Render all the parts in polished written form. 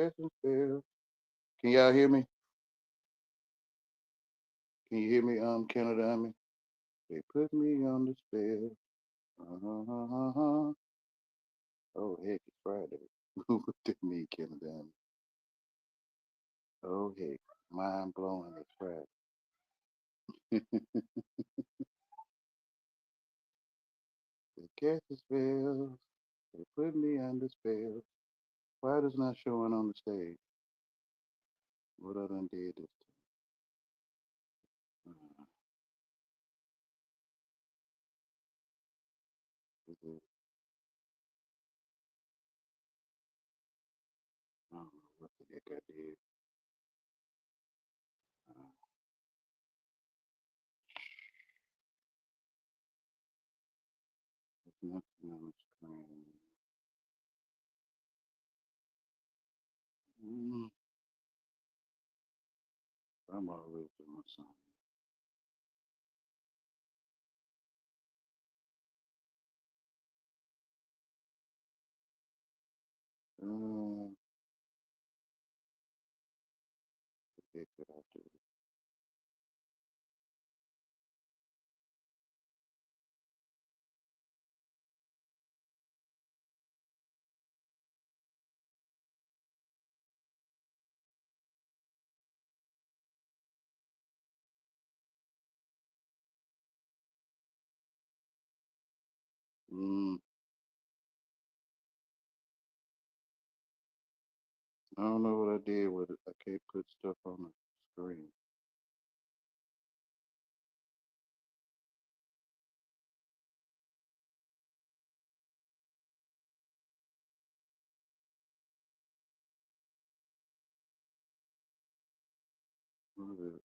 casting spells. Can y'all hear me? Can you hear me, Canada? They put me on the spell. Uh-huh. Oh, heck, it's Friday. What did me, Canada? Oh, heck, mind blowing, it's Friday. The casting spells. They put me under spell. Why is not showing on the stage? What I done did this time? Is it, I don't know what the heck I did. Uh, there's nothing on the screen. Mm, I'm always doing something. What the heck did I do? Mm, I don't know what I did with it. I can't put stuff on the screen. What is it?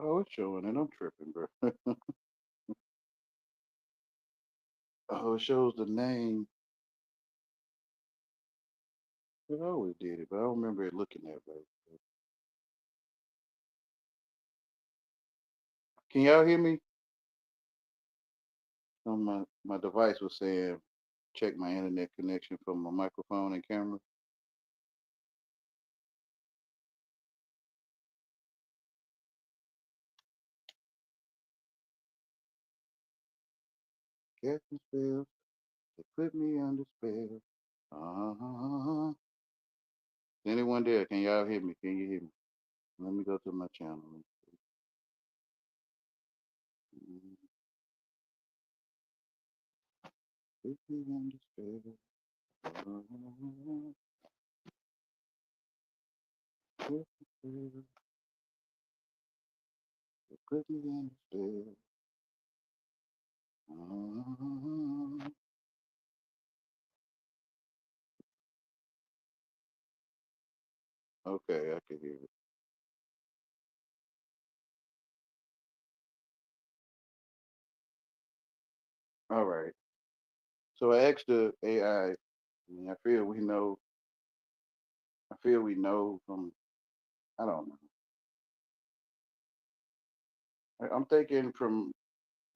Oh, it's showing it. I'm tripping, bro. Oh, it shows the name. It always did it, but I don't remember it looking that way. Can y'all hear me? My device was saying check my internet connection for my microphone and camera. Casting spells, they put me under spell. Uh-huh. Anyone there? Can y'all hear me? Can you hear me? Let me go to my channel. Mhm. Put me under spell. Uh-huh. Casting spells, they put me under spell. Uh-huh. Okay, I can hear it. All right. So I asked the AI. I feel we know. I feel we know from. I don't know. I'm thinking from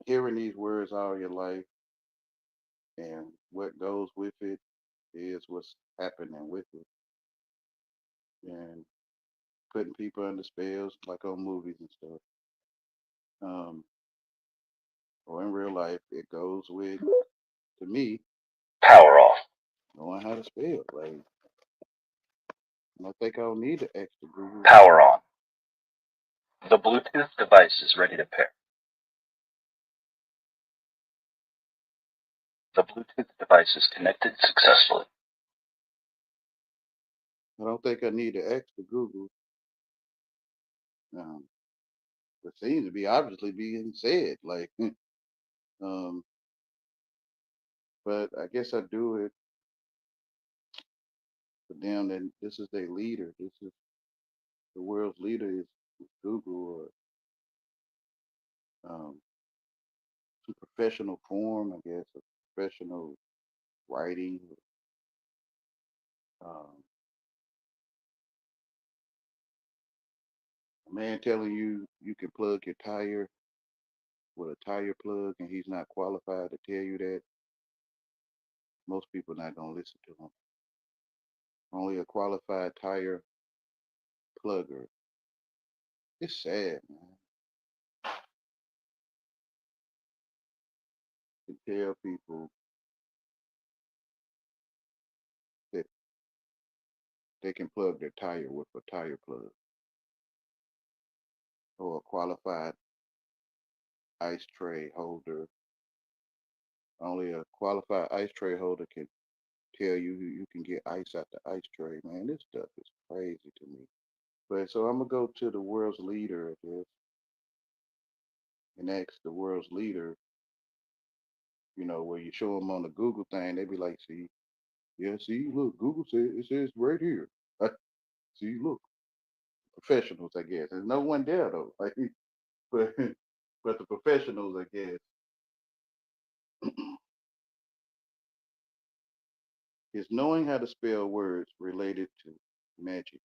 hearing these words all your life and what goes with it is what's happening with it and putting people under spells like on movies and stuff. Um, or in real life, it goes with to me Power off. knowing how to spell. Like I don't think I'll need the extra Google. Power on. The Bluetooth device is ready to pair. The Bluetooth device is connected successfully. I don't think I need the extra Google. Um, it seems to be obviously being said. Like, but I guess I do it for them. Then this is their leader. This is the world's leader is Google or some professional form, I guess, a professional writing. Um, a man telling you you can plug your tire with a tire plug, and he's not qualified to tell you that. Most people not gonna listen to him. Only a qualified tire plugger. It's sad, man. To tell people that they can plug their tire with a tire plug, or a qualified ice tray holder. Only a qualified ice tray holder can tell you you can get ice out the ice tray. Man, this stuff is crazy to me. But so I'm gonna go to the world's leader of this and ask the world's leader, where you show them on the Google thing, they be like, see, yeah, see, look, Google said it says right here. See, look, professionals, I guess. There's no one there though. Like, but but the professionals, I guess, is knowing how to spell words related to magic.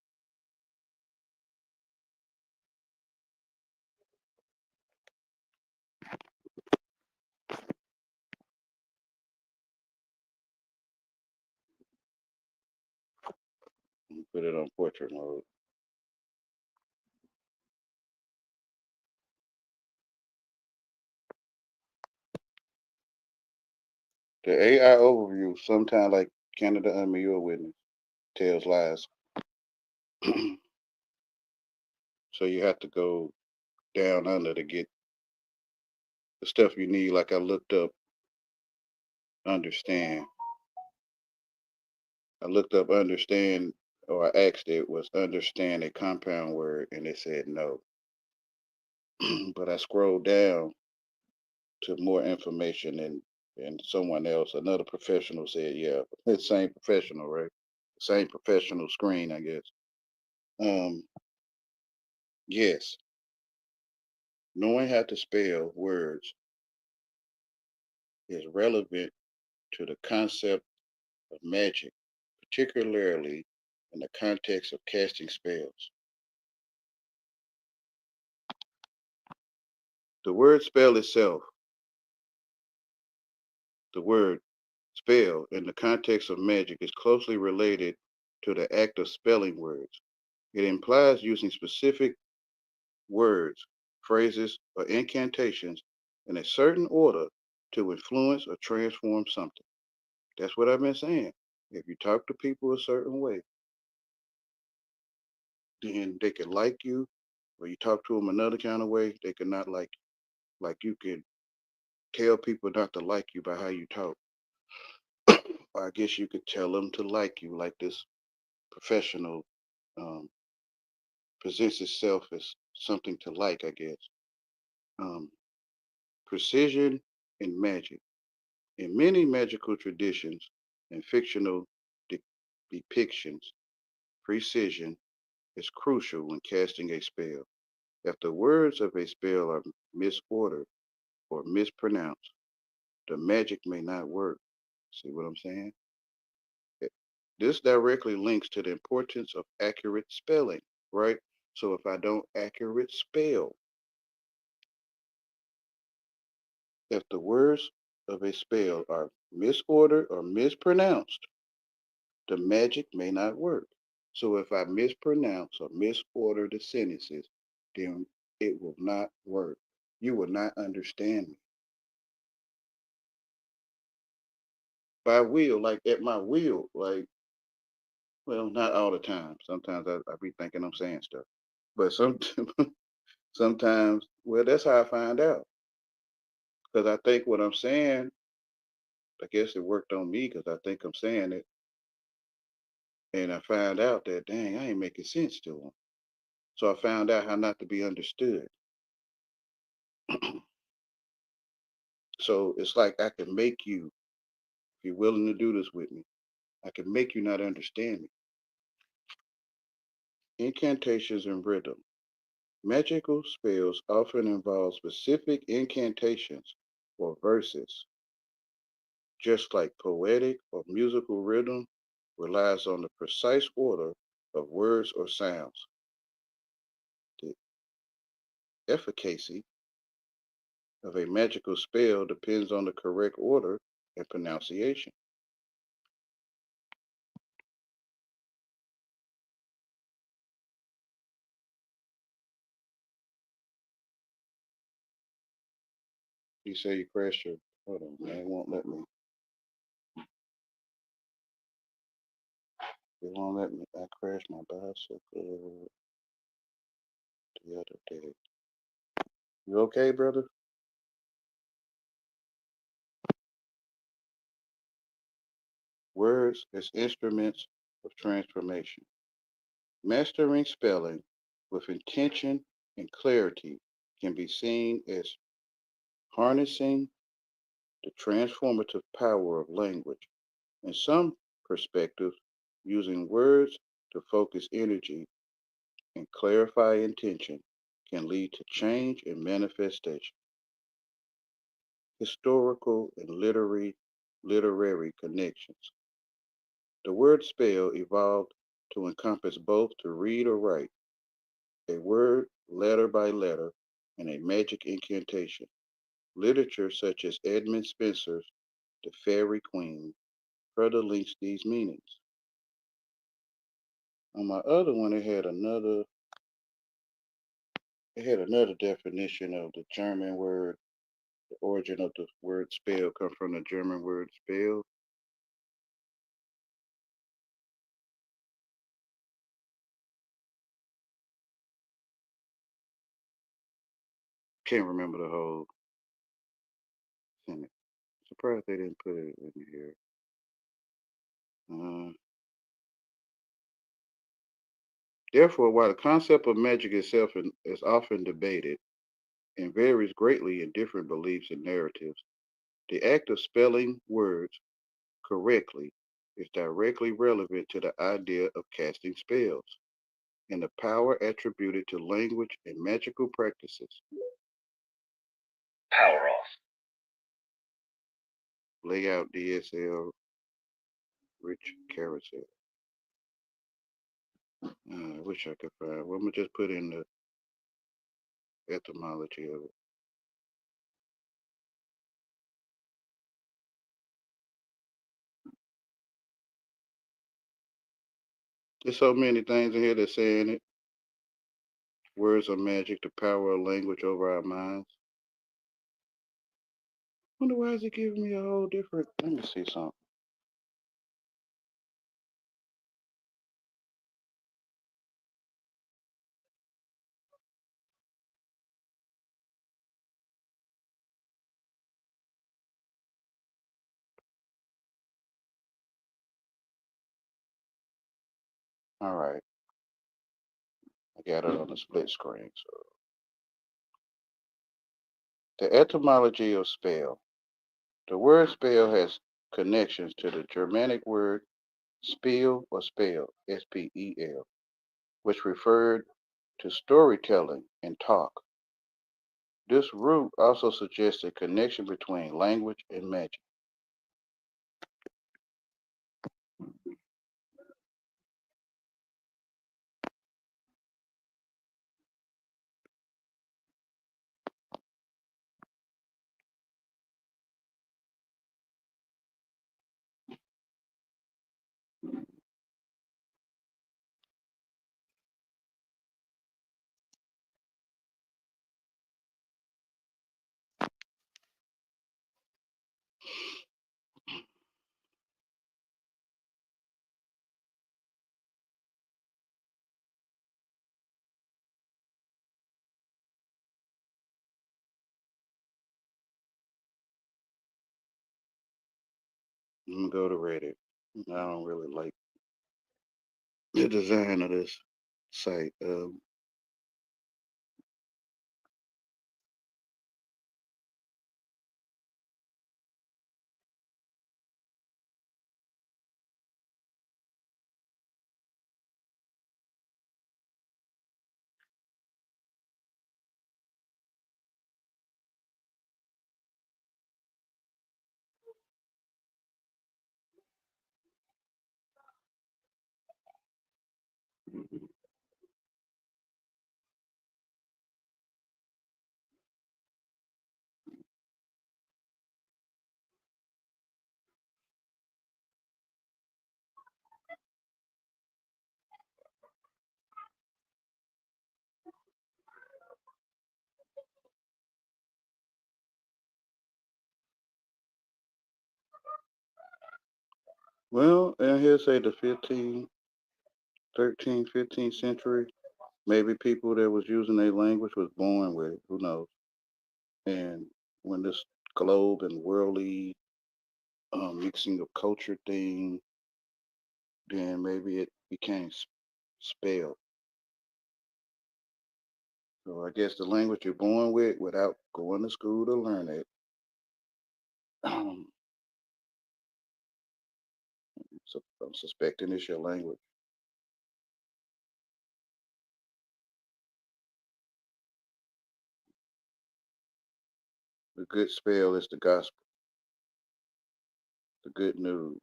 Put it on portrait mode. The AI overview, sometimes like Canada Unmure Witness, tells lies. So you have to go down under to get the stuff you need. Like I looked up understand. I looked up understand, or I asked it was understand a compound word, and it said no. But I scrolled down to more information, and someone else, another professional, said, yeah, it's same professional, right? Same professional screen, I guess. Yes, knowing how to spell words is relevant to the concept of magic, particularly in the context of casting spells. The word spell itself, the word spell in the context of magic is closely related to the act of spelling words. It implies using specific words, phrases, or incantations in a certain order to influence or transform something. That's what I've been saying. If you talk to people a certain way, then they can like you, or you talk to them another kind of way, they could not like you. Like you can tell people not to like you by how you talk. Or I guess you could tell them to like you, like this professional um, presents itself as something to like, I guess. Um, Precision and magic. In many magical traditions and fictional de- depictions, precision is crucial when casting a spell. If the words of a spell are misordered or mispronounced, the magic may not work. See what I'm saying? Eh, This directly links to the importance of accurate spelling, right? So if I don't accurate spell, if the words of a spell are misordered or mispronounced, the magic may not work. So if I mispronounce or misorder the sentences, then it will not work. You will not understand me. By will, like at my will, like, well, not all the time. Sometimes I be thinking I'm saying stuff. But sometimes, well, that's how I find out. Because I think what I'm saying, I guess it worked on me because I think I'm saying it. And I find out that, dang, I ain't making sense to them. So I found out how not to be understood. So it's like I can make you, if you're willing to do this with me, I can make you not understand me. Incantations and rhythm. Magical spells often involve specific incantations or verses, just like poetic or musical rhythm relies on the precise order of words or sounds. The efficacy of a magical spell depends on the correct order and pronunciation. You say you crashed your. Hold on, man. It won't let me. It won't let me. I crashed my bicycle the other day. You okay, brother? Words as instruments of transformation. Mastering spelling with intention and clarity can be seen as harnessing the transformative power of language. In some perspectives, using words to focus energy and clarify intention can lead to change and manifestation. Historical and literary connections. The word spell evolved to encompass both to read or write, a word letter by letter, and a magic incantation. Literature such as Edmund Spenser's The Faerie Queene further links these meanings. On my other one, it had another definition of the German word. The origin of the word spell comes from the German word spell. Can't remember the whole sentence. Surprised they didn't put it in here. Uh, Therefore, while the concept of magic itself is often debated and varies greatly in different beliefs and narratives, the act of spelling words correctly is directly relevant to the idea of casting spells and the power attributed to language and magical practices. Power off. Layout DSL Rich Carousel. I wish I could find. Well, I'm gonna just put in the etymology of it. There's so many things in here that's saying it. Words are magic, the power of language over our minds. Wonder why is it giving me a whole different. Let me see something. All right, I got it on the split screen. So the etymology of spell. The word spell has connections to the Germanic word spiel or spell, spel, which referred to storytelling and talk. This root also suggests a connection between language and magic. I'm gonna go to Reddit. I don't really like the design of this site. Well, and he'll say the 15th, 13th, 15th century. Maybe people that was using their language was born with it. Who knows? And when this globe and worldly mixing of culture thing, then maybe it became spelled. So I guess the language you're born with without going to school to learn it, so I'm suspecting it's your language. The good spell is the gospel, the good news,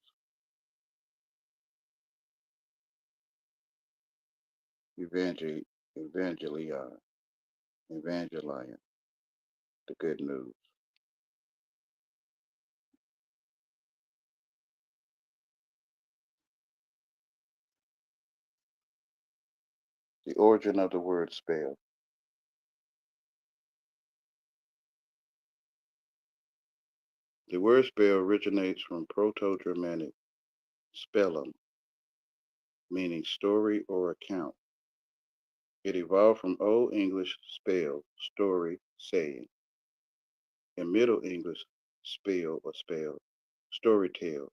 evangel, evangelion, evangelion, the good news. The origin of the word spell. The word spell originates from Proto-Germanic spellum, meaning story or account. It evolved from Old English spell, story, saying, and Middle English spell or spell, story tale.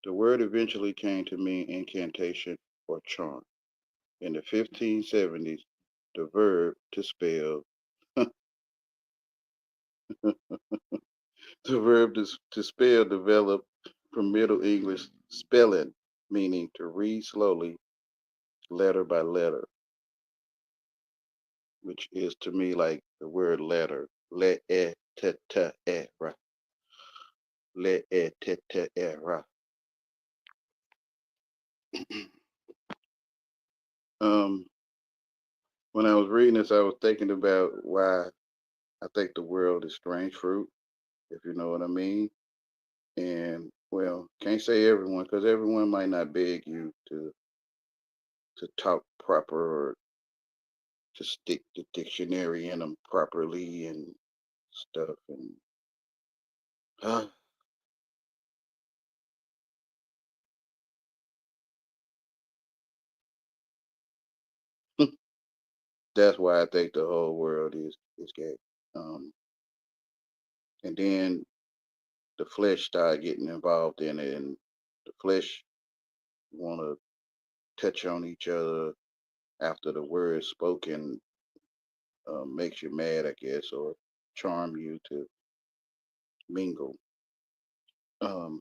The word eventually came to mean incantation or charm. In the 1570s, the verb to spell, the verb to spell developed from Middle English spelling, meaning to read slowly, letter by letter, which is to me like the word letter. Le e te te e ra. Le e te te e ra. um, when I was reading this, I was thinking about why I think the world is strange fruit, if you know what I mean. And well, can't say everyone because everyone might not beg you to talk proper or to stick the dictionary in them properly and stuff. And uh, that's why I think the whole world is gay. Um, and then the flesh start getting involved in it, and the flesh want to touch on each other after the word spoken makes you mad, I guess, or charm you to mingle. Um,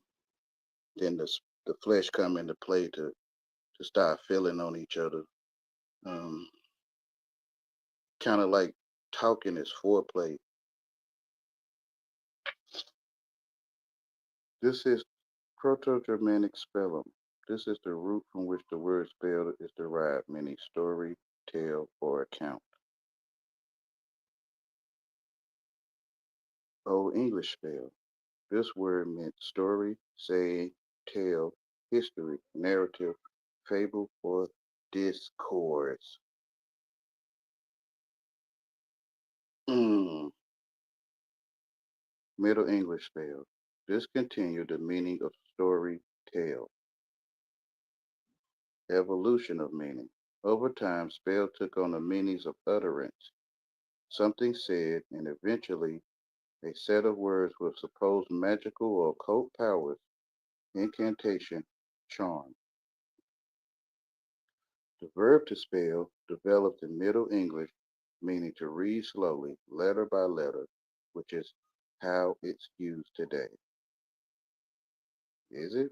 then the flesh come into play to start feeling on each other. Um, kind of like talking is foreplay. This is Proto-Germanic spellum. This is the root from which the word spell is derived, meaning story, tale, or account. Old English spell. This word meant story, saying, tale, history, narrative, fable, or discourse. Mm. Middle English spell. Discontinued the meaning of story, tale. Evolution of meaning. Over time, spell took on the meanings of utterance, something said, and eventually a set of words with supposed magical or occult powers, incantation, charm. The verb to spell developed in Middle English, meaning to read slowly, letter by letter, which is how it's used today. Is it?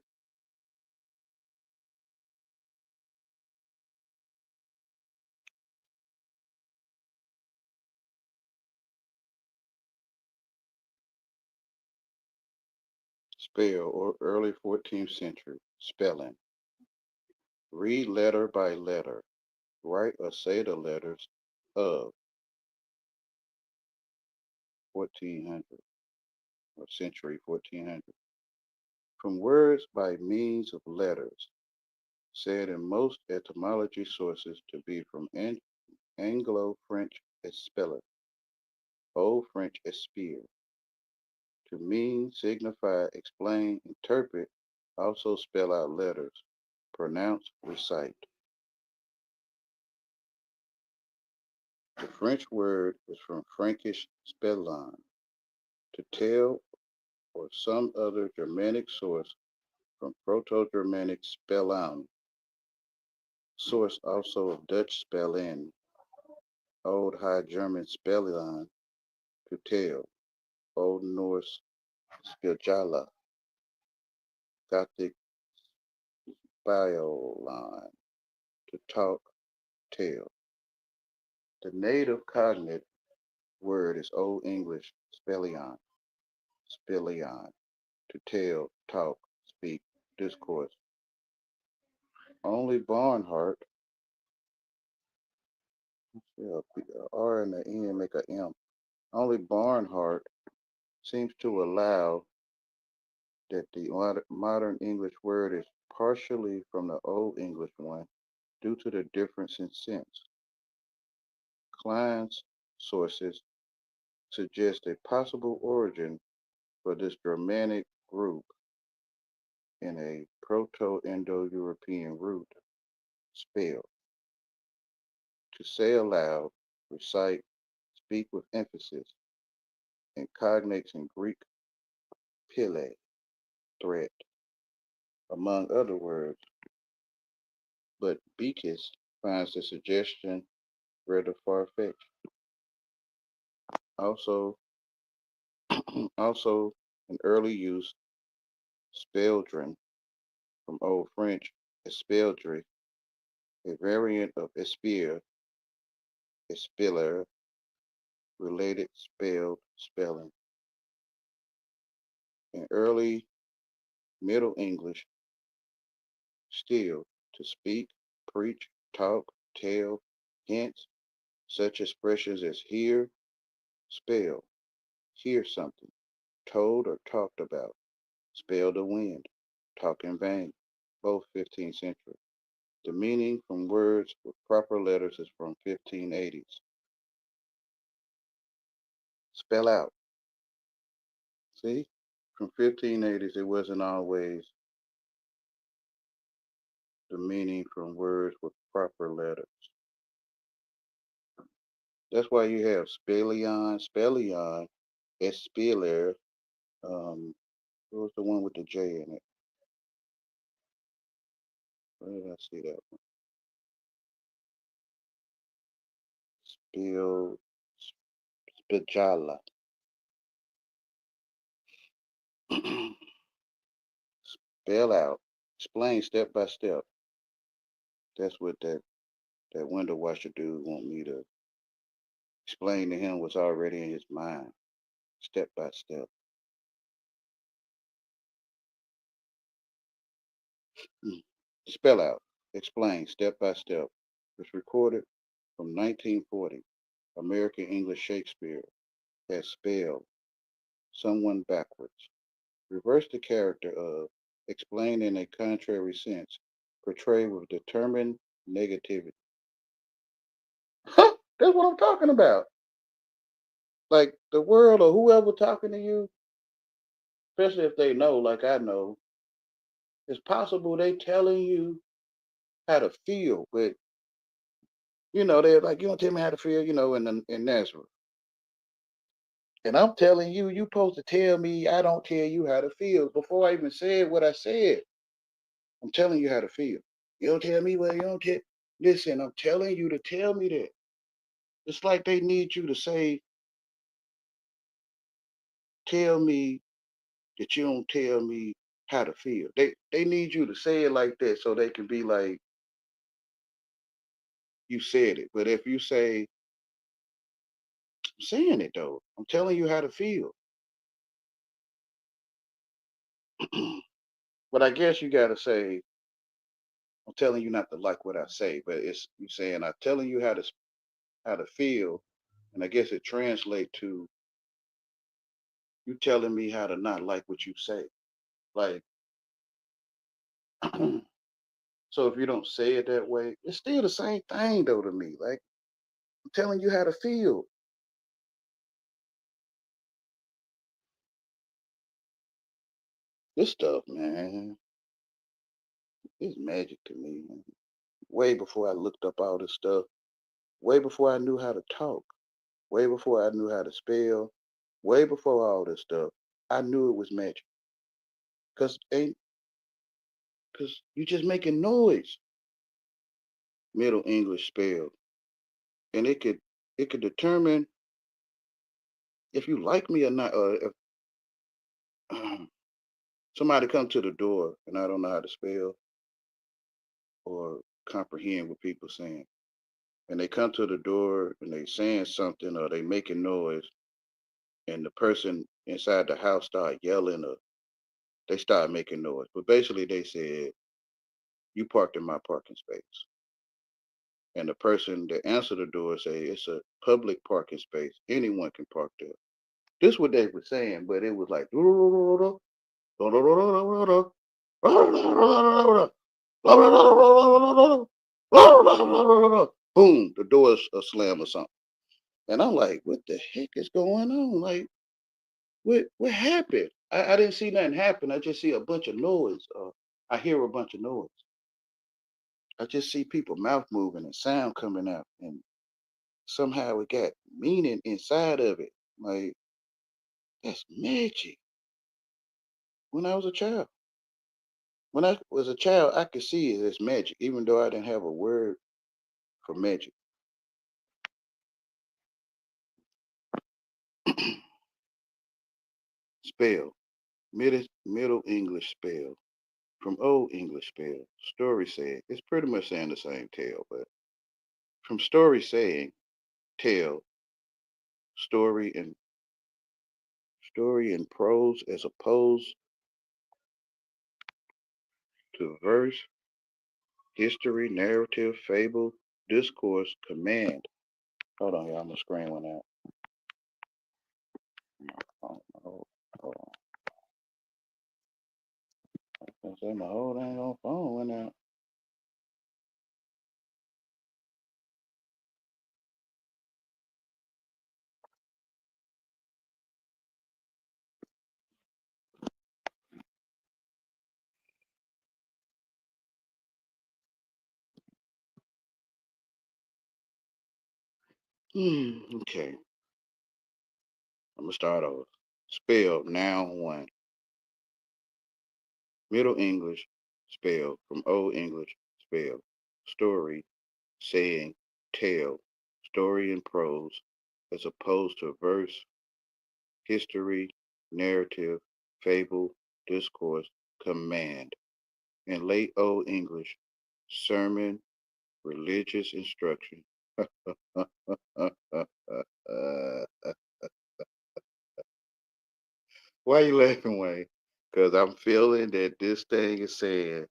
Spell or early 14th century spelling. Read letter by letter. Write or say the letters of 1400 or century 1400. From words by means of letters, said in most etymology sources to be from Anglo-French "espeler," Old French "espere," to mean, signify, explain, interpret, Also spell out letters. Pronounce, recite. The French word is from Frankish spellon, to tell, or some other Germanic source from Proto-Germanic spellon, source also of Dutch spellen, Old High German spellon, to tell, Old Norse spjalla, Gothic spillon, to talk, tell. The native cognate word is Old English spellion, spillion, to tell, talk, speak, discourse. Only Barnhart, yeah, R and the N make a M. Only Barnhart seems to allow that the modern English word is partially from the Old English one due to the difference in sense. Klein's sources suggest a possible origin for this Germanic group in a Proto-Indo-European root spell, to say aloud, recite, speak with emphasis, and cognates in Greek pile, threat, among other words, but Beekes finds the suggestion rather far-fetched. Also, also in early use, speldron from Old French espéldre, a variant of espire, espiller, related spelled spelling. In early Middle English, still, to speak, preach, talk, tell, hence, such expressions as hear, spell, hear something, told or talked about, spell the wind, talk in vain, both 15th century. The meaning from words with proper letters is from 1580s. Spell out. See? From 1580s, it wasn't always the meaning from words with proper letters. That's why you have spellion, spellion, espiller. What was the one with the J in it? Where did I see that one? Spill, spijala. Spell out. Explain step by step. That's what that window washer dude want me to explain to him what's already in his mind, step by step. Mm. Spell out. Explain step by step. It's recorded from 1940. American English Shakespeare has spelled someone backwards. Reverse the character of explain in a contrary sense. Portray with determined negativity. That's what I'm talking about. Like the world or whoever talking to you, especially if they know, like I know, it's possible they telling you how to feel, but they're like, you don't tell me how to feel, in Nazareth. And I'm telling you, you supposed to tell me I don't tell you how to feel. Before I even said what I said, I'm telling you how to feel. You don't tell me, well, you don't tell. Listen, I'm telling you to tell me that. It's like they need you to say, tell me that you don't tell me how to feel. They need you to say it like that so they can be like, you said it. But if you say, I'm saying it though, I'm telling you how to feel. But I guess you gotta say, I'm telling you not to like what I say, but it's you saying I'm telling you how to feel, and I guess it translates to you telling me how to not like what you say. Like, so if you don't say it that way, it's still the same thing though to me. Like I'm telling you how to feel. This stuff, man. It's magic to me, man. Way before I looked up all this stuff, way before I knew how to talk, way before I knew how to spell, way before all this stuff, I knew it was magic. Cause ain't cause you just making noise. Middle English spell. And it could determine if you like me or not, or if somebody come to the door and I don't know how to spell or comprehend what people saying. And they come to the door and they saying something or they making noise and the person inside the house start yelling or they start making noise. But basically they said, you parked in my parking space. And the person that answered the door say it's a public parking space. Anyone can park there. This is what they were saying, but it was like boom, the doors slam or something. And I'm like, what the heck is going on? Like, what happened? I didn't see nothing happen. I just see a bunch of noise. I hear a bunch of noise. I just see people mouth moving and sound coming out, and somehow it got meaning inside of it. Like that's magic. When I was a child, when I was a child, I could see it as magic, even though I didn't have a word for magic. Spell, Middle English spell, from Old English spell. Story said it's pretty much saying the same tale, but from story saying tale, story and story and prose as opposed to verse, history, narrative, fable, discourse, command. Hold on, y'all. I'm gonna screen one out. Hold on. I say my whole dang on phone went out. Okay, I'm gonna start over. Spell noun one. Middle English spell from Old English spell. Story, saying, tale, story and prose, as opposed to verse, history, narrative, fable, discourse, command. In late Old English, sermon, religious instruction. Why you laughing, Wayne? Because I'm feeling that this thing is saying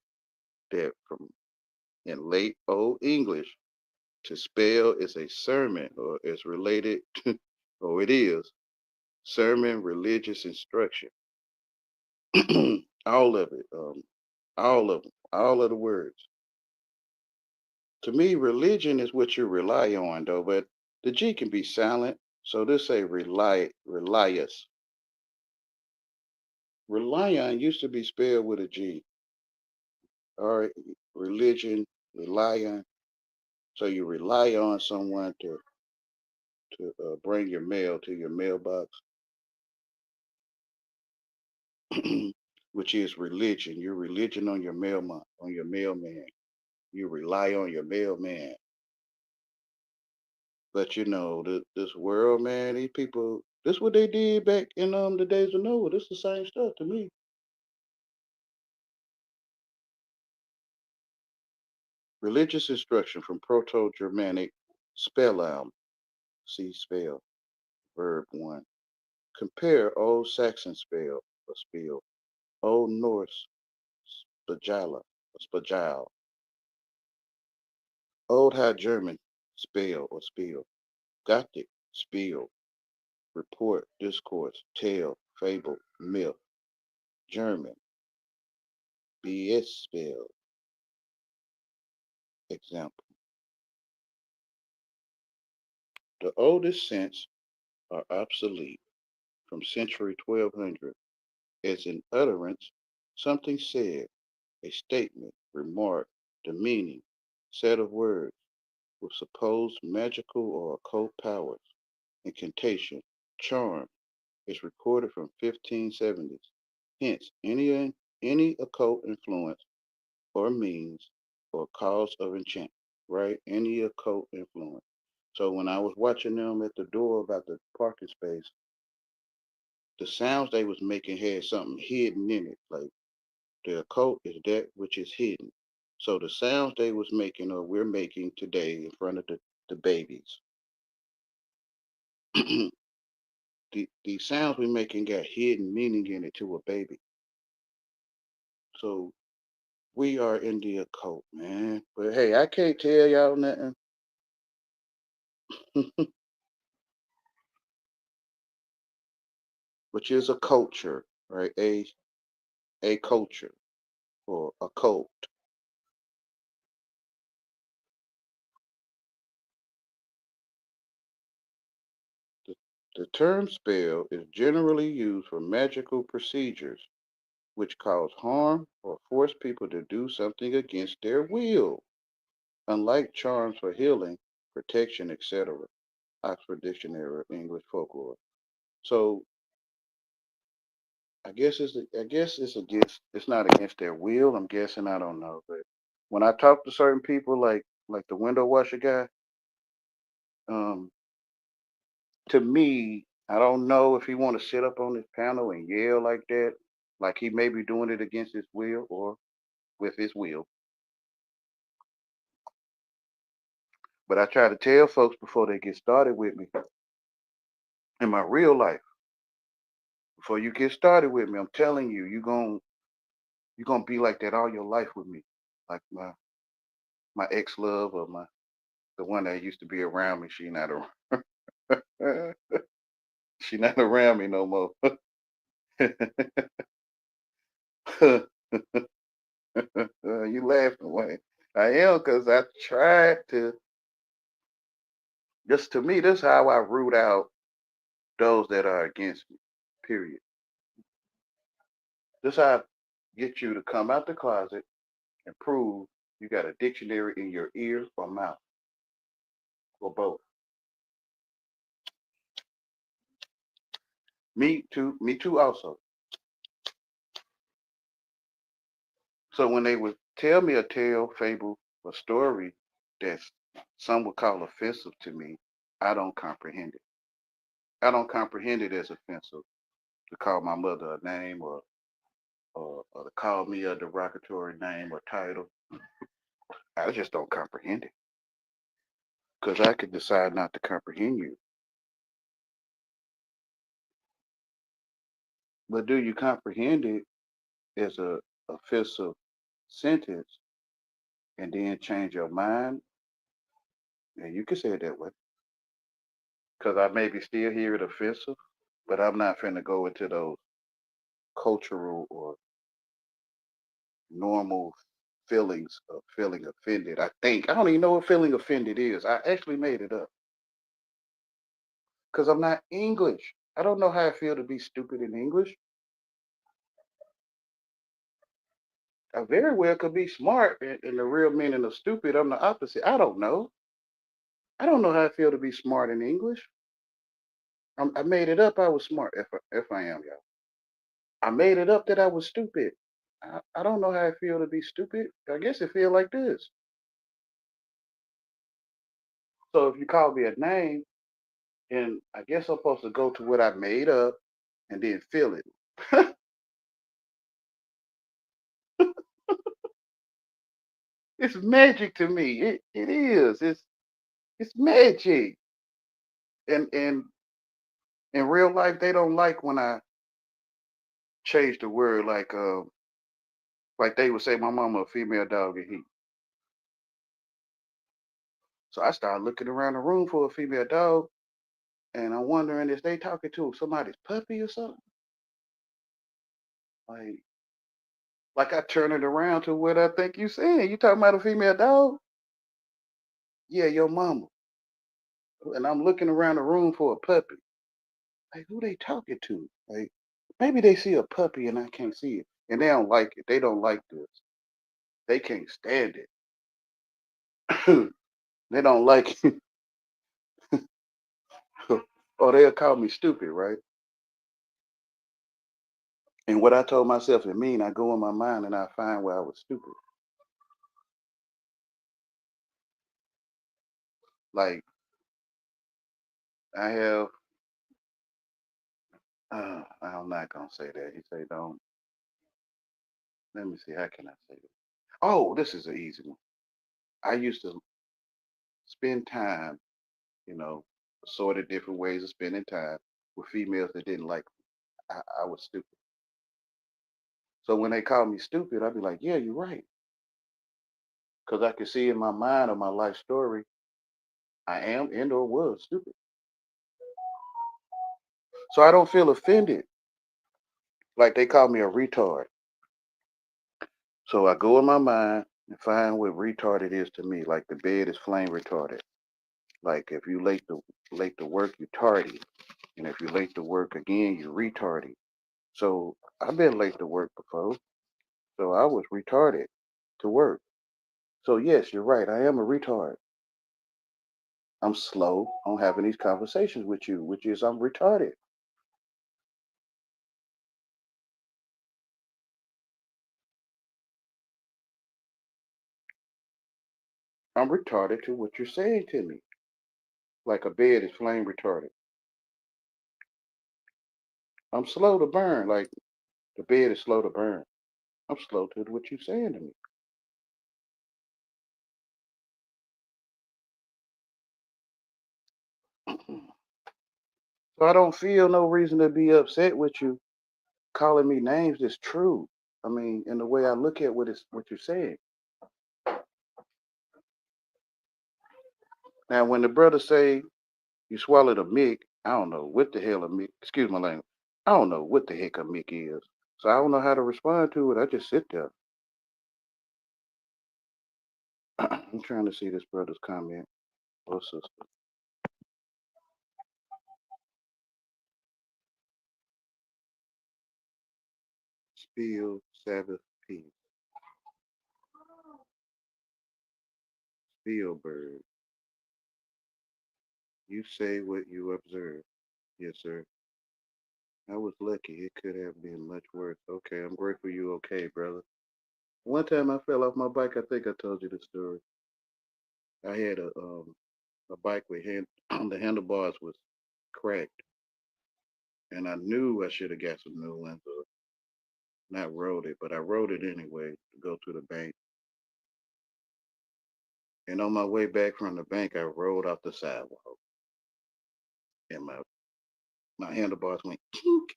that from in late Old English to spell is a sermon or is related to, or it is sermon, religious instruction. All of it, all of them, all of the words. To me, religion is what you rely on, though, but the G can be silent. So this say relius. Relion used to be spelled with a G. All right, religion, relion. So you rely on someone to bring your mail to your mailbox, which is religion. You're religion on your mailman, on your mailman. You rely on your mailman. But you know, this world, man, these people, this what they did back in the days of Noah. This the same stuff to me. Religious instruction from Proto-Germanic spellam. See spell, verb one. Compare Old Saxon spell or spell, Old Norse spagala or spagile, Old High German spell or spiel, Gothic spiel, report, discourse, tale, fable, myth, German, BS spell, example. The oldest sense are obsolete from century 1200 as an utterance, something said, a statement, remark, the meaning, set of words with supposed magical or occult powers, incantation, charm is recorded from 1570s. Hence, any occult influence or means or cause of enchantment, right? Any occult influence. So when I was watching them at the door about the parking space, the sounds they was making had something hidden in it. Like the occult is that which is hidden. So the sounds they was making or we're making today in front of the babies, the sounds we're making got hidden meaning in it to a baby. So we are in the occult, man. But hey, I can't tell y'all nothing. Which is a culture, right? A culture or a cult. The, the term spell is generally used for magical procedures which cause harm or force people to do something against their will, unlike charms for healing, protection, etc. Oxford Dictionary of English Folklore. So I guess it's against it's not against their will. I'm guessing, I don't know, but when I talk to certain people like the window washer guy, um, to me, I don't know if he want to sit up on this panel and yell like that, like he may be doing it against his will or with his will. But I try to tell folks before they get started with me in my real life, before you get started with me, I'm telling you, you're gonna be like that all your life with me. Like my ex love or the one that used to be around me, she not around. She not around me no more. You laughing, Wayne? I am because I tried to. Just to me, this is how I root out those that are against me. Period. This is how I get you to come out the closet and prove you got a dictionary in your ear or mouth or both. Me too. Me too. Also. So when they would tell me a tale, fable, or story that some would call offensive to me, I don't comprehend it. I don't comprehend it as offensive to call my mother a name or to call me a derogatory name or title. I just don't comprehend it because I could decide not to comprehend you. But do you comprehend it as a offensive sentence and then change your mind? And you can say it that way because I maybe still hear it offensive, but I'm not finna go into those cultural or normal feelings of feeling offended. I don't even know what feeling offended is. I actually made it up because I'm not English. I don't know how I feel to be stupid in English. I very well could be smart, and the real meaning of stupid, I'm the opposite. I don't know. I don't know how I feel to be smart in English. I made it up. I was smart. If I am, y'all. I made it up that I was stupid. I don't know how I feel to be stupid. I guess it feel like this. So if you call me a name, and I guess I'm supposed to go to what I made up and then feel it. It's magic to me. It is. It's magic. And in real life, they don't like when I change the word like they would say my mama a female dog and he. So I started looking around the room for a female dog, and I'm wondering if they talking to somebody's puppy or something. Like like I turn it around to what I think you saying. You talking about a female dog? Yeah, your mama. And I'm looking around the room for a puppy. Like who they talking to? Like maybe they see a puppy and I can't see it. And they don't like it. They don't like this. They can't stand it. They don't like it. Or they'll call me stupid, right? And what I told myself it mean, I go in my mind and I find where I was stupid. Like I have, I'm not gonna say that. He say don't. Let me see. How can I say this? Oh, this is an easy one. I used to spend time, you know, assorted different ways of spending time with females that didn't like me. I was stupid. So when they call me stupid, I'd be like, yeah, you're right. Because I could see in my mind or my life story, I am and or was stupid. So I don't feel offended. Like they call me a retard. So I go in my mind and find what retarded is to me. Like the bed is flame retarded. Like if you late to work, you tardy. And if you're late to work again, you're retarded. So I've been late to work before. So I was retarded to work. So yes, you're right. I am a retard. I'm slow on having these conversations with you, which is I'm retarded. I'm retarded to what you're saying to me. Like a bed is flame retarded. I'm slow to burn. Like the bed is slow to burn. I'm slow to what you're saying to me. So I don't feel no reason to be upset with you calling me names that's true. I mean, in the way I look at what you're saying. Now, when the brother say you swallowed a mick, I don't know what the hell a mick. Excuse my language. I don't know what the heck a mick is. So I don't know how to respond to it. I just sit there. I'm trying to see this brother's comment or sister. Spill Sabbath peace. Spielberg. You say what you observe. Yes, sir. I was lucky. It could have been much worse. Okay, I'm grateful you okay, brother. One time I fell off my bike. I think I told you the story. I had a bike with the handlebars was cracked, and I knew I should have got some new ones or not rode it, but I rode it anyway to go to the bank. And on my way back from the bank, I rolled off the sidewalk, and my handlebars went kink.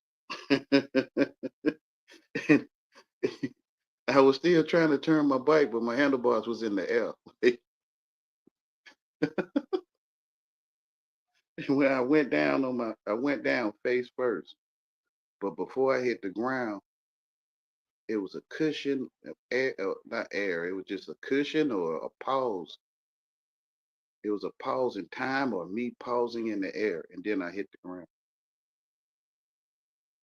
And I was still trying to turn my bike, but my handlebars was in the air. When I went down face first, but before I hit the ground, it was a cushion of air, not air. It was just a cushion or a pause. It was a pause in time or me pausing in the air, and then I hit the ground.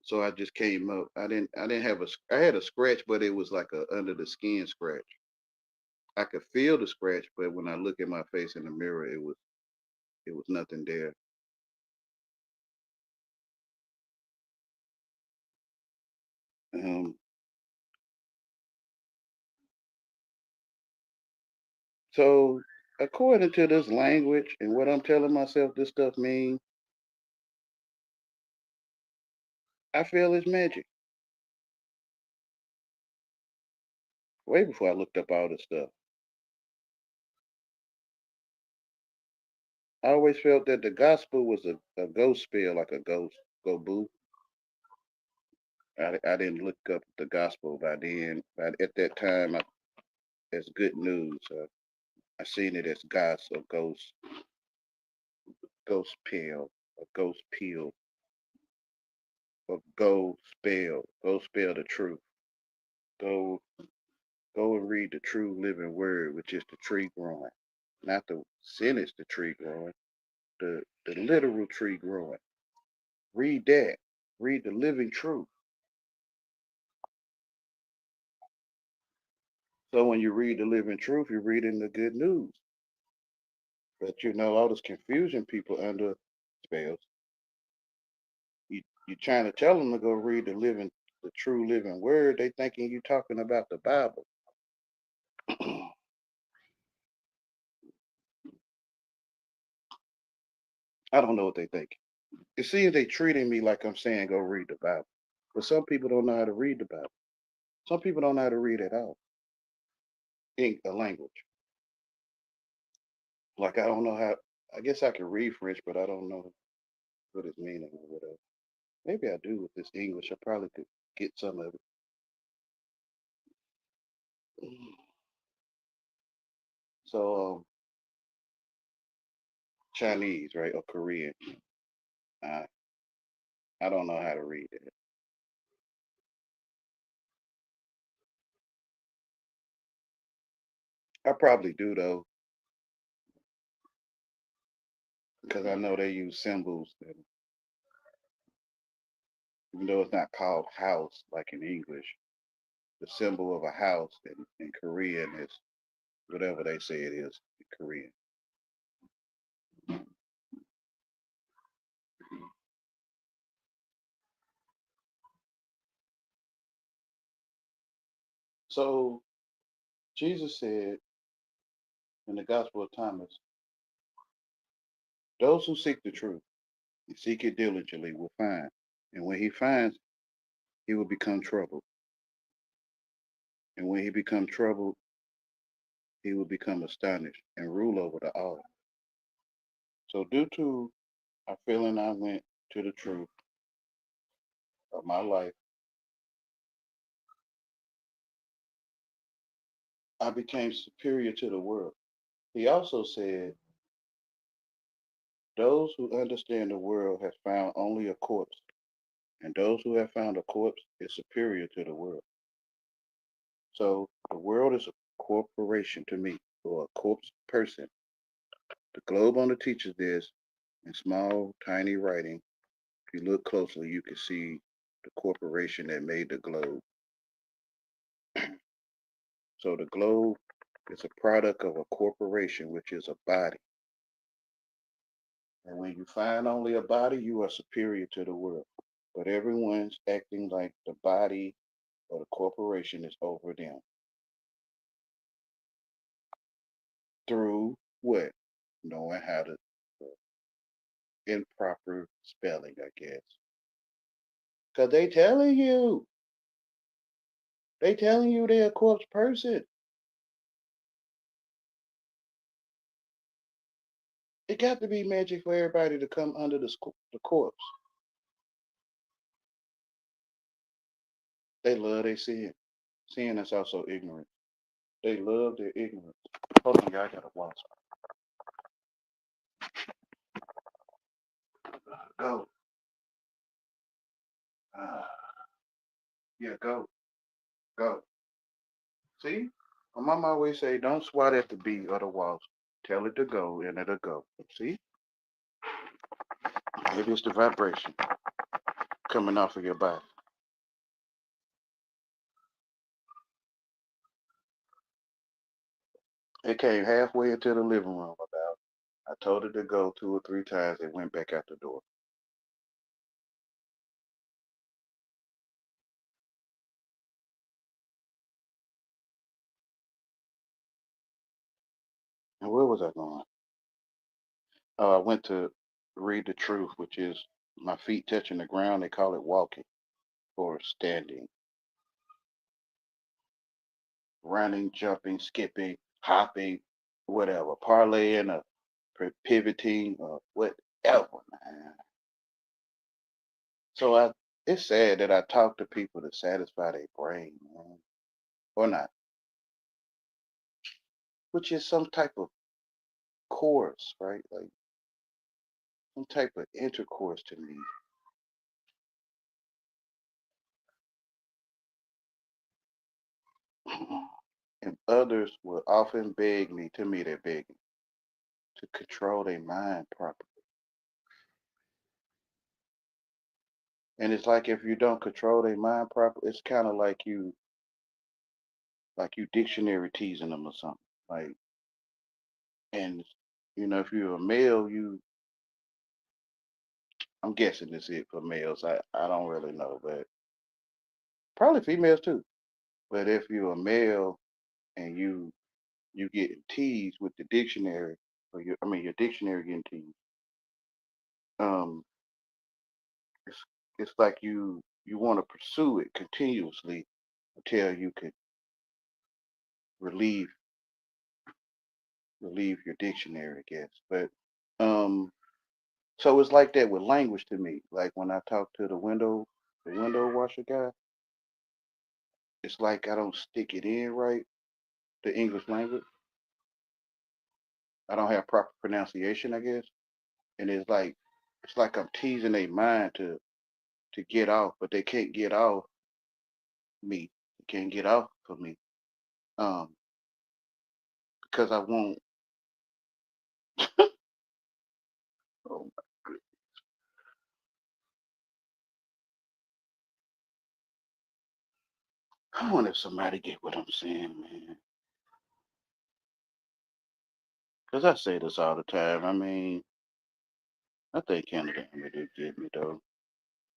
So I just came up. I didn't have I had a scratch, but it was like a under the skin scratch. I could feel the scratch, but when I look at my face in the mirror, it was nothing there. Um, so according to this language and what I'm telling myself this stuff means, I feel it's magic. Way before I looked up all this stuff. I always felt that the gospel was a ghost spell, like a ghost. Go boo. I didn't look up the gospel by then. But at that time, as good news. I seen it as gospel, ghost pill, a ghost pill, or go spell the truth. Go, go and read the true living word, which is the tree growing, not the sentence, the tree growing, the literal tree growing. Read that. Read the living truth. So when you read the living truth, you're reading the good news. But all this confusion people under spells. You trying to tell them to go read the true living word. They thinking you talking about the Bible. I don't know what they think. It seems they treating me like I'm saying go read the Bible. But some people don't know how to read the Bible. Some people don't know how to read at all. In a language. Like I don't know how. I guess I can read French, but I don't know what it's meaning or whatever. Maybe I do with this English. I probably could get some of it. So Chinese, right, or Korean. I I don't know how to read it. I probably do though, because I know they use symbols. And even though it's not called house like in English, the symbol of a house in Korean is whatever they say it is in Korean. So Jesus said in the Gospel of Thomas, those who seek the truth and seek it diligently will find. And when he finds, he will become troubled. And when he becomes troubled, he will become astonished and rule over the all. So due to a feeling I went to the truth of my life, I became superior to the world. He also said, those who understand the world have found only a corpse, and those who have found a corpse is superior to the world. So the world is a corporation to me, or a corpse person. The globe on the teaches this in small, tiny writing. If you look closely, you can see the corporation that made the globe. So the globe is a product of a corporation, which is a body. And when you find only a body, you are superior to the world. But everyone's acting like the body or the corporation is over them. Through what? Knowing how to improper spelling, I guess. Cause they telling you they're a corpse person. It got to be magic for everybody to come under the corpse. They love their sin. Sin is also ignorance. They love their ignorance. Hold on, y'all, I gotta watch. Go. Uh, yeah, go. Go. See? My mama always say, don't swat at the beat or the walls. Tell it to go and it'll go. See? Maybe it's the vibration coming off of your body. It came halfway into the living room about. I told it to go 2 or 3 times. It went back out the door. And where was I going? I went to read the truth, which is my feet touching the ground. They call it walking or standing, running, jumping, skipping, hopping, whatever, parlaying, or pivoting, or whatever, man. So it's sad that I talk to people to satisfy their brain, man, or not, which is some type of course, right? Like some type of intercourse to me. And others will often beg me, to me, they're begging to control their mind properly. And it's like if you don't control their mind properly, it's kind of like like you dictionary teasing them or something. Like, and if you're a male, I'm guessing this is it for males. I don't really know, but probably females too. But if you're a male and you getting teased with the dictionary, or your dictionary getting teased, um, it's it's like you want to pursue it continuously until you could relieve relieve your dictionary, I guess. But um, so it's like that with language to me. Like when I talk to the window washer guy, it's like I don't stick it in right, the English language. I don't have proper pronunciation, I guess. And it's like I'm teasing their mind to get off, but they can't get off me. They can't get off of me. Um, because I won't. Oh, I wonder if somebody get what I'm saying, man. Because I say this all the time. I mean, I think Canada do get me though.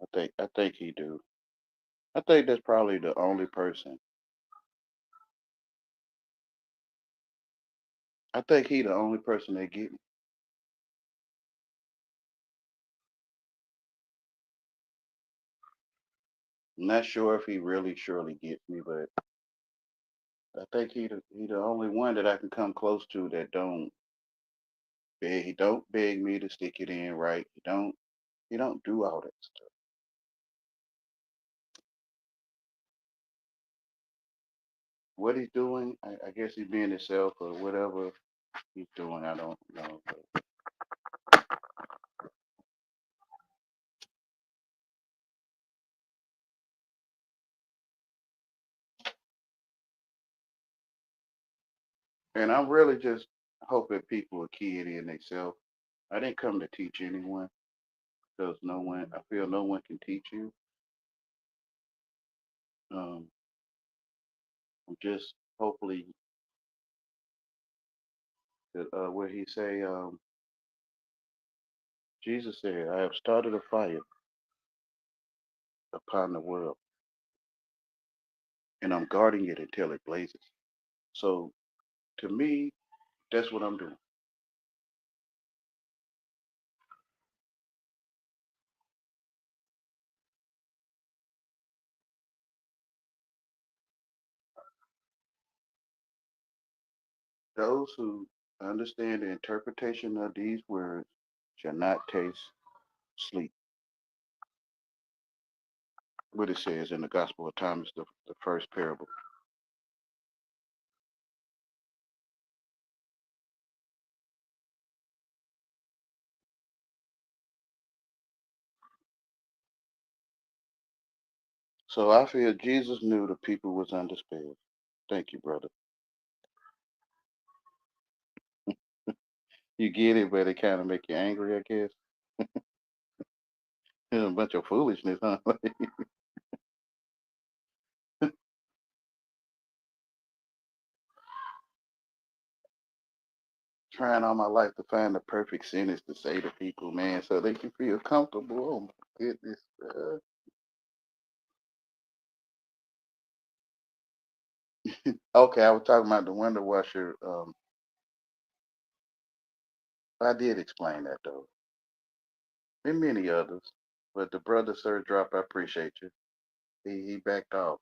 I think he do. I think that's probably the only person. I think he the only person that get me. I'm not sure if he really surely gets me, but I think he the only one that I can come close to that don't beg. He don't beg me to stick it in right. He don't do all that stuff. What he's doing, I guess he's being himself or whatever he's doing. I don't know. And I'm really just hoping people are keying in themselves. I didn't come to teach anyone because I feel no one can teach you. Um, I'm just hopefully that what he say, Jesus said, I have started a fire upon the world and I'm guarding it until it blazes. So to me, that's what I'm doing. Those who understand the interpretation of these words shall not taste sleep. What it says in the Gospel of Thomas, the first parable. So I feel Jesus knew the people was under spell. Thank you, brother. You get it, but it kind of make you angry, I guess. A bunch of foolishness, huh? Trying all my life to find the perfect sentence to say to people, man, so they can feel comfortable. Oh my goodness. Okay, I was talking about the window washer. I did explain that though, and many others. But the brother, Sir Drop, I appreciate you. He backed off.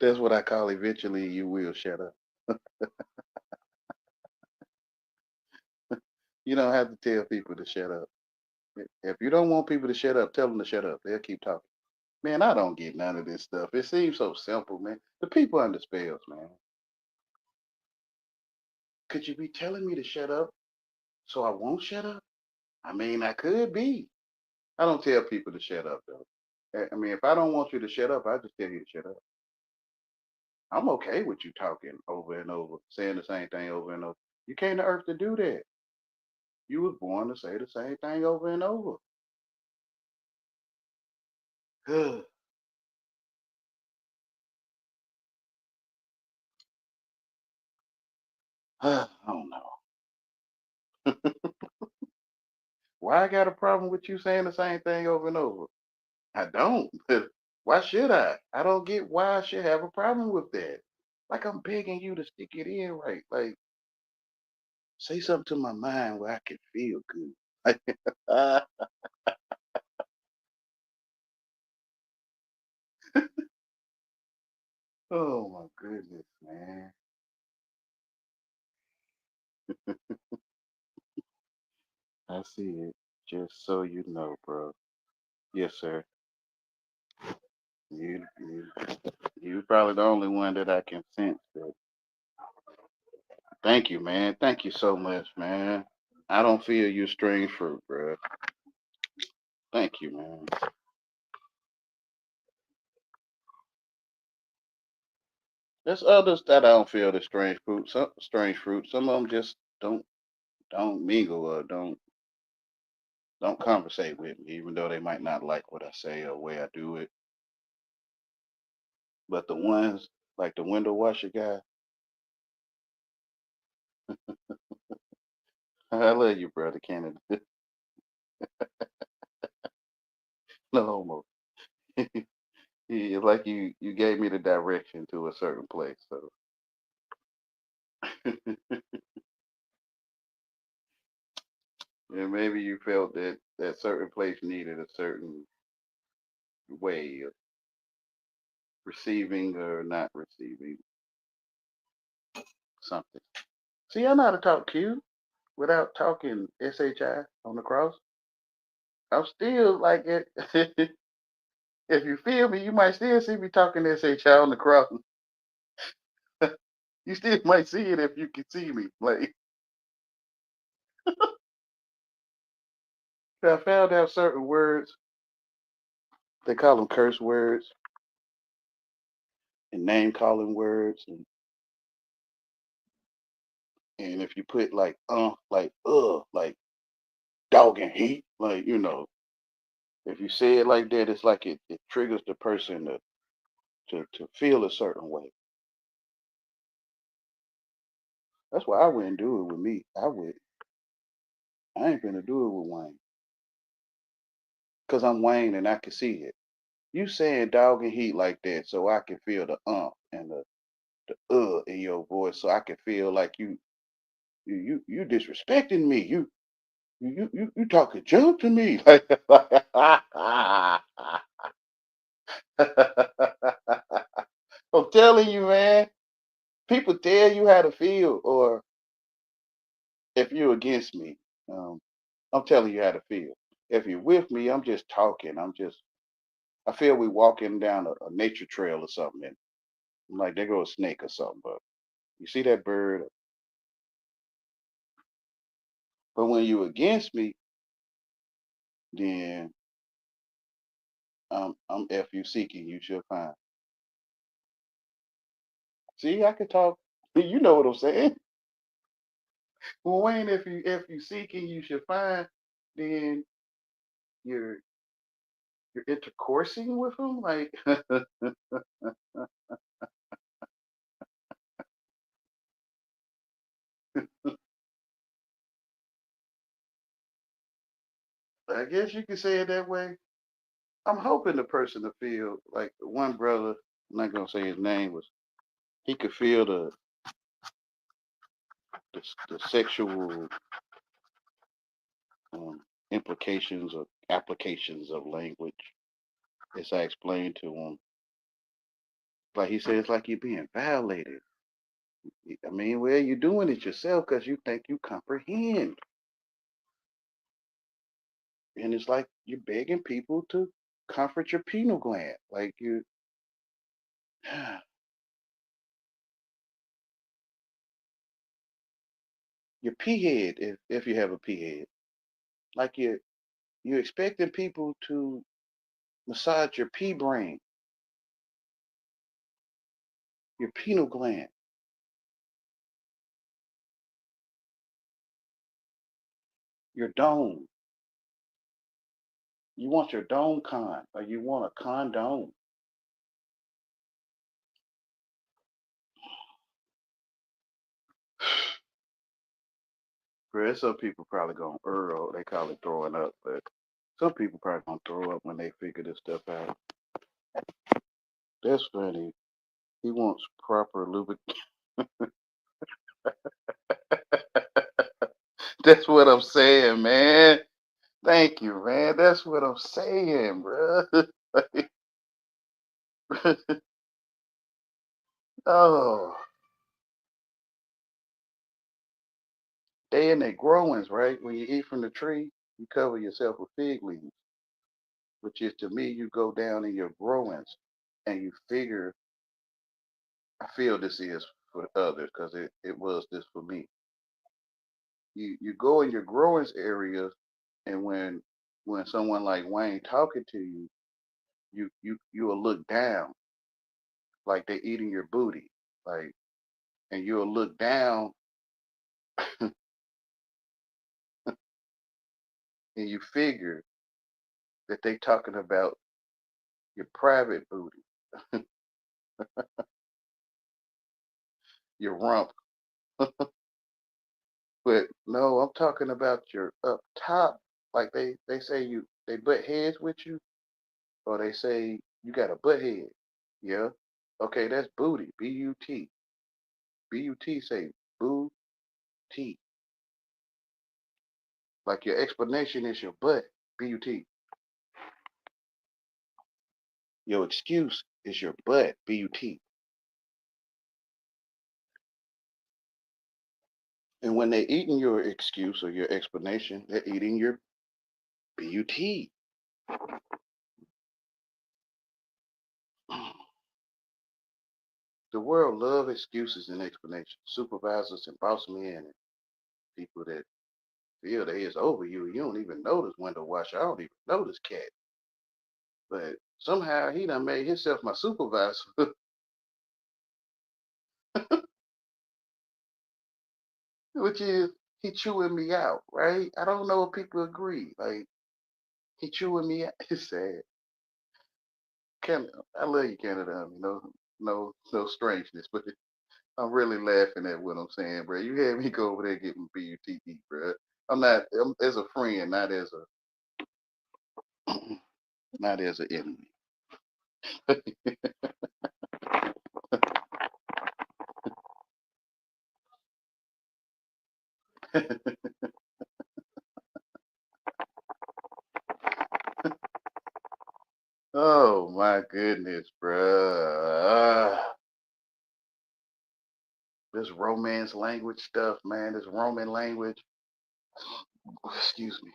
That's what I call eventually you will shut up. You don't have to tell people to shut up. If you don't want people to shut up, tell them to shut up. They'll keep talking. Man, I don't get none of this stuff. It seems so simple, man. The people under spells, man. Could you be telling me to shut up so I won't shut up? I mean, I could be. I don't tell people to shut up though. I mean, if I don't want you to shut up, I just tell you to shut up. I'm okay with you talking over and over, saying the same thing over and over. You came to Earth to do that. You was born to say the same thing over and over. I don't know. Why I got a problem with you saying the same thing over and over? I don't. Why should I? I don't get why I should have a problem with that. Like I'm begging you to stick it in right. Like say something to my mind where I can feel good. Ah, oh my goodness, man. I see it. Just so you know, bro. Yes, sir. You probably the only one that I can sense that. Thank you, man. Thank you so much, man. I don't feel you strange fruit, bro. Thank you, man. There's others that I don't feel the strange fruit. Some strange fruit. Some of them just don't mingle or don't conversate with me, even though they might not like what I say or the way I do it. But the ones like the window washer guy, I love you, brother Kennedy. No homo. It's like you gave me the direction to a certain place. So and maybe you felt that that certain place needed a certain way of receiving or not receiving something. See, I know how to talk Q without talking SHI on the cross. I'm still like it. If you feel me, you might still see me talking SHI on the cross. You still might see it if you can see me. Like I found out certain words, they call them curse words and name calling words, and if you put like dog and heat, like if you say it like that, it's like it triggers the person to feel a certain way. That's why I wouldn't do it with me. I ain't gonna do it with Wayne. Cause I'm Wayne and I can see it. You saying dog and heat like that so I can feel the and the in your voice so I can feel like you disrespecting me. You talking junk to me. I'm telling you, man. People tell you how to feel, or if you're against me, um, I'm telling you how to feel. If you're with me, I'm just talking. I feel we walking down a nature trail or something. And I'm like, there goes a snake or something. But you see that bird? But when you against me, then I'm F you seeking, you shall find. See, I can talk. You know what I'm saying? Well, Wayne, if you seeking, you should find. Then you're you're intercoursing with him. Like I guess you could say it that way. I'm hoping the person to feel like one brother. I'm not gonna say his name was. He could feel the sexual um, implications or applications of language as I explained to him. Like he says, like you're being violated. I mean, well, you're doing it yourself because you think you comprehend, and it's like you're begging people to comfort your pineal gland, like your pea head, if you have a pea head, like you're expecting people to massage your pea brain, your pineal gland, your dome, You want your dome con, or you want a condom. Bro, some people probably gonna Earl. They call it throwing up, but some people probably gonna throw up when they figure this stuff out. That's funny. He wants proper lubrication. That's what I'm saying, man. Thank you, man. That's what I'm saying, bro. Oh, they in their growings, right? When you eat from the tree, you cover yourself with fig leaves, which is to me, you go down in your growings and you figure, I feel this is for others because it was this for me. You go in your growings areas, and when someone like Wayne talking to you, you will look down like they eating your booty, like, and you'll look down and you figure that they talking about your private booty, your rump. But no, I'm talking about your up top. Like they say they butt heads with you, or they say you got a butt head. Yeah. Okay, that's booty. B-U-T. B-U-T say boo T. Like your explanation is your butt. B-U-T. Your excuse is your butt. B-U-T. And when they're eating your excuse or your explanation, they're eating your B-U-T. The world love excuses and explanations. Supervisors and boss men and people that feel that it's over you. You don't even notice window washer. I don't even notice cat. But somehow he done made himself my supervisor, which is he chewing me out, right? I don't know if people agree. Like he chewing me out. It's sad. Canada, I love you, Canada. I mean, no strangeness, but I'm really laughing at what I'm saying, bro. You had me go over there getting BUTD, bro. I'm as a friend, not as a not as an enemy. Oh my goodness, bro. This romance language stuff, man. This Roman language. Excuse me.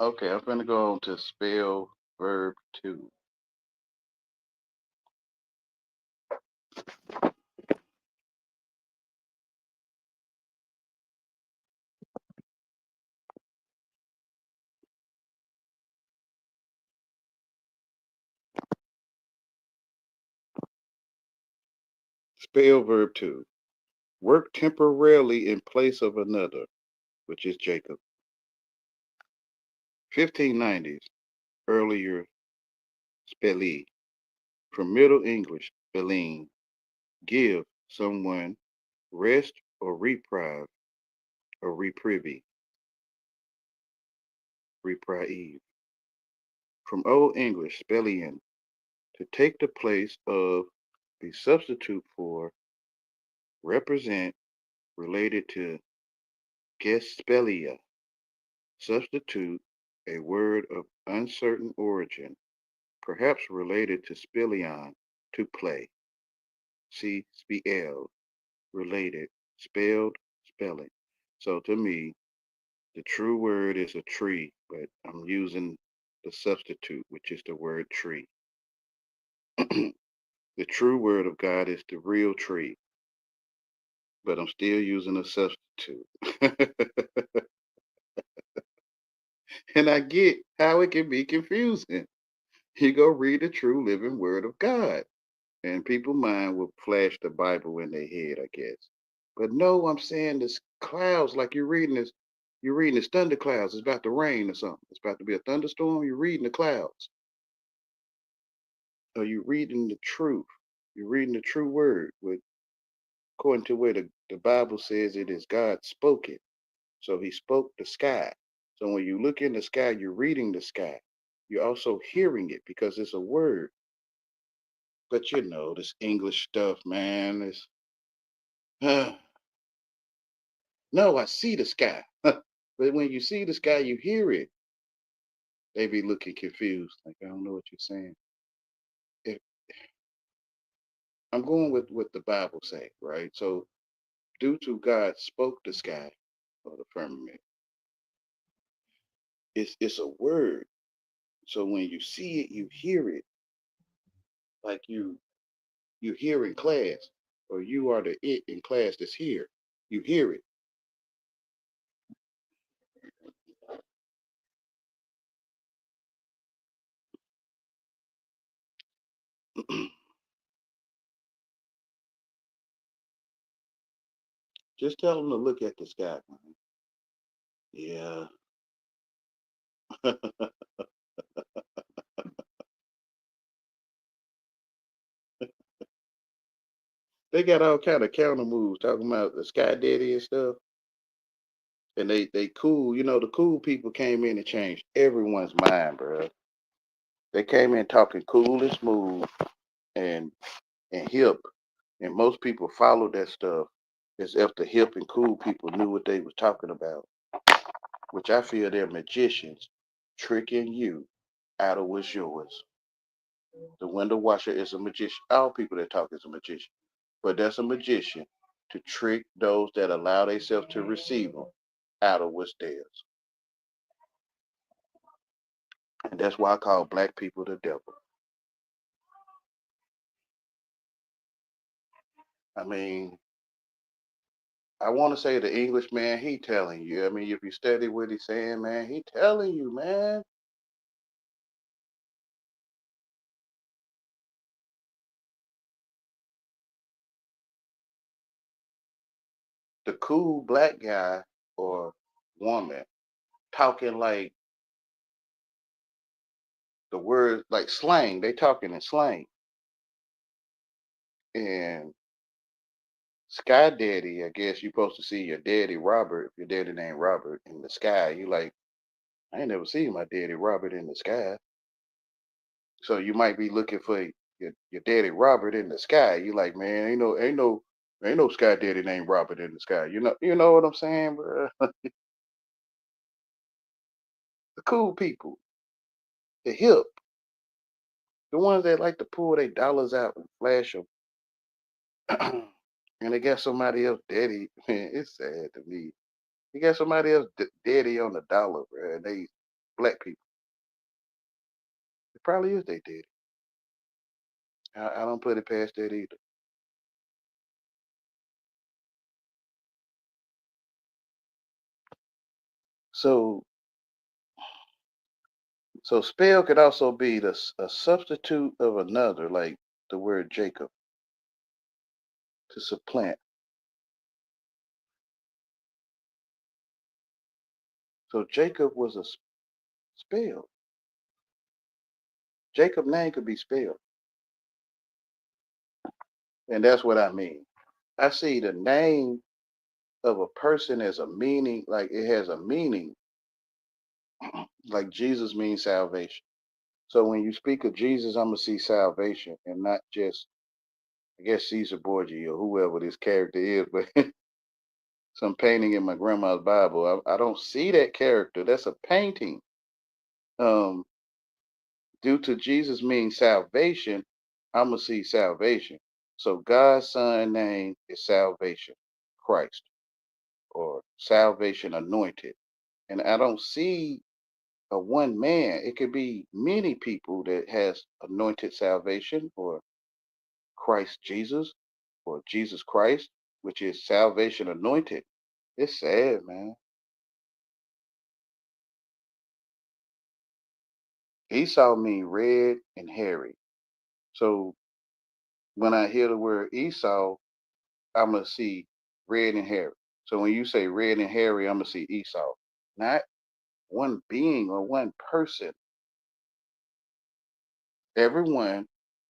Okay, I'm gonna go on to spell verb two. Spell verb two. Work temporarily in place of another, which is Jacob. 1590s, earlier spelling. From Middle English, spelling. Give someone rest or reprieve or reprieve. Reprieve. From Old English, spelling. To take the place of, the substitute for, represent, related to gespelia. Substitute, a word of uncertain origin, perhaps related to spelion, to play. See, spelled, related, spelled, spelling. So to me, the true word is a tree, but I'm using the substitute, which is the word tree. The true word of God is the real tree, but I'm still using a substitute. And I get how it can be confusing. You go read the true living word of God. And people mind will flash the Bible in their head, I guess. But no, I'm saying this clouds, like you're reading this thunder clouds. It's about to rain or something. It's about to be a thunderstorm. You're reading the clouds. Or you're reading the truth. You're reading the true word, according to where the Bible says it is God spoke it. So he spoke the sky. So when you look in the sky, you're reading the sky. You're also hearing it because it's a word. But you know, this English stuff, man, is no, I see the sky. But when you see the sky, you hear it. They be looking confused, like I don't know what you're saying. If I'm going with what the Bible say, right? So due to God spoke the sky or the firmament, it's a word. So when you see it, you hear it, like you hear in class, or you are the it in class that's here. You hear it. Just tell them to look at the sky, man. Yeah. They got all kind of counter moves talking about the Sky Daddy and stuff. And they cool. You know, the cool people came in and changed everyone's mind, bro. They came in talking cool and smooth and hip, and most people followed that stuff as if the hip and cool people knew what they was talking about, which I feel they're magicians tricking you out of what's yours. The window washer is a magician. All people that talk is a magician, but that's a magician to trick those that allow themselves to receive them out of what's theirs. And that's why I call black people the devil. I mean, I want to say the English man, he telling you. I mean, if you study what he's saying, man, he telling you, man. The cool black guy or woman talking like the word like slang. They talking in slang. And Sky Daddy, I guess you're supposed to see your daddy Robert, if your daddy named Robert in the sky. You like, I ain't never seen my daddy Robert in the sky. So you might be looking for your daddy Robert in the sky. You like, man, ain't no Sky Daddy named Robert in the sky. You know what I'm saying, bro? The cool people, the hip, the ones that like to pull their dollars out and flash them, and they got somebody else daddy. Man, it's sad to me. You got somebody else daddy on the dollar, bro. And they black people. It probably is they daddy. I don't put it past that either. So so spell could also be a substitute of another, like the word Jacob, to supplant. So Jacob was spell. Jacob name could be spelled, and that's what I mean. I see the name of a person as a meaning, like it has a meaning, like Jesus means salvation. So when you speak of Jesus, I'm gonna see salvation and not just, I guess, Caesar Borgia or whoever this character is, but some painting in my grandma's Bible. I don't see that character. That's a painting. Um, due to Jesus means salvation, I'm gonna see salvation. So God's son name is salvation, Christ, or salvation anointed. And I don't see a one man. It could be many people that has anointed salvation or Christ Jesus or Jesus Christ, which is salvation anointed. It's sad, man. Esau mean red and hairy. So When I hear the word Esau, I'm going to see red and hairy. So when you say red and hairy, I'm going to see Esau, not one being or one person. Everyone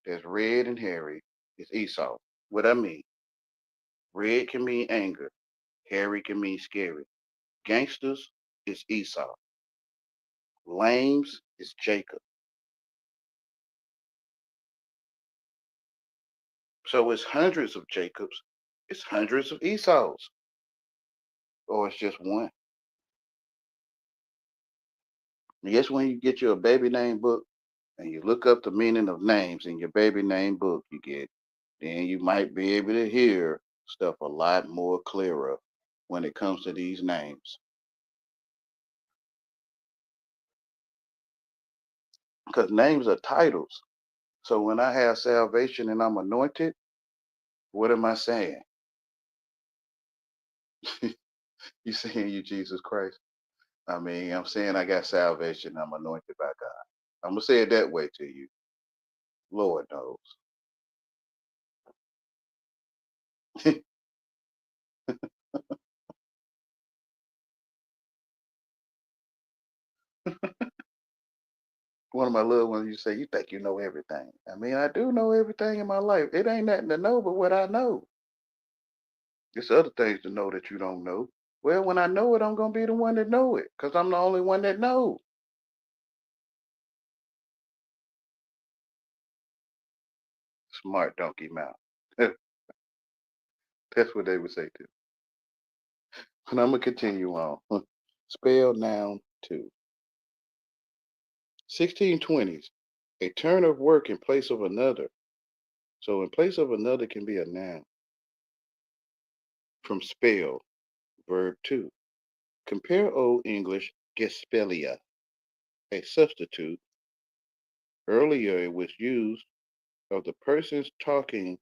that's red and hairy is Esau. What I mean, red can mean anger, hairy can mean scary. Gangsters is Esau. Lames is Jacob. So it's hundreds of Jacobs, it's hundreds of Esau's, or it's just one. And guess when you get your baby name book and you look up the meaning of names in your baby name book you get, then you might be able to hear stuff a lot more clearer when it comes to these names. Because names are titles. So when I have salvation and I'm anointed, what am I saying? You saying you Jesus Christ? I mean, I'm saying I got salvation. I'm anointed by God. I'm gonna say it that way to you. Lord knows. One of my little ones, you say, you think you know everything. I mean, I do know everything in my life. It ain't nothing to know but what I know. There's other things to know that you don't know. Well, when I know it, I'm gonna be the one that know it, because I'm the only one that knows. Smart donkey mouth. That's what they would say too. And I'm gonna continue on. Spell noun two. 1620s. A turn of work in place of another. So in place of another can be a noun. From spell, verb two. Compare Old English gespelia, a substitute. Earlier it was used of the persons talking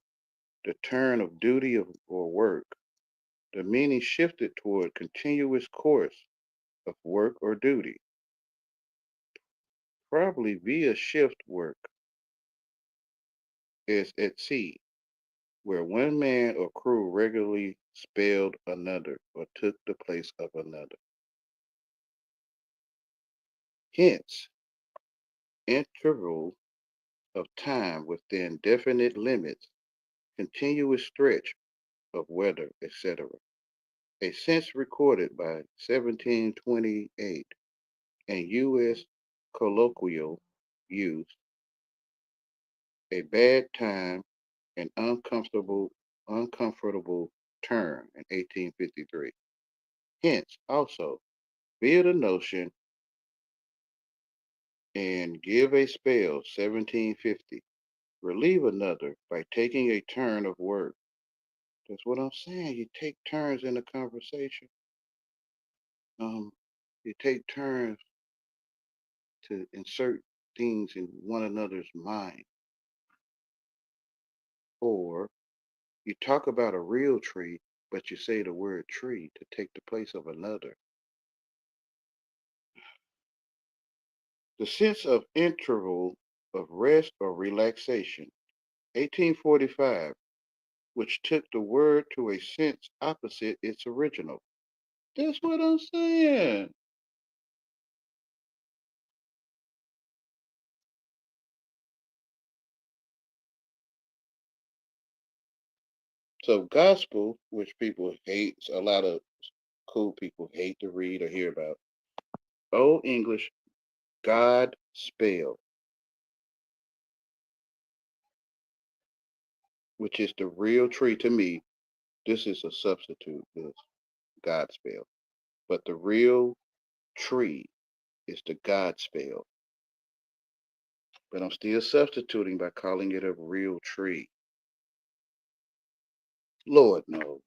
the turn of duty or work. The meaning shifted toward continuous course of work or duty, probably via shift work, as at sea, where one man or crew regularly spelled another or took the place of another. Hence, interval of time within definite limits, continuous stretch of weather, etc. A sense recorded by 1728 and U.S. colloquial use, a bad time, an uncomfortable turn in 1853. Hence, also, via the notion and give a spell 1750. Relieve another by taking a turn of work. That's what I'm saying. You take turns in the conversation. You take turns to insert things in one another's mind. Or you talk about a real tree, but you say the word tree to take the place of another. The sense of interval of rest or relaxation, 1845, which took the word to a sense opposite its original. That's what I'm saying. So gospel, which people hate, a lot of cool people hate to read or hear about. Old English, God spell, which is the real tree to me. This is a substitute, this God spell. But the real tree is the God spell. But I'm still substituting by calling it a real tree. Lord knows.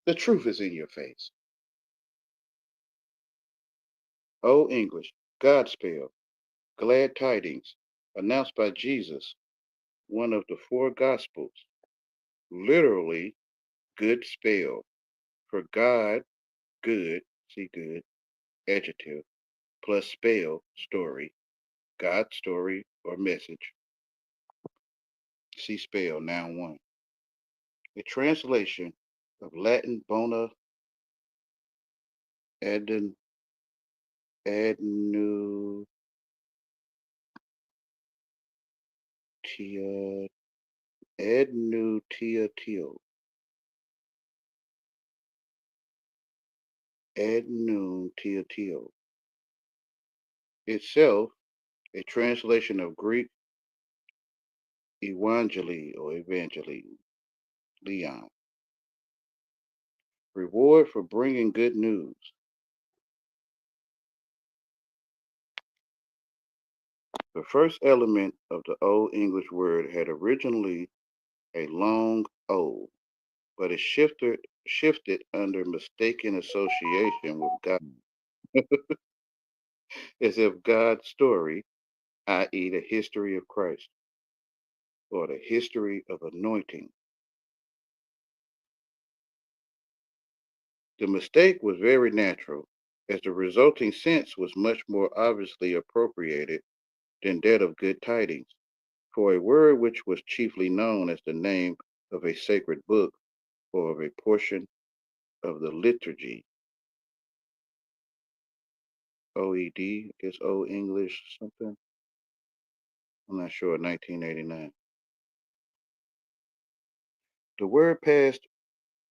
The truth is in your face. Old English, God spell, glad tidings, announced by Jesus, one of the four Gospels. Literally, good spell. For God, good, see good, adjective, plus spell, story, God's story or message. See spell, noun 1. A translation of Latin bona adnu, adnutia, adnutiatio, adnutiatio. Itself, a translation of Greek evangeli or evangeli, Leon. Reward for bringing good news. The first element of the Old English word had originally a long O, but it shifted under mistaken association with God, as if God's story, i.e., the history of Christ, or the history of anointing. The mistake was very natural, as the resulting sense was much more obviously appropriated than that of good tidings. For a word which was chiefly known as the name of a sacred book or of a portion of the liturgy, OED, I guess Old English something, I'm not sure, 1989. The word passed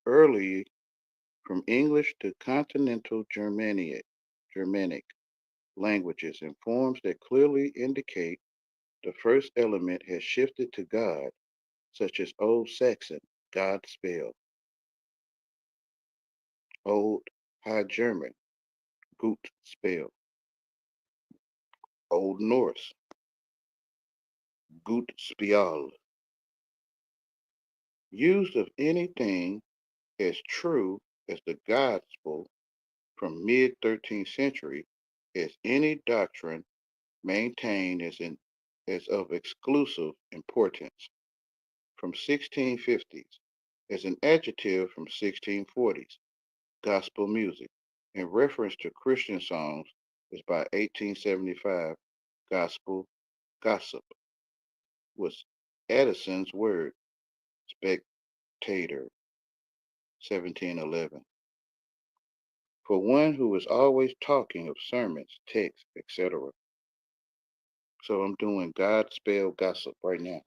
early from English to Continental Germanic languages in forms that clearly indicate the first element has shifted to God, such as Old Saxon, God spell, Old High German, Gut spell, Old Norse, Gut spial. Used of anything as true as the gospel from mid 13th century as any doctrine maintained as of exclusive importance from 1650s, as an adjective from 1640s, gospel music, in reference to Christian songs is by 1875, gospel gossip was Addison's word, spectator, 1711. For one who is always talking of sermons, texts, etc. So I'm doing God spell gossip right now.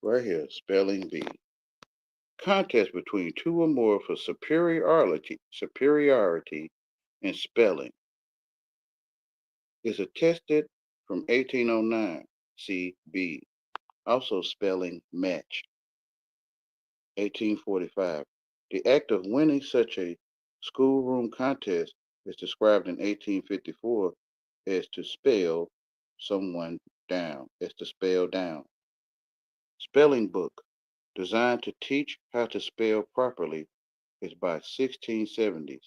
Right here, spelling bee. Contest between two or more for superiority in spelling is attested from 1809. See B. Also spelling match. 1845. The act of winning such a schoolroom contest is described in 1854 as to spell someone down, as to spell down. Spelling book, designed to teach how to spell properly, is by 1670s.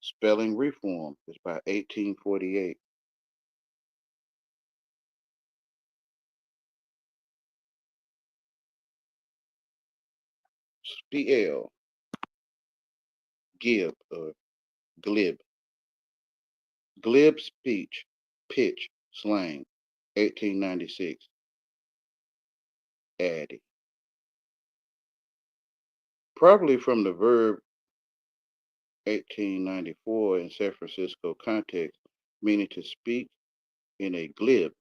Spelling reform is by 1848. Spell, give, or glib. Glib speech, pitch, slang, 1896. Addy. Probably from the verb 1894 in San Francisco context, meaning to speak in a glib.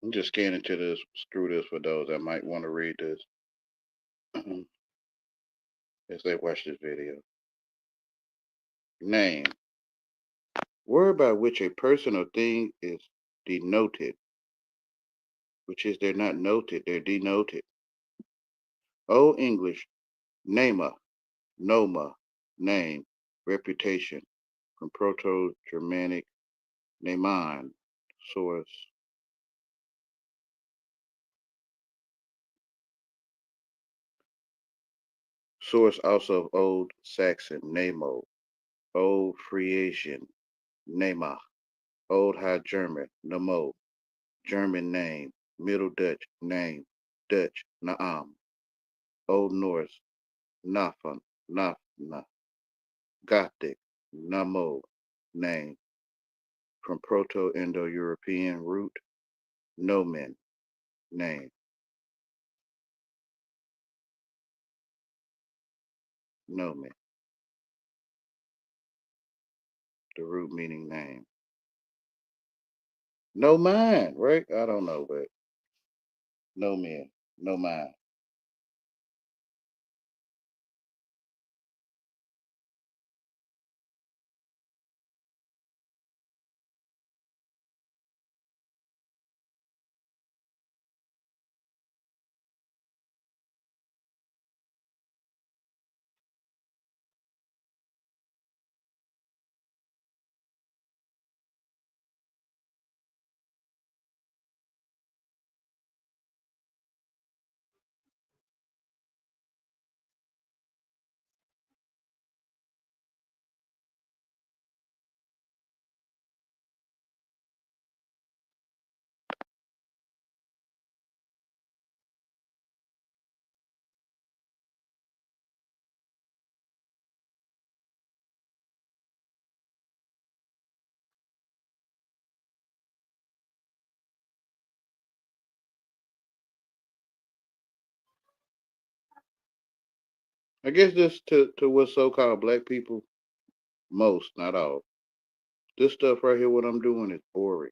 I'm just scanning to this through this for those that might want to read this as they watch this video. Name. Word by which a person or thing is denoted, which is they're not noted, they're denoted. Old English, nama, noma, name, reputation, from Proto-Germanic neman, source. Source also of Old Saxon nemo, Old Frisian nema, Old High German nemo, German name, Middle Dutch name, Dutch naam, Old Norse nafan, nafna, Gothic namo, name, from Proto-Indo-European root nomen, name, nomen, the root meaning name. No mind, right? I don't know, but no men, no mind. I guess this to what so-called black people, most, not all. This stuff right here, what I'm doing is boring.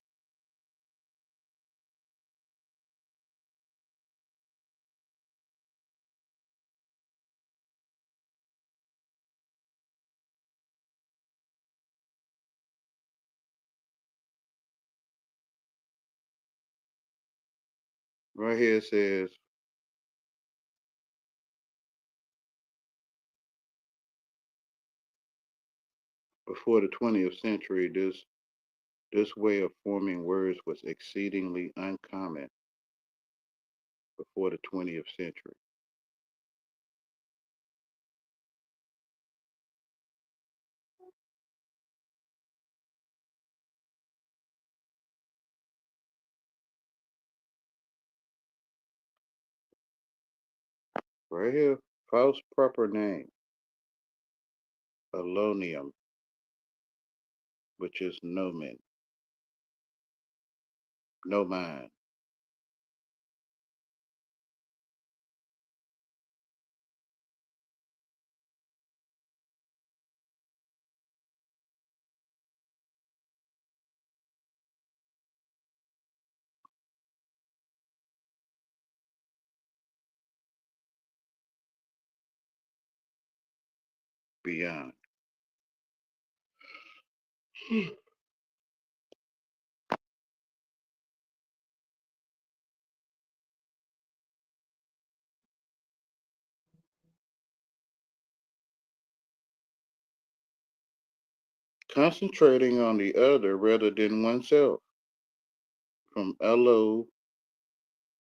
Right here it says, before the 20th century, this way of forming words was exceedingly uncommon before the 20th century. Right here, false proper name, alonium, which is nomen, no mind, beyond. Concentrating on the other rather than oneself, from allo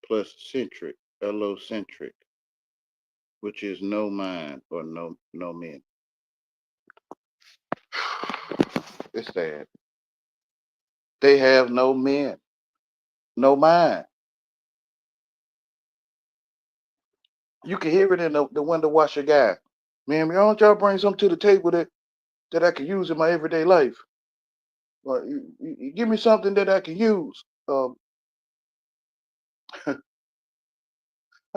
plus centric, allocentric, which is no mind or no men. It's sad. They have no men, no mind. You can hear it in the window washer guy. Man, why don't y'all bring something to the table that I can use in my everyday life? Or you give me something that I can use. I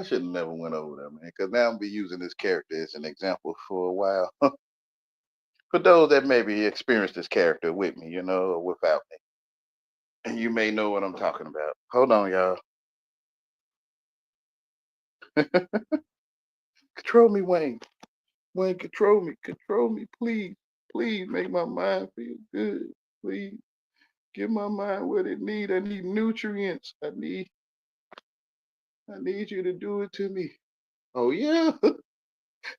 should have never went over there, man, because now I'm be using this character as an example for a while. For those that maybe experienced this character with me, or without me. And you may know what I'm talking about. Hold on, y'all. Control me, Wayne. Wayne, control me. Control me, please. Please make my mind feel good. Please give my mind what it need. I need nutrients. I need you to do it to me. Oh yeah.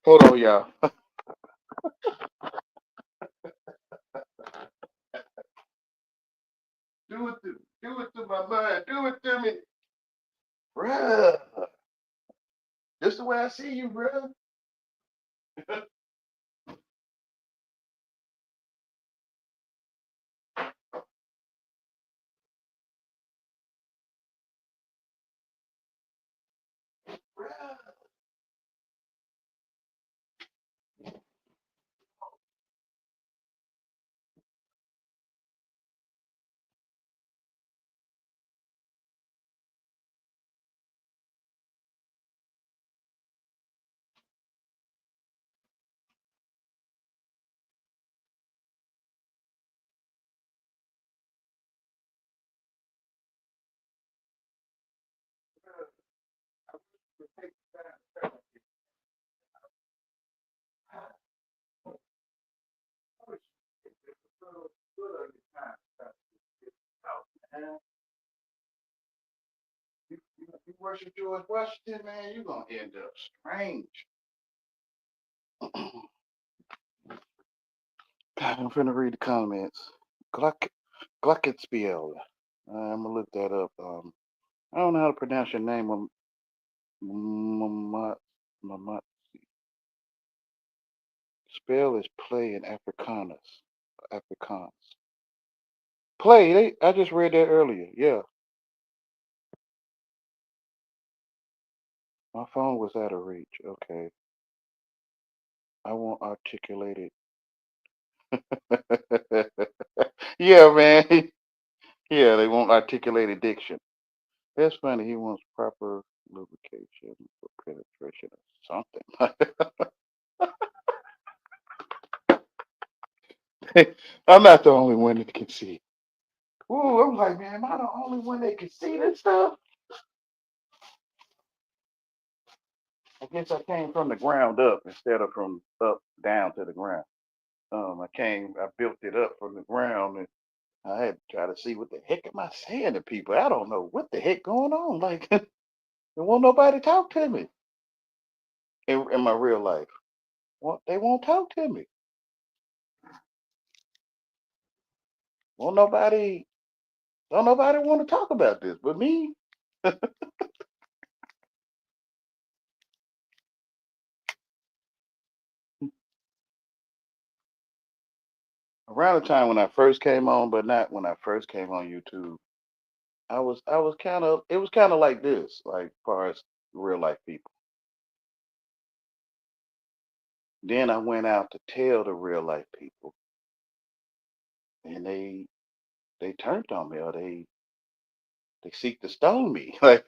Hold on, y'all. Do it to my mind. Do it to me. Bruh. Just the way I see you, bruh. Bruh. You worship George Washington, man, you're gonna end up strange. I'm finna read the comments. Glockenspiel. I'm gonna look that up. I don't know how to pronounce your name. Mamat. Mamat. Spell is play in Afrikaners. Afrikaans. Play. I just read that earlier. Yeah, my phone was out of reach. Okay, I won't articulate it. Yeah, man. Yeah, they won't articulate addiction. That's funny. He wants proper lubrication for penetration or something. I'm not the only one that can see. Ooh, I'm like, man, am I the only one that can see this stuff? I guess I came from the ground up instead of from up down to the ground. I built it up from the ground, and I had to try to see what the heck am I saying to people. I don't know what the heck going on. Like, there won't nobody talk to me in my real life. Well, they won't talk to me. Won't nobody, don't nobody want to talk about this but me. Around the time when I first came on, but not when I first came on YouTube, I was kind of it was kind of like this, like far as real life people. Then I went out to tell the real life people, and they turned on me, or they seek to stone me. Like,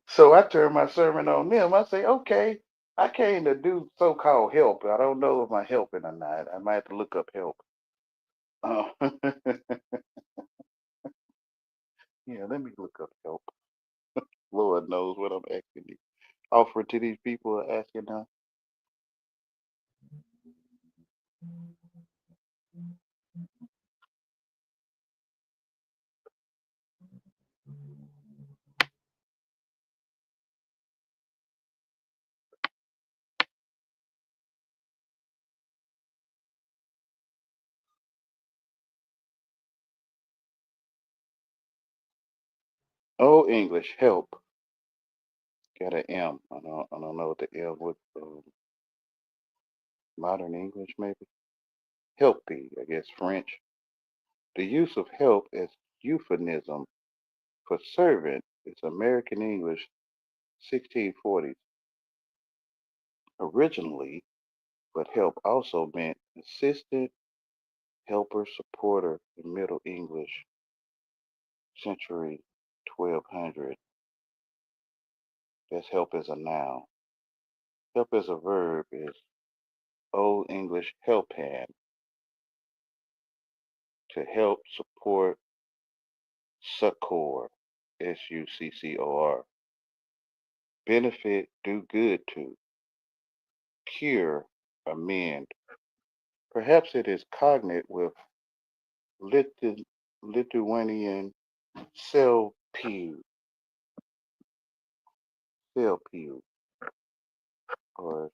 so I turned my sermon on them. I say, okay, I came to do so-called help. I don't know if I'm helping or not. I might have to look up help. Uh, yeah, let me look up help. Lord knows what I'm asking, offering to these people, asking now. Oh, English help. Got an M. I don't know what the L would. Modern English maybe. Helpy, I guess French. The use of help as euphemism for servant is American English 1640s originally, but help also meant assistant, helper, supporter in Middle English century 1200. That's help as a noun. Help as a verb is Old English help hand, to help, support, succor, Succor, benefit, do good to, cure, amend. Perhaps it is cognate with Lithuanian selpiu, selpiu, or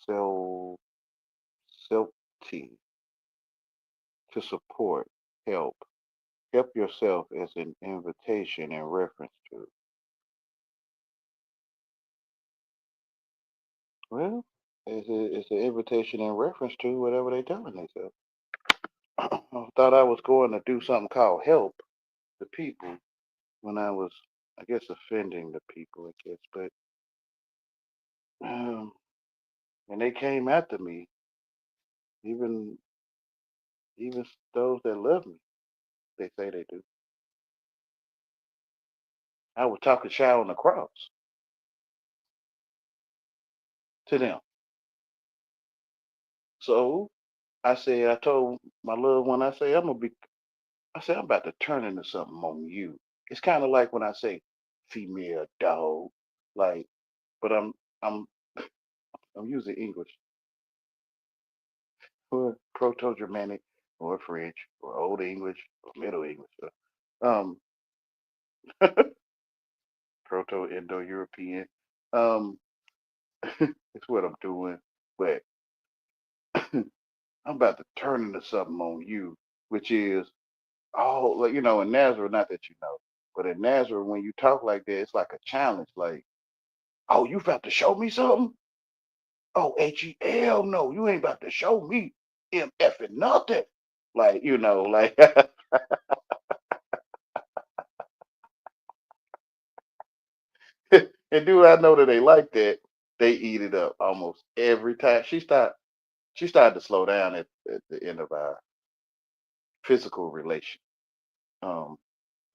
sel, selpkiu. ability to support, help. Help yourself as an invitation in reference to. Well, it's an invitation in reference to whatever they're telling themselves. I thought I was going to do something called help the people when I was, I guess, offending the people, I guess. But when they came after me, even even those that love me, they say they do. I was talking shy on the cross to them. So I told my little one, I said, I'm about to turn into something on you. It's kind of like when I say female dog, like, but I'm I'm using English or Proto-Germanic or French or Old English or Middle English, um, Proto-Indo-European. Um, it's what I'm doing, but I'm about to turn into something on you, which is like in Nazareth, not that you know, but in Nazareth, when you talk like that, it's like a challenge. Like, oh, you about to show me something? Oh, HEL, no, you ain't about to show me MF and nothing. Like, like, and do I know that they like that? They eat it up almost every time. She started to slow down at the end of our physical relation. Um,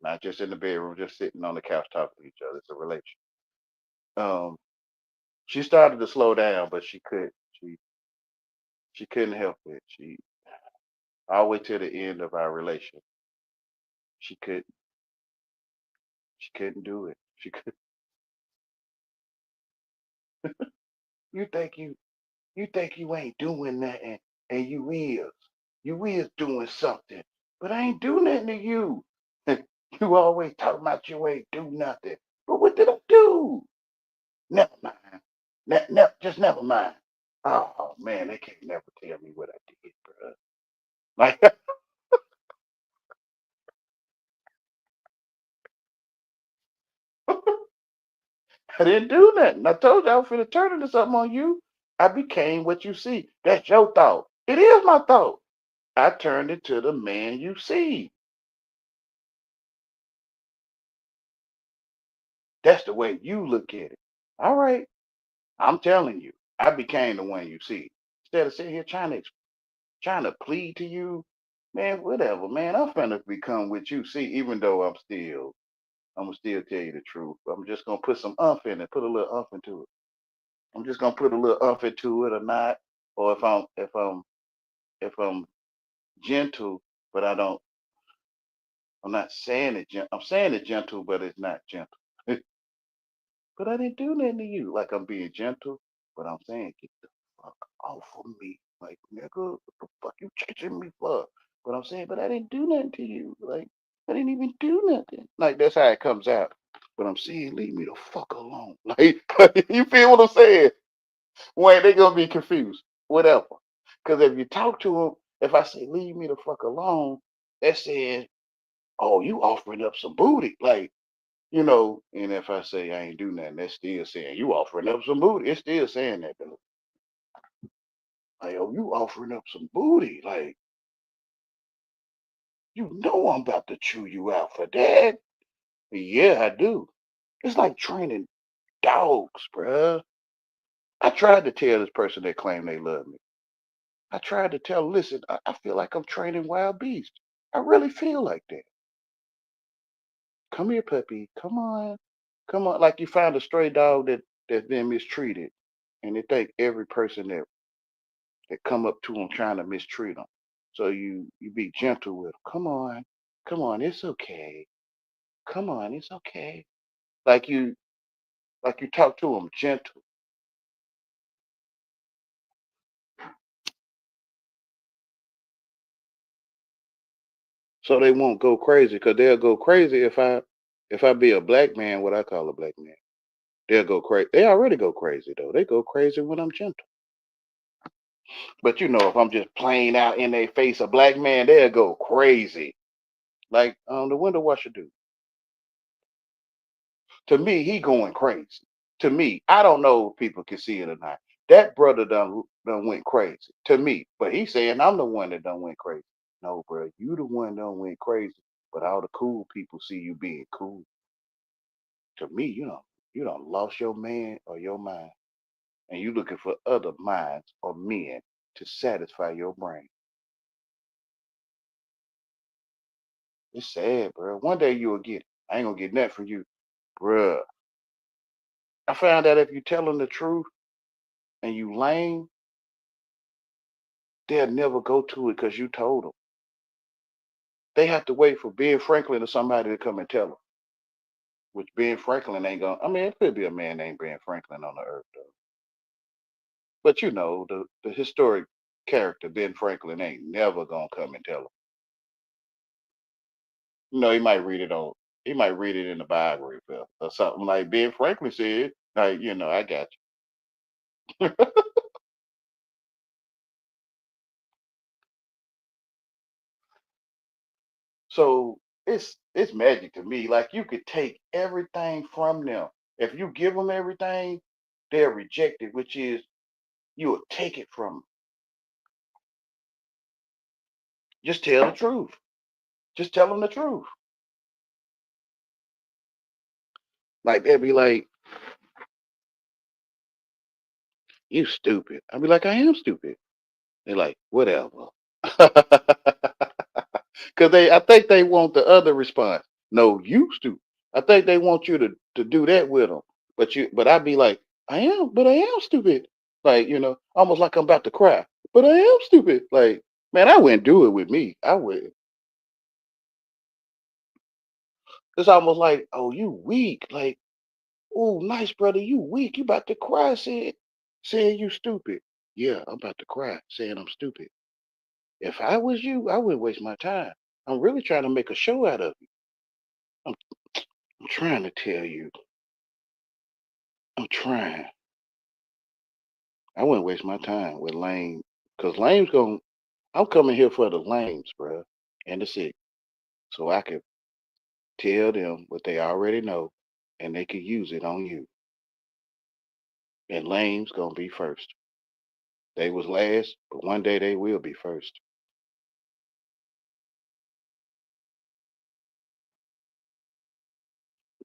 Not just in the bedroom, just sitting on the couch talking to each other. It's a relation. Um, she started to slow down, but she couldn't help it. She all the way to the end of our relation. She could she couldn't do it. She could. You think you ain't doing nothing, and you is. You is doing something, but I ain't do nothing to you. You always talking about you ain't do nothing. But what did I do? Never mind. Just never mind. Oh man, they can't never tell me what I did, bro. Like I didn't do nothing. I told you I was finna turn into something on you. I became what you see. That's your thought. It is my thought. I turned into the man you see. That's the way you look at it. All right. I'm telling you, I became the one you see. Instead of sitting here trying to plead to you, man, whatever, man. I'm finna become what you see, even though I'm gonna still tell you the truth. I'm just gonna put some umph in it, put a little umph into it. I'm just gonna put a little umph into it or not. Or if I'm gentle, but I'm not saying it gentle. I'm saying it gentle, but it's not gentle. But I didn't do nothing to you. Like I'm being gentle, but I'm saying get the fuck off of me. Like, nigga, what the fuck you chasing me for? But I'm saying, but I didn't do nothing to you. Like, I didn't even do nothing. Like, that's how it comes out. But I'm saying, leave me the fuck alone. Like, you feel what I'm saying? When they gonna be confused, whatever. Because if you talk to them, if I say leave me the fuck alone, that says, oh, you offering up some booty, like And if I say I ain't do nothing, that's still saying you offering up some booty. It's still saying that though. Like, oh, you offering up some booty, like I'm about to chew you out for that. Yeah, I do. It's like training dogs, bruh. I tried to tell this person that claimed they love me. I tried to tell, listen, I feel like I'm training wild beasts. I really feel like that. Come here, puppy. Come on. Come on. Like you found a stray dog that's been mistreated. And they think every person that come up to them trying to mistreat them. So you be gentle with them. Come on, it's okay. Come on, it's okay. Like you talk to them gentle, so they won't go crazy. Cause they'll go crazy if I be a black man, what I call a black man. They'll go crazy. They already go crazy though. They go crazy when I'm gentle. But if I'm just playing out in their face a black man, they'll go crazy. Like the window washer dude. To me, he going crazy. To me, I don't know if people can see it or not. That brother done went crazy to me, but he's saying I'm the one that done went crazy. No, bro, you the one done went crazy. But all the cool people see you being cool. To me, you don't lost your man or your mind, and you looking for other minds or men to satisfy your brain. It's sad, bro. One day you'll get it. I ain't gonna get nothing from you, bruh. I found out if you telling the truth and you lame, they'll never go to it because you told them. They have to wait for Ben Franklin or somebody to come and tell them. Which Ben Franklin ain't gonna. I mean, it could be a man named Ben Franklin on the earth though. But the historic character Ben Franklin ain't never gonna come and tell them. He might read it on. He might read it in the biography or something like Ben Franklin said. Like I got you. So it's magic to me. Like you could take everything from them. If you give them everything, they'll reject it, which is you will take it from them. Just tell the truth. Just tell them the truth. Like they'll be like, "You stupid." I'll be like, "I am stupid." They're like, "Whatever," because I think they want the other response. No, you stupid. I think they want you to do that with them. But I'd be like, I am stupid. Like almost like I'm about to cry. But I am stupid. Like, man, I wouldn't do it with me. I would. It's almost like, oh, you weak. Like, oh, nice brother, you weak. You about to cry, saying you stupid. Yeah, I'm about to cry, saying I'm stupid. If I was you, I wouldn't waste my time. I'm really trying to make a show out of it. I'm, I'm trying to tell you. I'm trying. I wouldn't waste my time with lame, cause lame's going. I'm coming here for the lames, bro, and the sick, so I could tell them what they already know, and they could use it on you. And lames gonna be first. They was last, but one day they will be first.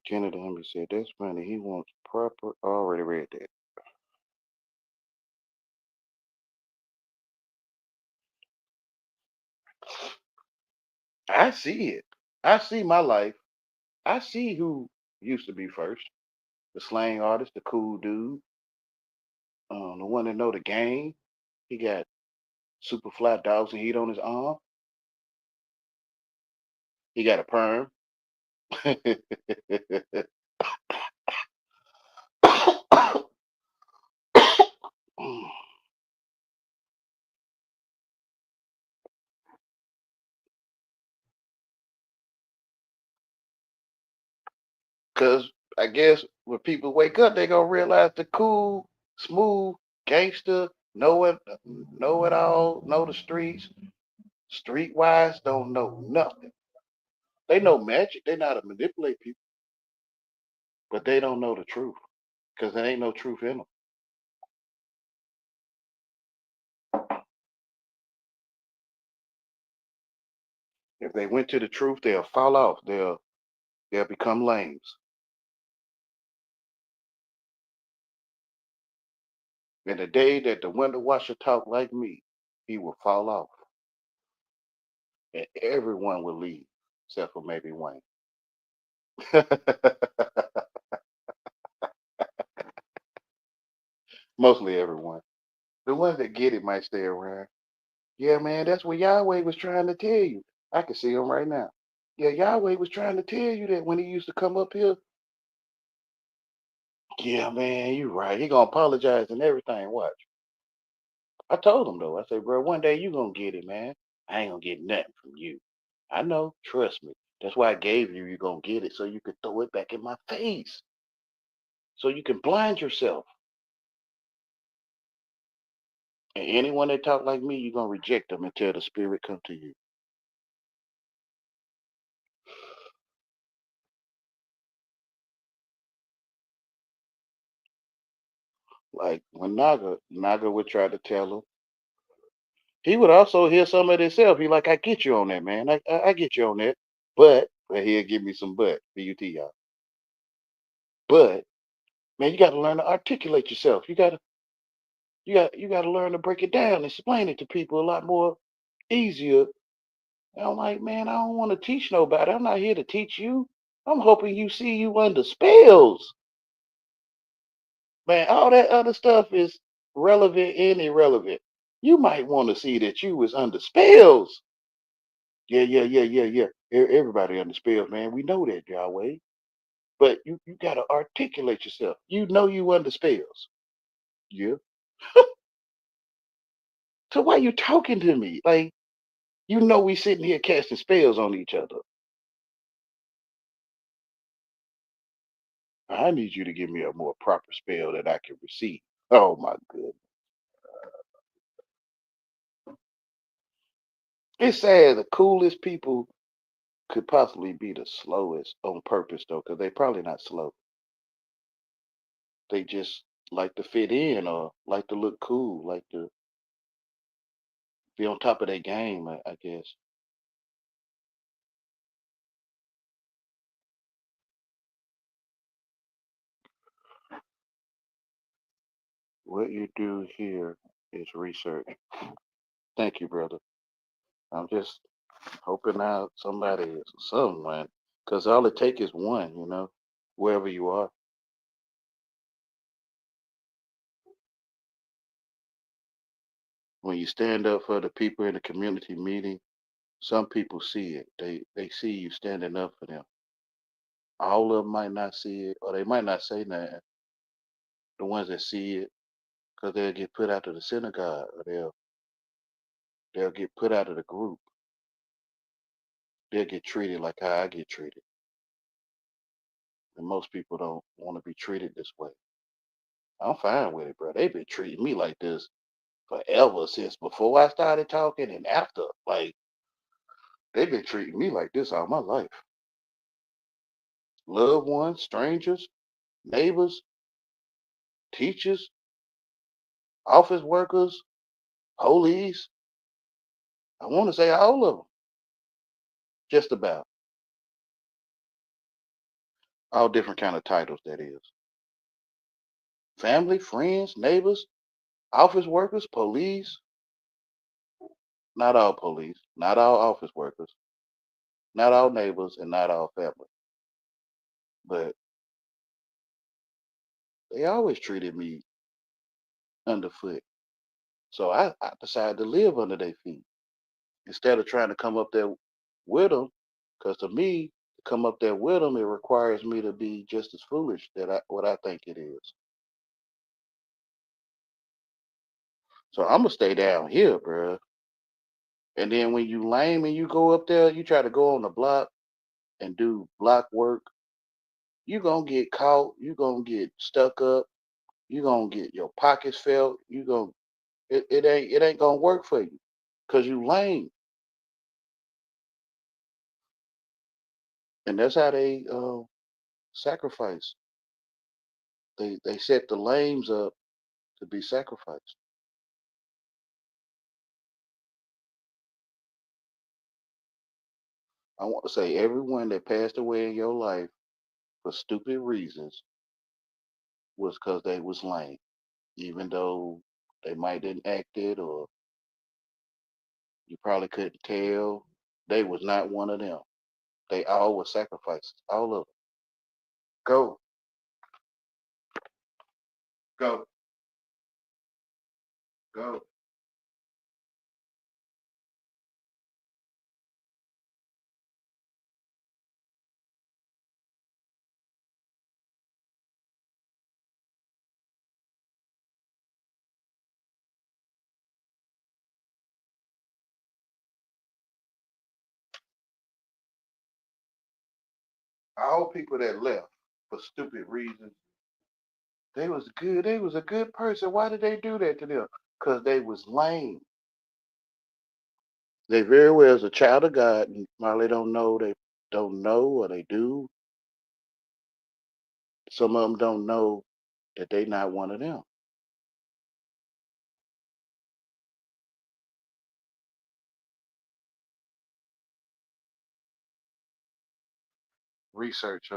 Kennedy Humby said, "That's funny. He wants proper." I already read that. I see it. I see my life. I see who used to be first. The slang artist, the cool dude, the one that know the game. He got super fly dogs and heat on his arm. He got a perm. Cause I guess when people wake up, they gonna realize the cool, smooth gangster, know it all, know the streets, streetwise, don't know nothing. They know magic. They know how to manipulate people, but they don't know the truth because there ain't no truth in them. If they went to the truth, they'll fall off. They'll become lames. And the day that the window washer talk like me, he will fall off, and everyone will leave except for maybe Wayne. Mostly everyone. The ones that get it might stay around. Yeah, man, that's what Yahweh was trying to tell you. I can see him right now. Yeah, Yahweh was trying to tell you that when he used to come up here. Yeah, man, you right. He gonna apologize and everything. Watch. I told him though. I said, bro, one day you gonna get it, man. I ain't gonna get nothing from you. I know. Trust me. That's why I gave you. You gonna get it so you could throw it back in my face, so you can blind yourself. And anyone that talk like me, you're gonna reject them until the spirit come to you. Like when Naga would try to tell him, he would also hear some of it himself. He like, I get you on that, man. I get you on that. But he'll give me some but, y'all. But man, you got to learn to articulate yourself. You got to learn to break it down, and explain it to people a lot more easier. And I'm like, man, I don't want to teach nobody. I'm not here to teach you. I'm hoping you see you under spells. Man, all that other stuff is relevant and irrelevant. You might want to see that you was under spells. Yeah, yeah, yeah, yeah, yeah. Everybody under spells, man. We know that, Yahweh. But you gotta articulate yourself. You know you under spells. Yeah. So why you talking to me? Like, you know we sitting here casting spells on each other. I need you to give me a more proper spell that I can receive. Oh my goodness. It's sad the coolest people could possibly be the slowest on purpose though, because they probably not slow. They just like to fit in or like to look cool, like to be on top of their game, I guess. What you do here is research. Thank you, brother. I'm just hoping out somebody is someone, because all it take is one, wherever you are. When you stand up for the people in the community meeting, some people see it. They see you standing up for them. All of them might not see it, or they might not say nothing. The ones that see it, because they'll get put out of the synagogue, or they'll get put out of the group. They'll get treated like how I get treated. And most people don't want to be treated this way. I'm fine with it, bro. They've been treating me like this forever, since before I started talking and after. Like, they've been treating me like this all my life. Loved ones, strangers, neighbors, teachers, office workers, police. I want to say all of them, just about all different kind of titles. That is family, friends, neighbors, office workers, police. Not all police, not all office workers, not all neighbors, and not all family. But they always treated me underfoot. So I decided to live under their feet instead of trying to come up there with them. Because to me, to come up there with them, it requires me to be just as foolish that what I think it is. So I'm gonna stay down here, bro. And then when you lame and you go up there, you try to go on the block and do block work, you gonna get caught. You gonna get stuck up. You gonna get your pockets felt. It ain't gonna work for you because you lame. And that's how they sacrifice. They set the lames up to be sacrificed. I want to say everyone that passed away in your life for stupid reasons was because they was lame, even though they might didn't act it or you probably couldn't tell. They was not one of them. They all were sacrifices, all of them. Go, go, go. All people that left for stupid reasons, they was good. They was a good person. Why did they do that to them? because they was lame. They very well is a child of God, and while they don't know, or they do. Some of them don't know that they not one of them. Research.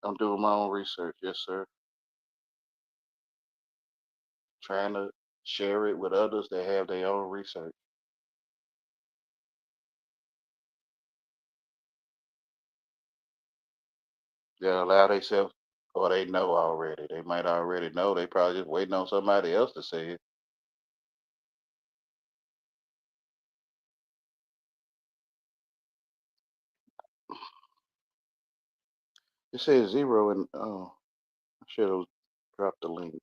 I'm doing my own research. Yes, sir. Trying to share it with others that have their own research. They allow themselves, or they know already. They might already know. They probably just waiting on somebody else to say it. It says zero, and I should have dropped the link.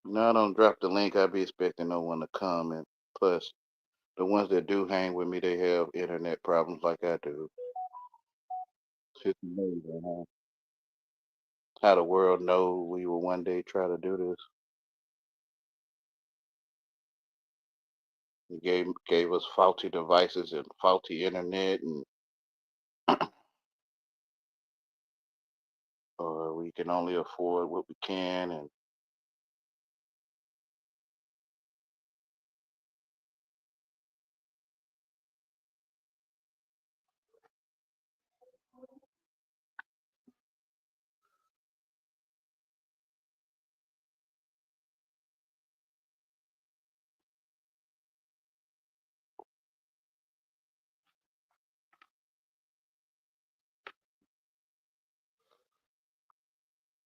No, I don't drop the link. I be expecting no one to come, and plus, the ones that do hang with me, they have internet problems like I do. It's just amazing how the world know we will one day try to do this. It gave us faulty devices and faulty internet, and we can only afford what we can. And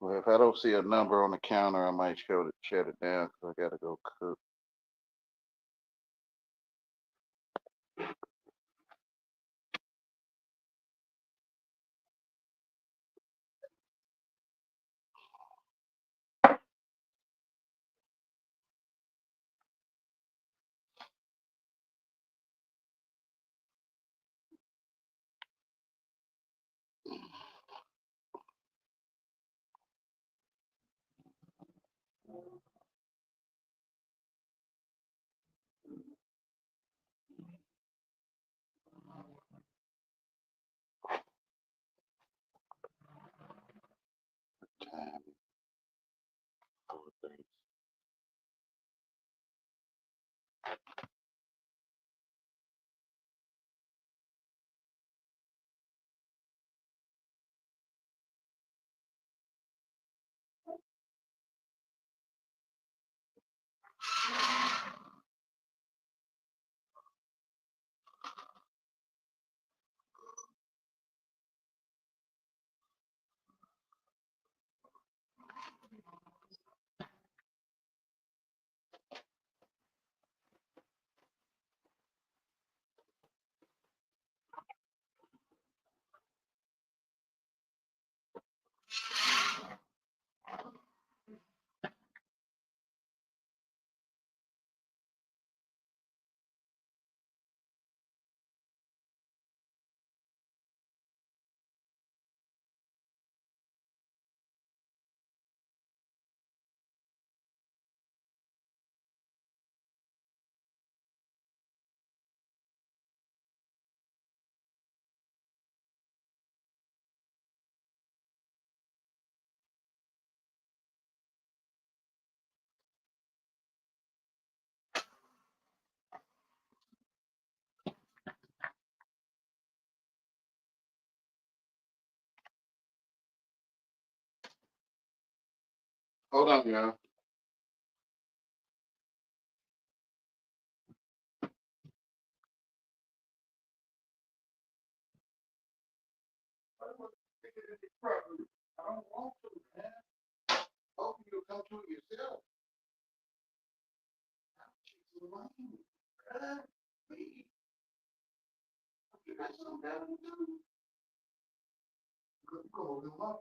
well, if I don't see a number on the counter, I might shut it down because I gotta go cook. Time 4:30. Hold on, y'all. I don't want to, man. Hope you come to it yourself. She's lying. Please. You got something better to do. Go to my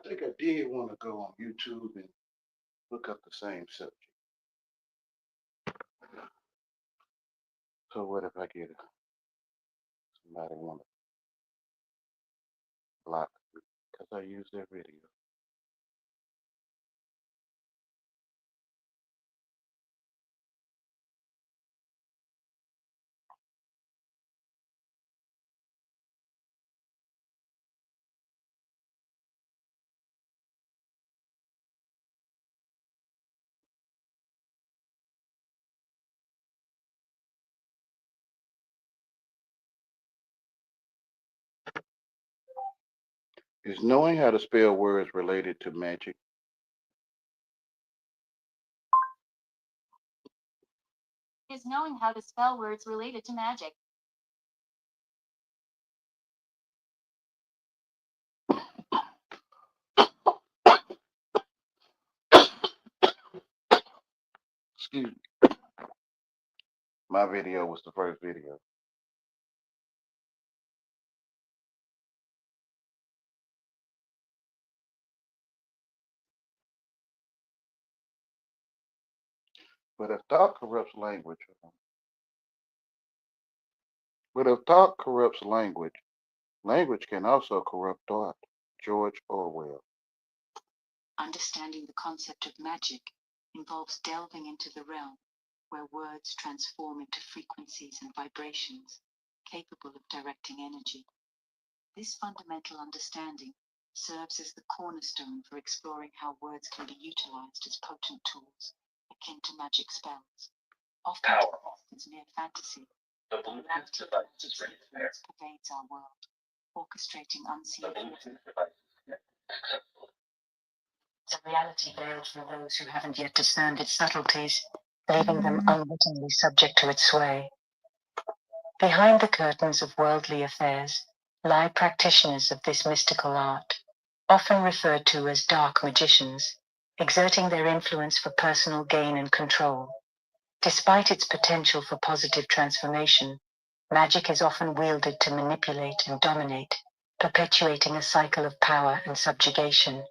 think I did want to go on YouTube and look up the same subject. So what if I get somebody want to block me because I use their video? Is knowing how to spell words related to magic? Is knowing how to spell words related to magic? Excuse me. My video was the first video. But if thought corrupts language, language can also corrupt thought. George Orwell. Understanding the concept of magic involves delving into the realm where words transform into frequencies and vibrations capable of directing energy. This fundamental understanding serves as the cornerstone for exploring how words can be utilized as potent tools akin to magic spells. Often Power. dismissed as mere fantasy, The Bluetooth device is ready to pair. pervades our world, orchestrating The unseen Bluetooth device is connected successfully. It's a reality veiled from those who haven't yet discerned its subtleties, leaving them unwittingly subject to its sway. Behind the curtains of worldly affairs lie practitioners of this mystical art, often referred to as dark magicians, exerting their influence for personal gain and control. Despite its potential for positive transformation, magic is often wielded to manipulate and dominate, perpetuating a cycle of power and subjugation.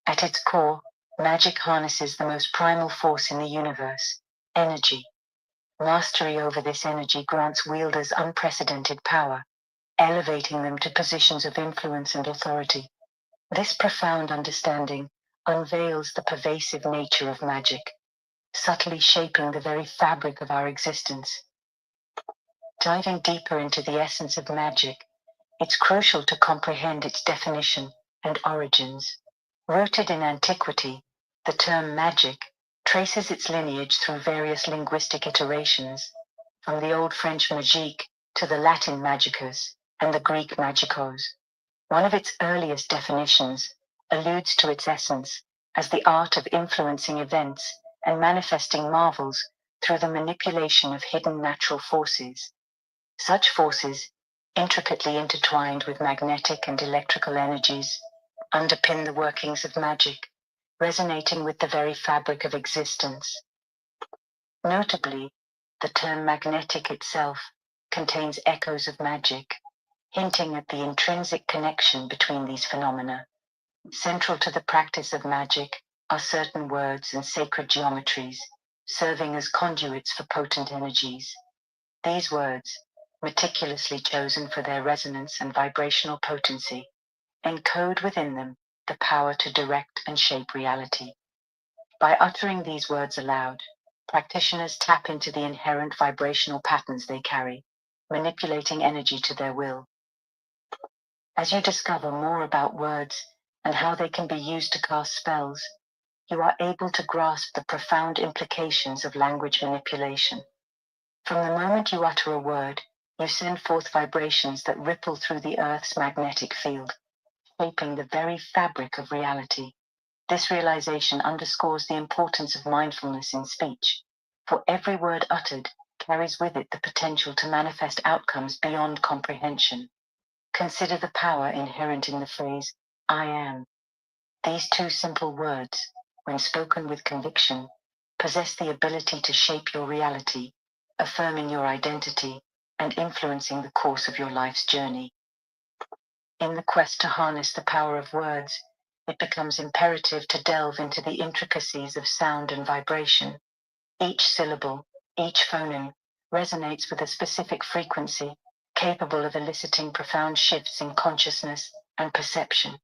At its core, magic harnesses the most primal force in the universe, energy. Mastery over this energy grants wielders unprecedented power, elevating them to positions of influence and authority. This profound understanding unveils the pervasive nature of magic, subtly shaping the very fabric of our existence. Diving deeper into the essence of magic, it's crucial to comprehend its definition and origins. Rooted in antiquity, the term magic traces its lineage through various linguistic iterations, from the Old French magique to the Latin magicus and the Greek magikos. One of its earliest definitions alludes to its essence as the art of influencing events and manifesting marvels through the manipulation of hidden natural forces. Such forces, intricately intertwined with magnetic and electrical energies, underpin the workings of magic, resonating with the very fabric of existence. Notably, the term magnetic itself contains echoes of magic, hinting at the intrinsic connection between these phenomena. Central to the practice of magic are certain words and sacred geometries, serving as conduits for potent energies. These words, meticulously chosen for their resonance and vibrational potency, encode within them the power to direct and shape reality. By uttering these words aloud, practitioners tap into the inherent vibrational patterns they carry, manipulating energy to their will. As you discover more about words and how they can be used to cast spells, you are able to grasp the profound implications of language manipulation. From the moment you utter a word, you send forth vibrations that ripple through the Earth's magnetic field, shaping the very fabric of reality. This realization underscores the importance of mindfulness in speech, for every word uttered carries with it the potential to manifest outcomes beyond comprehension. Consider the power inherent in the phrase, I am. These two simple words, when spoken with conviction, possess the ability to shape your reality, affirming your identity and influencing the course of your life's journey. In the quest to harness the power of words, it becomes imperative to delve into the intricacies of sound and vibration. Each syllable, each phoneme, resonates with a specific frequency, capable of eliciting profound shifts in consciousness and perception.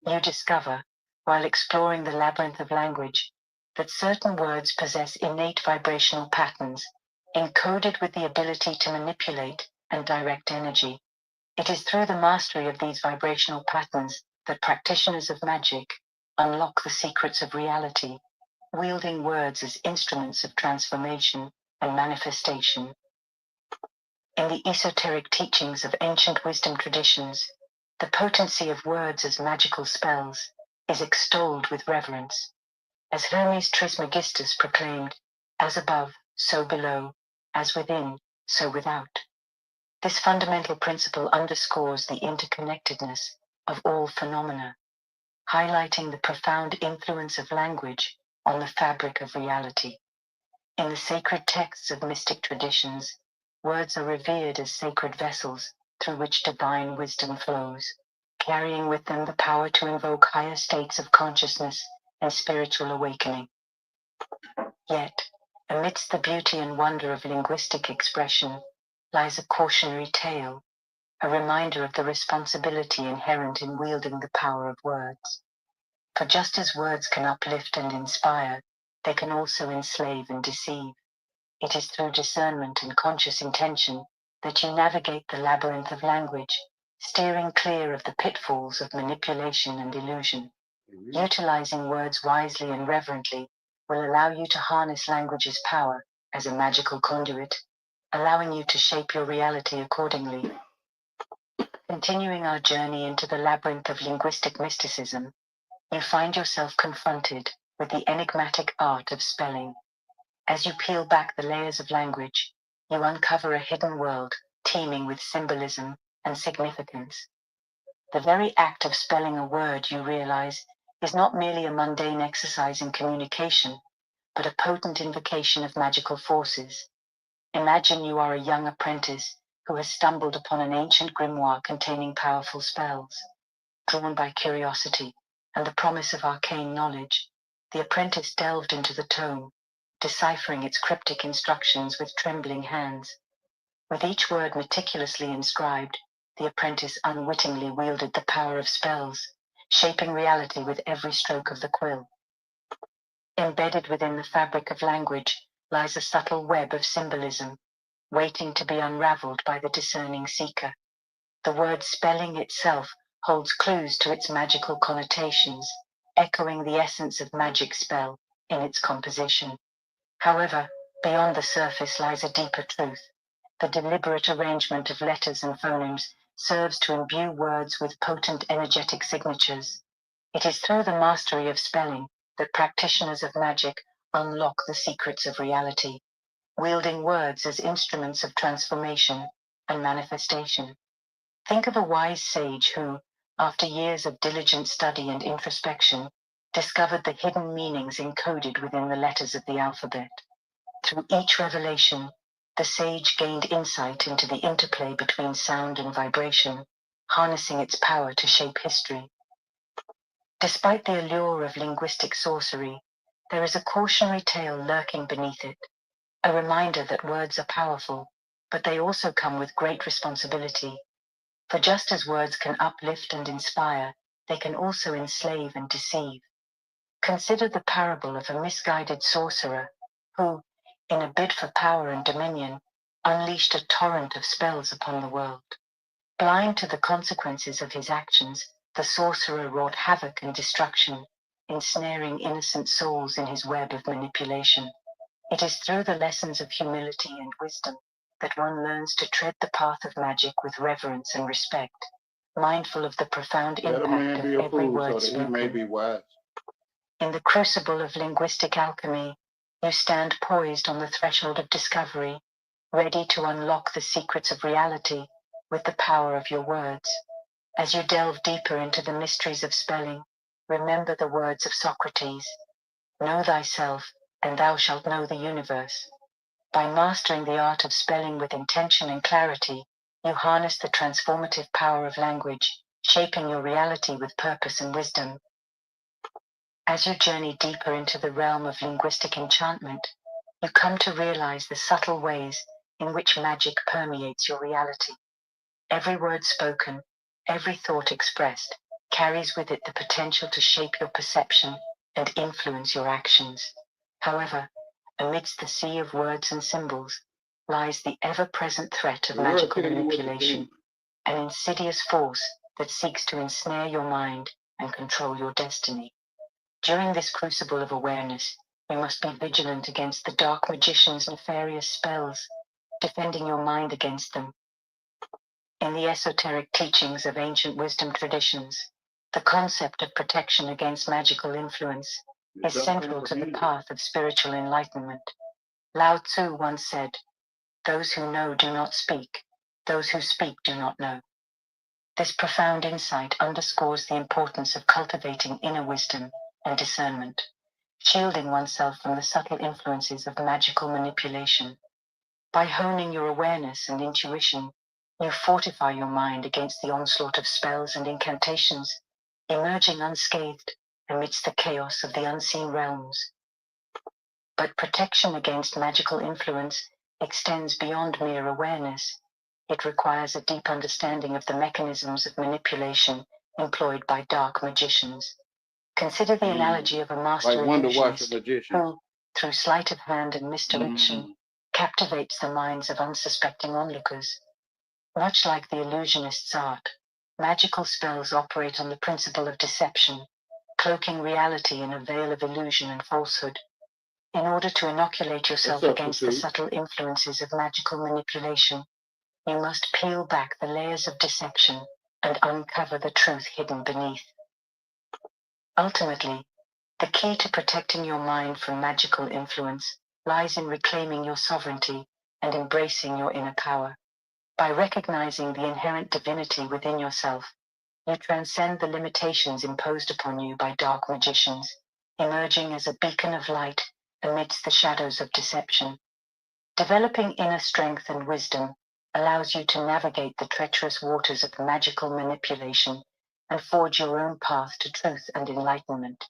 You discover, while exploring the labyrinth of language, that certain words possess innate vibrational patterns, encoded with the ability to manipulate and direct energy. It is through the mastery of these vibrational patterns that practitioners of magic unlock the secrets of reality, wielding words as instruments of transformation and manifestation. In the esoteric teachings of ancient wisdom traditions, the potency of words as magical spells is extolled with reverence. As Hermes Trismegistus proclaimed, as above, so below, as within, so without. This fundamental principle underscores the interconnectedness of all phenomena, highlighting the profound influence of language on the fabric of reality. In the sacred texts of mystic traditions, words are revered as sacred vessels through which divine wisdom flows, carrying with them the power to invoke higher states of consciousness and spiritual awakening. Yet, amidst the beauty and wonder of linguistic expression lies a cautionary tale, a reminder of the responsibility inherent in wielding the power of words. For just as words can uplift and inspire, they can also enslave and deceive. It is through discernment and conscious intention that you navigate the labyrinth of language, steering clear of the pitfalls of manipulation and illusion. Utilizing words wisely and reverently will allow you to harness language's power as a magical conduit, allowing you to shape your reality accordingly. Continuing our journey into the labyrinth of linguistic mysticism, you find yourself confronted with the enigmatic art of spelling. As you peel back the layers of language, you uncover a hidden world teeming with symbolism and significance. The very act of spelling a word, you realize, is not merely a mundane exercise in communication, but a potent invocation of magical forces. Imagine you are a young apprentice who has stumbled upon an ancient grimoire containing powerful spells. Drawn by curiosity and the promise of arcane knowledge, the apprentice delved into the tome, deciphering its cryptic instructions with trembling hands. With each word meticulously inscribed, the apprentice unwittingly wielded the power of spells, shaping reality with every stroke of the quill. Embedded within the fabric of language lies a subtle web of symbolism, waiting to be unraveled by the discerning seeker. The word spelling itself holds clues to its magical connotations, echoing the essence of magic spell in its composition. However, beyond the surface lies a deeper truth. The deliberate arrangement of letters and phonemes serves to imbue words with potent energetic signatures. It is through the mastery of spelling that practitioners of magic unlock the secrets of reality, wielding words as instruments of transformation and manifestation. Think of a wise sage who, after years of diligent study and introspection, discovered the hidden meanings encoded within the letters of the alphabet. Through each revelation, the sage gained insight into the interplay between sound and vibration, harnessing its power to shape history. Despite the allure of linguistic sorcery, there is a cautionary tale lurking beneath it, a reminder that words are powerful, but they also come with great responsibility. For just as words can uplift and inspire, they can also enslave and deceive. Consider the parable of a misguided sorcerer who, in a bid for power and dominion, unleashed a torrent of spells upon the world. Blind to the consequences of his actions, the sorcerer wrought havoc and destruction, ensnaring innocent souls in his web of manipulation. It is through the lessons of humility and wisdom that one learns to tread the path of magic with reverence and respect, mindful of the profound Let a man impact be of a every fool so word that he may spoken. be wise. In the crucible of linguistic alchemy, you stand poised on the threshold of discovery, ready to unlock the secrets of reality with the power of your words. As you delve deeper into the mysteries of spelling, remember the words of Socrates: "Know thyself, and thou shalt know the universe." By mastering the art of spelling with intention and clarity, you harness the transformative power of language, shaping your reality with purpose and wisdom. As you journey deeper into the realm of linguistic enchantment, you come to realize the subtle ways in which magic permeates your reality. Every word spoken, every thought expressed, carries with it the potential to shape your perception and influence your actions. However, amidst the sea of words and symbols lies the ever-present threat of magical manipulation, an insidious force that seeks to ensnare your mind and control your destiny. During this crucible of awareness, you must be vigilant against the dark magician's nefarious spells, defending your mind against them. In the esoteric teachings of ancient wisdom traditions, the concept of protection against magical influence is central to the path of spiritual enlightenment. Lao Tzu once said, "Those who know do not speak, those who speak do not know." This profound insight underscores the importance of cultivating inner wisdom and discernment, shielding oneself from the subtle influences of magical manipulation. By honing your awareness and intuition, you fortify your mind against the onslaught of spells and incantations, emerging unscathed amidst the chaos of the unseen realms. But protection against magical influence extends beyond mere awareness. It requires a deep understanding of the mechanisms of manipulation employed by dark magicians. Consider the analogy of a master illusionist who, through sleight of hand and misdirection, captivates the minds of unsuspecting onlookers. Much like the illusionist's art, magical spells operate on the principle of deception, cloaking reality in a veil of illusion and falsehood. In order to inoculate yourself against the subtle influences of magical manipulation, you must peel back the layers of deception and uncover the truth hidden beneath. Ultimately, the key to protecting your mind from magical influence lies in reclaiming your sovereignty and embracing your inner power. By recognizing the inherent divinity within yourself, you transcend the limitations imposed upon you by dark magicians, emerging as a beacon of light amidst the shadows of deception. Developing inner strength and wisdom allows you to navigate the treacherous waters of magical manipulation and forge your own path to truth and enlightenment.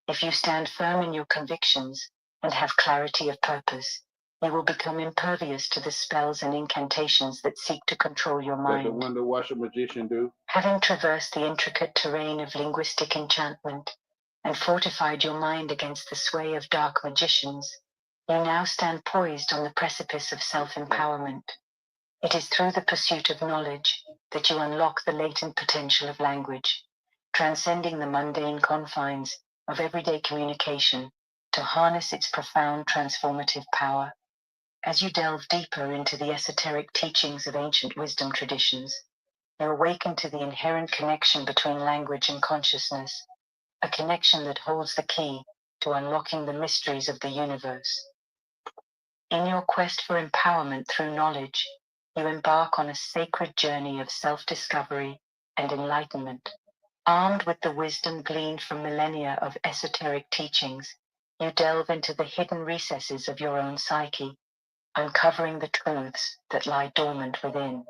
If you stand firm in your convictions and have clarity of purpose, you will become impervious to the spells and incantations that seek to control your mind. I wonder what a magician do. Having traversed the intricate terrain of linguistic enchantment and fortified your mind against the sway of dark magicians, you now stand poised on the precipice of self-empowerment. It is through the pursuit of knowledge that you unlock the latent potential of language, transcending the mundane confines of everyday communication to harness its profound transformative power. As you delve deeper into the esoteric teachings of ancient wisdom traditions, you awaken to the inherent connection between language and consciousness, a connection that holds the key to unlocking the mysteries of the universe. In your quest for empowerment through knowledge, you embark on a sacred journey of self-discovery and enlightenment. Armed with the wisdom gleaned from millennia of esoteric teachings, you delve into the hidden recesses of your own psyche, uncovering the truths that lie dormant within.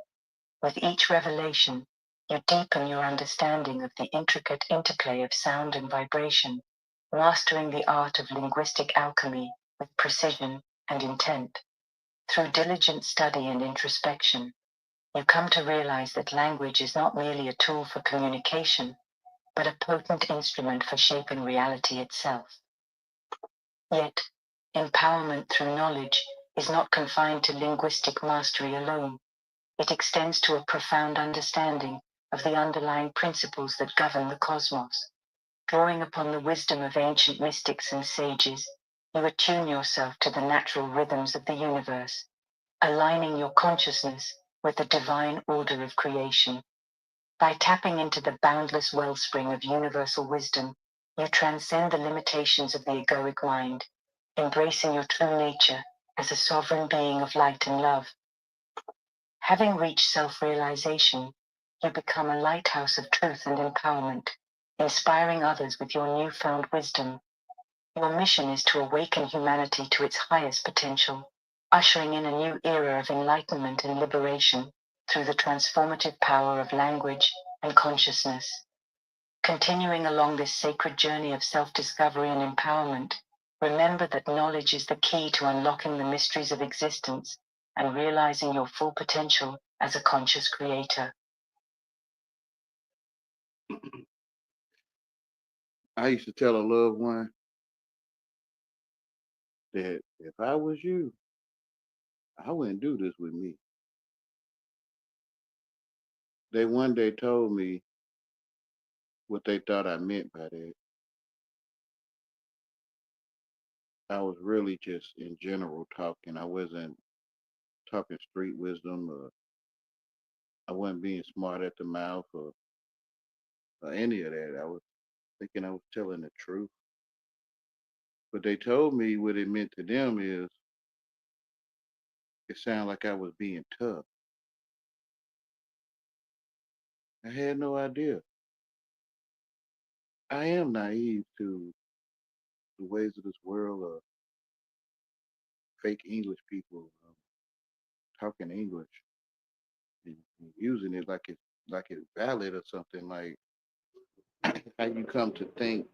With each revelation, you deepen your understanding of the intricate interplay of sound and vibration, mastering the art of linguistic alchemy with precision and intent. Through diligent study and introspection, you come to realize that language is not merely a tool for communication, but a potent instrument for shaping reality itself. Yet, empowerment through knowledge is not confined to linguistic mastery alone. It extends to a profound understanding of the underlying principles that govern the cosmos. Drawing upon the wisdom of ancient mystics and sages, you attune yourself to the natural rhythms of the universe, aligning your consciousness with the divine order of creation. By tapping into the boundless wellspring of universal wisdom, you transcend the limitations of the egoic mind, embracing your true nature as a sovereign being of light and love. Having reached self-realization, you become a lighthouse of truth and empowerment, inspiring others with your newfound wisdom. Your mission is to awaken humanity to its highest potential, ushering in a new era of enlightenment and liberation through the transformative power of language and consciousness. Continuing along this sacred journey of self-discovery and empowerment, remember that knowledge is the key to unlocking the mysteries of existence and realizing your full potential as a conscious creator. I used to tell a loved one that if I was you, I wouldn't do this with me. They one day told me what they thought I meant by that. I was really just in general talking. I wasn't talking street wisdom, or I wasn't being smart at the mouth, or any of that. I was thinking I was telling the truth. But they told me what it meant to them is it sounded like I was being tough. I had no idea. I am naive to the ways of this world of fake English people talking English and using it like it's valid or something. Like how you come to think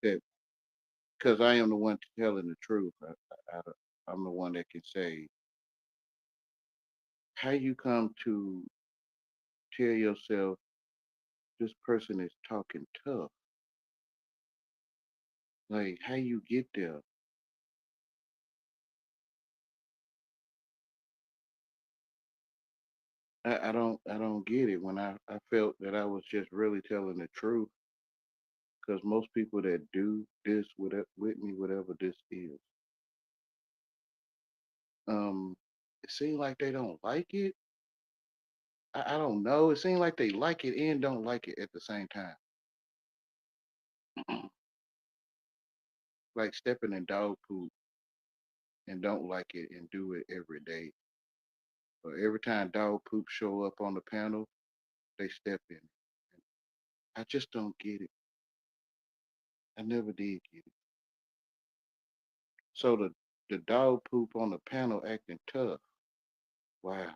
that because I am the one telling the truth, I'm the one that can say how you come to tell yourself this person is talking tough. Like how you get there. I don't get it. When I felt that I was just really telling the truth, because most people that do this with me, whatever this is, um, it seems like they don't like it. I don't know. It seems like they like it and don't like it at the same time. Like stepping in dog poop and don't like it and do it every day. Or every time dog poop show up on the panel, they step in. I just don't get it. I never did get it. So the dog poop on the panel acting tough. Wow.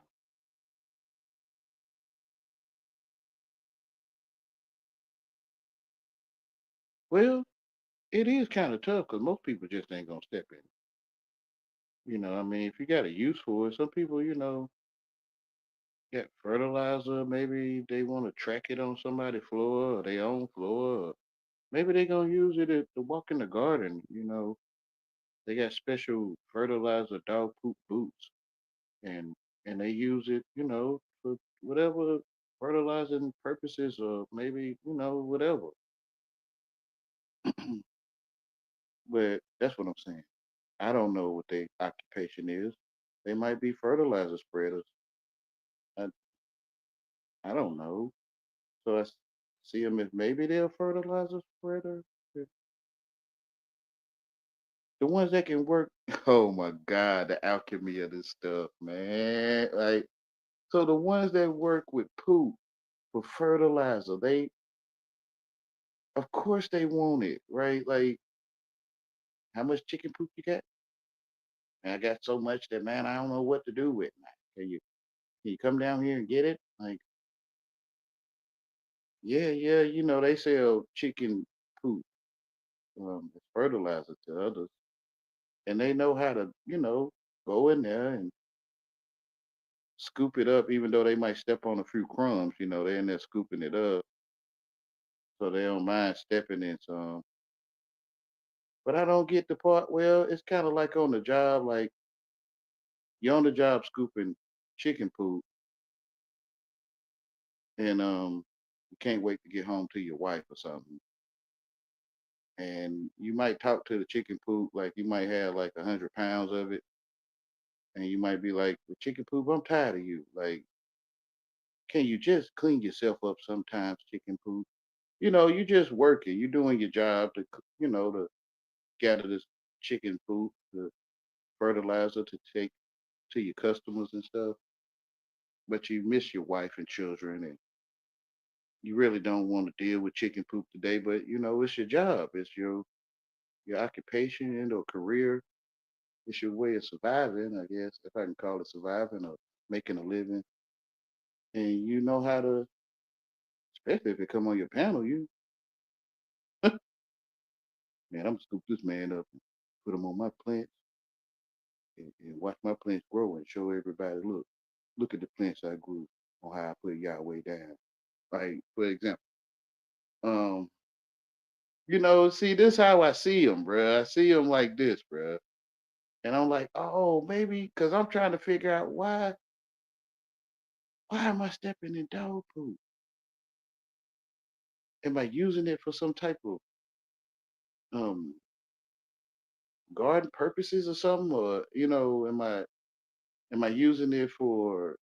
Well, it is kind of tough because most people just ain't gonna step in. I mean, if you got a use for it, some people, got fertilizer. Maybe they want to track it on somebody's floor or their own floor. Or maybe they gonna use it to walk in the garden. They got special fertilizer dog poop boots, and they use it, for whatever fertilizing purposes, or maybe whatever. But that's what I'm saying. I don't know what their occupation is. They might be fertilizer spreaders. I I don't know. So see them as maybe they're a fertilizer spreader. The the ones that can work. Oh my God, the alchemy of this stuff, man. Like, so the ones that work with poop for fertilizer, of course they want it, right? Like, how much chicken poop you got? Man, I got so much that, man, I don't know what to do with. Man, can you come down here and get it? Like, yeah, yeah, they sell chicken poop as fertilizer to others, and they know how to, go in there and scoop it up, even though they might step on a few crumbs. They're in there scooping it up, so they don't mind stepping in some. But I don't get the part. Well, it's kind of like on the job, like you're on the job scooping chicken poop, and you can't wait to get home to your wife or something. And you might talk to the chicken poop like you might have like 100 pounds of it, and you might be like, "The chicken poop, I'm tired of you. Like, can you just clean yourself up sometimes, chicken poop? You just working, you doing your job to gather this chicken poop, the fertilizer to take to your customers and stuff. But you miss your wife and children, and you really don't want to deal with chicken poop today. But it's your job, it's your occupation and or career. It's your way of surviving, I guess, if I can call it surviving or making a living. And you know how to especially if it come on your panel, you man, I'm gonna scoop this man up and put him on my plants and watch my plants grow and show everybody, look at the plants I grew on how I put Yahweh down. Like, for example, um, see, this how I see them, bruh. I see them like this, bruh. And I'm like, oh, maybe because I'm trying to figure out why am I stepping in dog poop? Am I using it for some type of um garden purposes or something? Or, am I using it for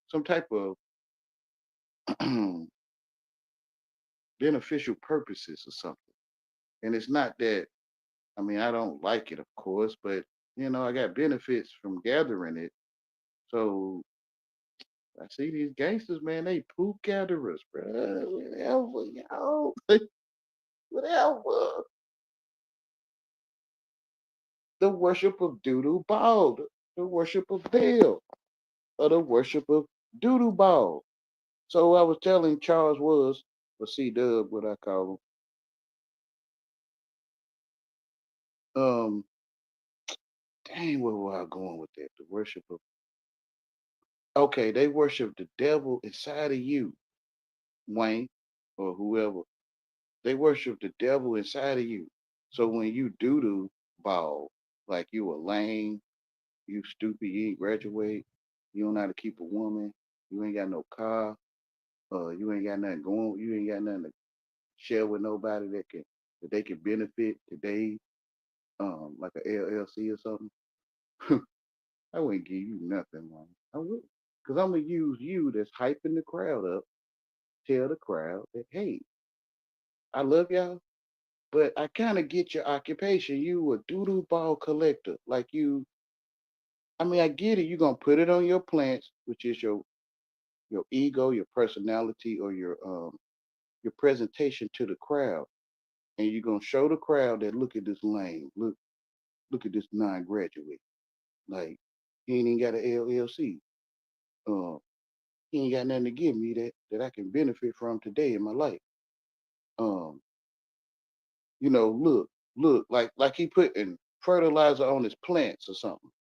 some type of beneficial purposes or something? And it's not that, I mean, I don't like it, of course, but I got benefits from gathering it. So I see these gangsters, man, they poop gatherers, bro. Whatever, yo. Whatever. The worship of Doodoo Ball, the worship of Baal, or the worship of Doodoo Ball. So I was telling Charles was, or C Dub, what I call him. Dang, where were I going with that? The worship of, okay, they worship the devil inside of you, Wayne, or whoever. They worship the devil inside of you. So when you doodoo ball, like you a lame, you stupid, you ain't graduate, you don't know how to keep a woman, you ain't got no car, you ain't got nothing going, you ain't got nothing to share with nobody that they can benefit today, like a LLC or something. I wouldn't give you nothing, man. I would, because I'm gonna use you that's hyping the crowd up, tell the crowd that hey, I love y'all, but I kind of get your occupation. You a doodoo ball collector, like you. I mean, I get it. You're gonna put it on your plants, which is your ego, your personality, or your presentation to the crowd, and you're gonna show the crowd that look at this lame, look at this non-graduate, like he ain't even got an LLC. Uh, he ain't got nothing to give me that I can benefit from today in my life. Um, look, like he putting fertilizer on his plants or something.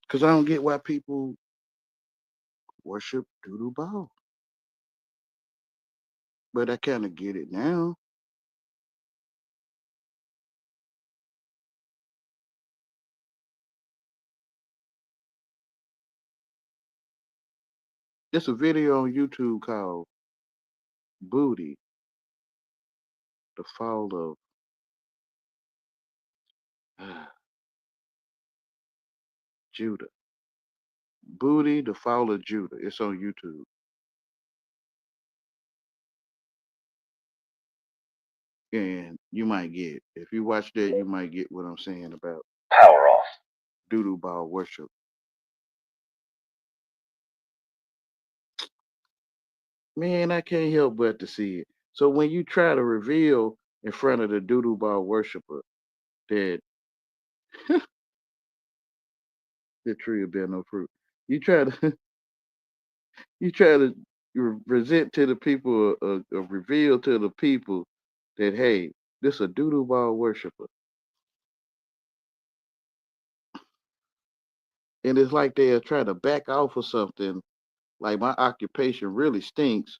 Because I don't get why people worship doodoo ball, but I kind of get it now. It's a video on YouTube called "Booty: The Fall of Judah." Booty: The Fall of Judah. It's on YouTube, and you might get, if you watch that, you might get what I'm saying about Power off. doodoo ball worship. Man, I can't help but to see it. So when you try to reveal in front of the doodoo ball worshiper that the tree will bear no fruit, you try to you try to present to the people, reveal to the people that hey, this a doodoo ball worshiper, and it's like they're trying to back off of something. Like my occupation really stinks,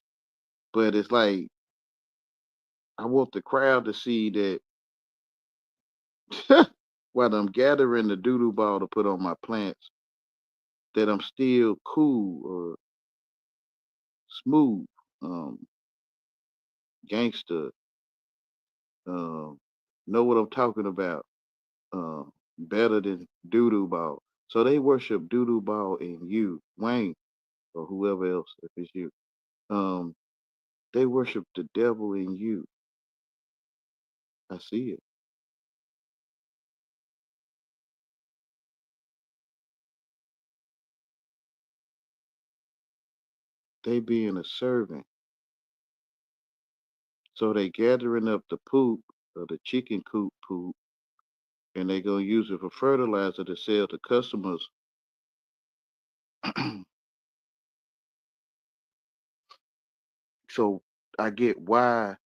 but it's like I want the crowd to see that while I'm gathering the doodoo ball to put on my plants, that I'm still cool or smooth, um, gangster, um, know what I'm talking about, better than doodoo ball. So they worship doodoo ball in you, Wayne, or whoever else, if it's you. Um, they worship the devil in you. I see it. They being a servant. So they gathering up the poop or the chicken coop poop, and they gonna use it for fertilizer to sell to customers So I get why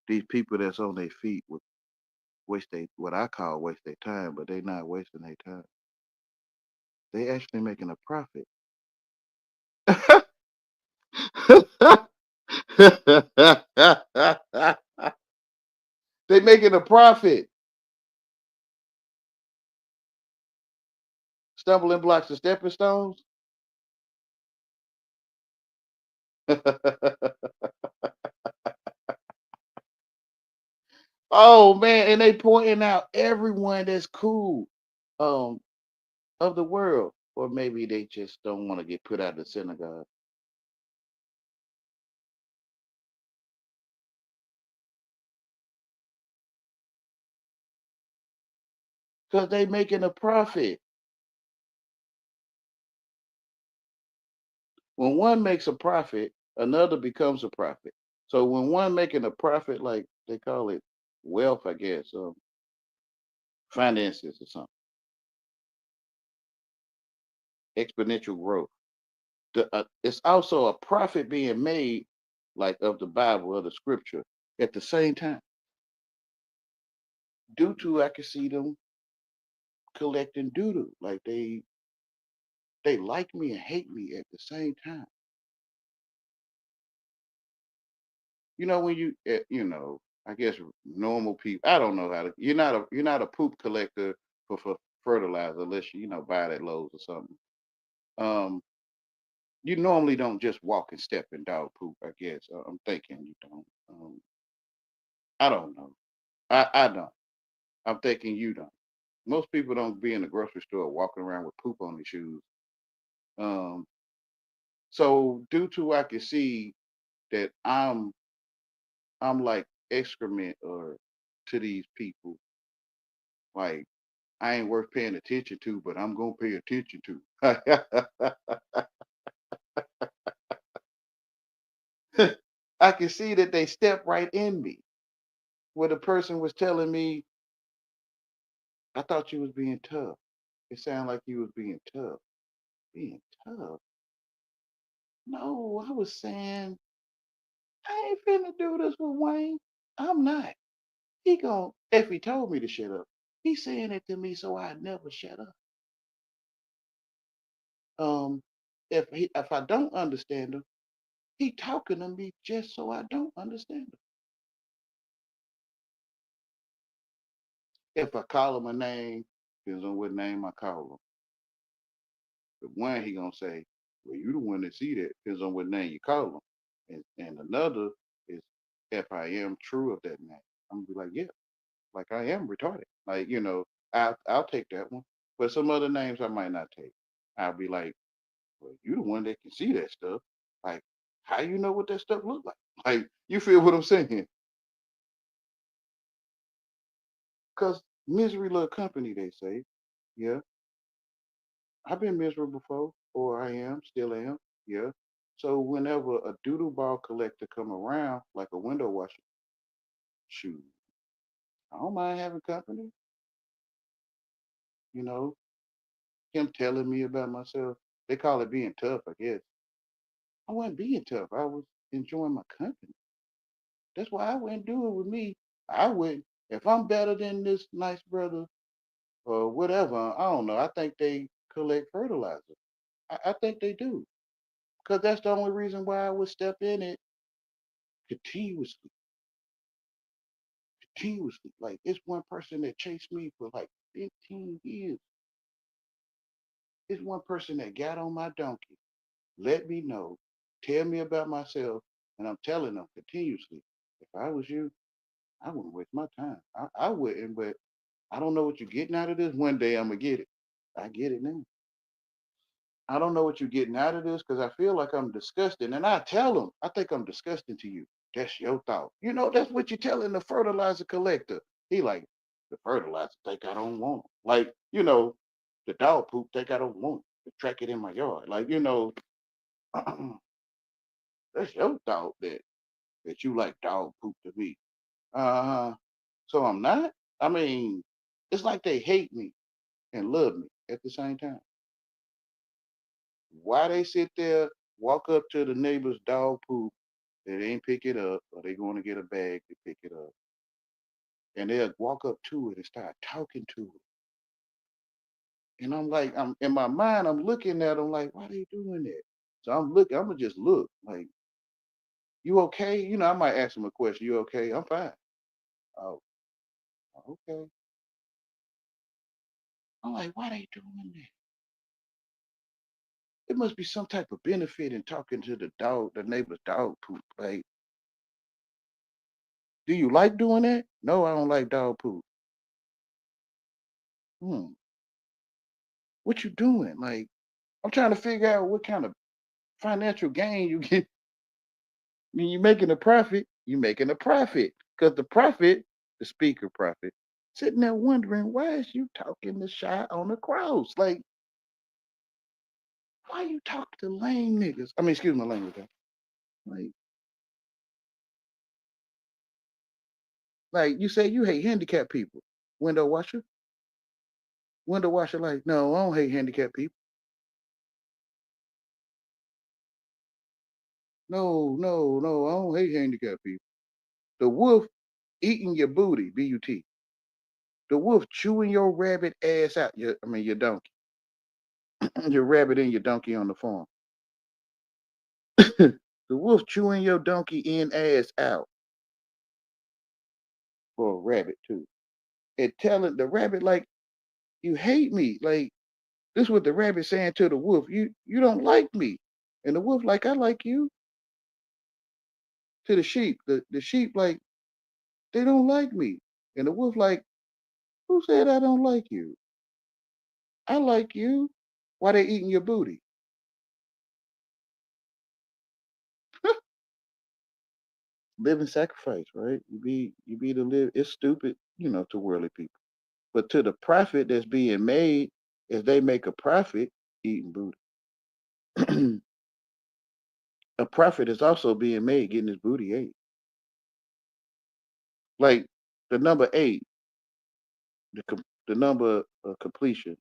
these people that's on their feet would waste what I call waste their time, but they not wasting their time. They actually making a profit. They making a profit. Stumbling blocks and stepping stones. Oh man, and they pointing out everyone that's cool um of the world. Or maybe they just don't want to get put out of the synagogue. Because they making a profit. When one makes a profit, another becomes a profit. So when one making a profit, like they call it wealth, I guess, finances or something, exponential growth. It's also a profit being made, like of the Bible or the scripture, at the same time. Due to I can see them collecting doodle, like they like me and hate me at the same time. You know when I guess normal people. I don't know how to. You're not a poop collector for fertilizer unless you buy that Lowe's or something. Um, you normally don't just walk and step in dog poop. I guess I'm thinking you don't. I don't know. I don't. I'm thinking you don't. Most people don't be in the grocery store walking around with poop on their shoes. Um, so due to I can see that I'm like excrement or to these people. Like I ain't worth paying attention to, but I'm gonna pay attention to. I can see that they step right in me. Where the person was telling me, I thought you was being tough. It sounded like you was being tough. Being tough? No, I was saying I ain't finna do this with Wayne. I'm not. If he told me to shut up, he's saying it to me so I never shut up. Um, if I don't understand him, he talking to me just so I don't understand him. If I call him a name, depends on what name I call him. The one he gonna say, "Well, you the one that see that." Depends on what name you call him. And another is if I am true of that name, I'm gonna be like, yeah, like I am retarded. Like I'll take that one. But some other names I might not take. I'll be like, well, you the one that can see that stuff. Like, how you know what that stuff look like? Like, you feel what I'm saying? Because misery love company, they say. Yeah, I've been miserable before, or I am, still am. Yeah. So whenever a doodle ball collector come around, like a window washer, shoot, I don't mind having company. You know, him telling me about myself. They call it being tough, I guess. I wasn't being tough. I was enjoying my company. That's why I wouldn't do it with me. I would if I'm better than this nice brother or whatever. I don't know. I think they collect fertilizer. I think they do because that's the only reason why I would step in it continuously, continuously. Like it's one person that chased me for like 15 years. It's one person that got on my donkey, let me know, tell me about myself, and I'm telling them continuously. If I was you, I wouldn't waste my time. I wouldn't, but I don't know what you're getting out of this. One day I'm gonna get it. I get it now. I don't know what you're getting out of this because I feel like I'm disgusting. And I tell them, I think I'm disgusting to you. That's your thought. That's what you're telling the fertilizer collector. He like, the fertilizer think I don't want it. Like, the dog poop think I don't want it. To track it in my yard. Like, that's your thought that you like dog poop to me. Uh so I'm not. I mean, it's like they hate me and love me at the same time. Why they sit there walk up to the neighbor's dog poop. They ain't pick it up, or they going to get a bag to pick it up, and they'll walk up to it and start talking to it. And I'm like, I'm in my mind, I'm looking at them like, why they doing that? So I'm looking, I'm gonna just look like, you okay? You know, I might ask them a question. You okay? I'm fine. Oh, okay. I'm like, why they doing that? There must be some type of benefit in talking to the dog, the neighbor's dog poop. Like, do you like doing that? No, I don't like dog poop. Hmm. What you doing? Like, I'm trying to figure out what kind of financial gain you get. When you're making a profit, you're making a profit. Because the profit, the speaker profit, sitting there wondering, why is you talking the shot on the cross? Like, why you talk to lame niggas? I mean, excuse my language. Like, like you say you hate handicapped people. Window washer? Window washer, like, no, I don't hate handicapped people. No, no, no, I don't hate handicapped people. The wolf eating your booty, B-U-T. The wolf chewing your rabbit ass out. Your donkey. Your rabbit and your donkey on the farm. The wolf chewing your donkey in ass out for a rabbit too. And telling the rabbit like, you hate me. Like, this is what the rabbit saying to the wolf. You don't like me. And the wolf like, I like you. To the sheep. The sheep like, they don't like me. And the wolf like, who said I don't like you? I like you. Why they eating your booty? Living sacrifice, right? You be to live. It's stupid, to worldly people. But to the profit that's being made, if they make a profit, eating booty. A profit is also being made getting his booty ate. Like the number 8, the number of completion,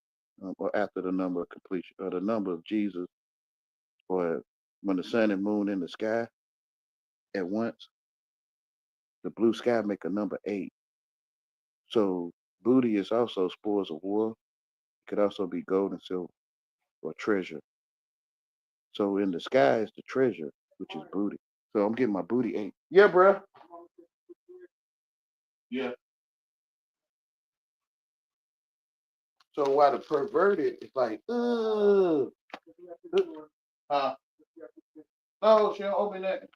or after the number of completion, or the number of Jesus, or when the sun and moon in the sky at once, the blue sky make a number 8. So booty is also spoils of war. It could also be gold and silver or treasure. So in the sky is the treasure, which is booty. So I'm getting my booty ate. Yeah, bruh. Yeah. So while the perverted is like, ugh. No, she don't owe me that.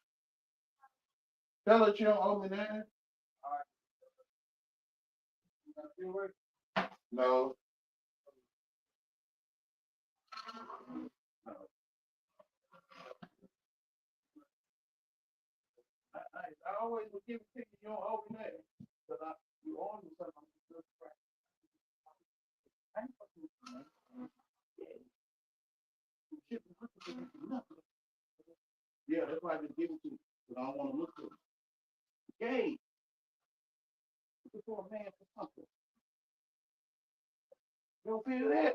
Tell her she don't owe me that. No. No. I always will give it to you don't owe me that. Because you owe me something. I ain't fucking with you, man. Yeah, that's why I just give it to you. Because I don't want to look at it. Gay. Looking for a man for something. You don't feel that?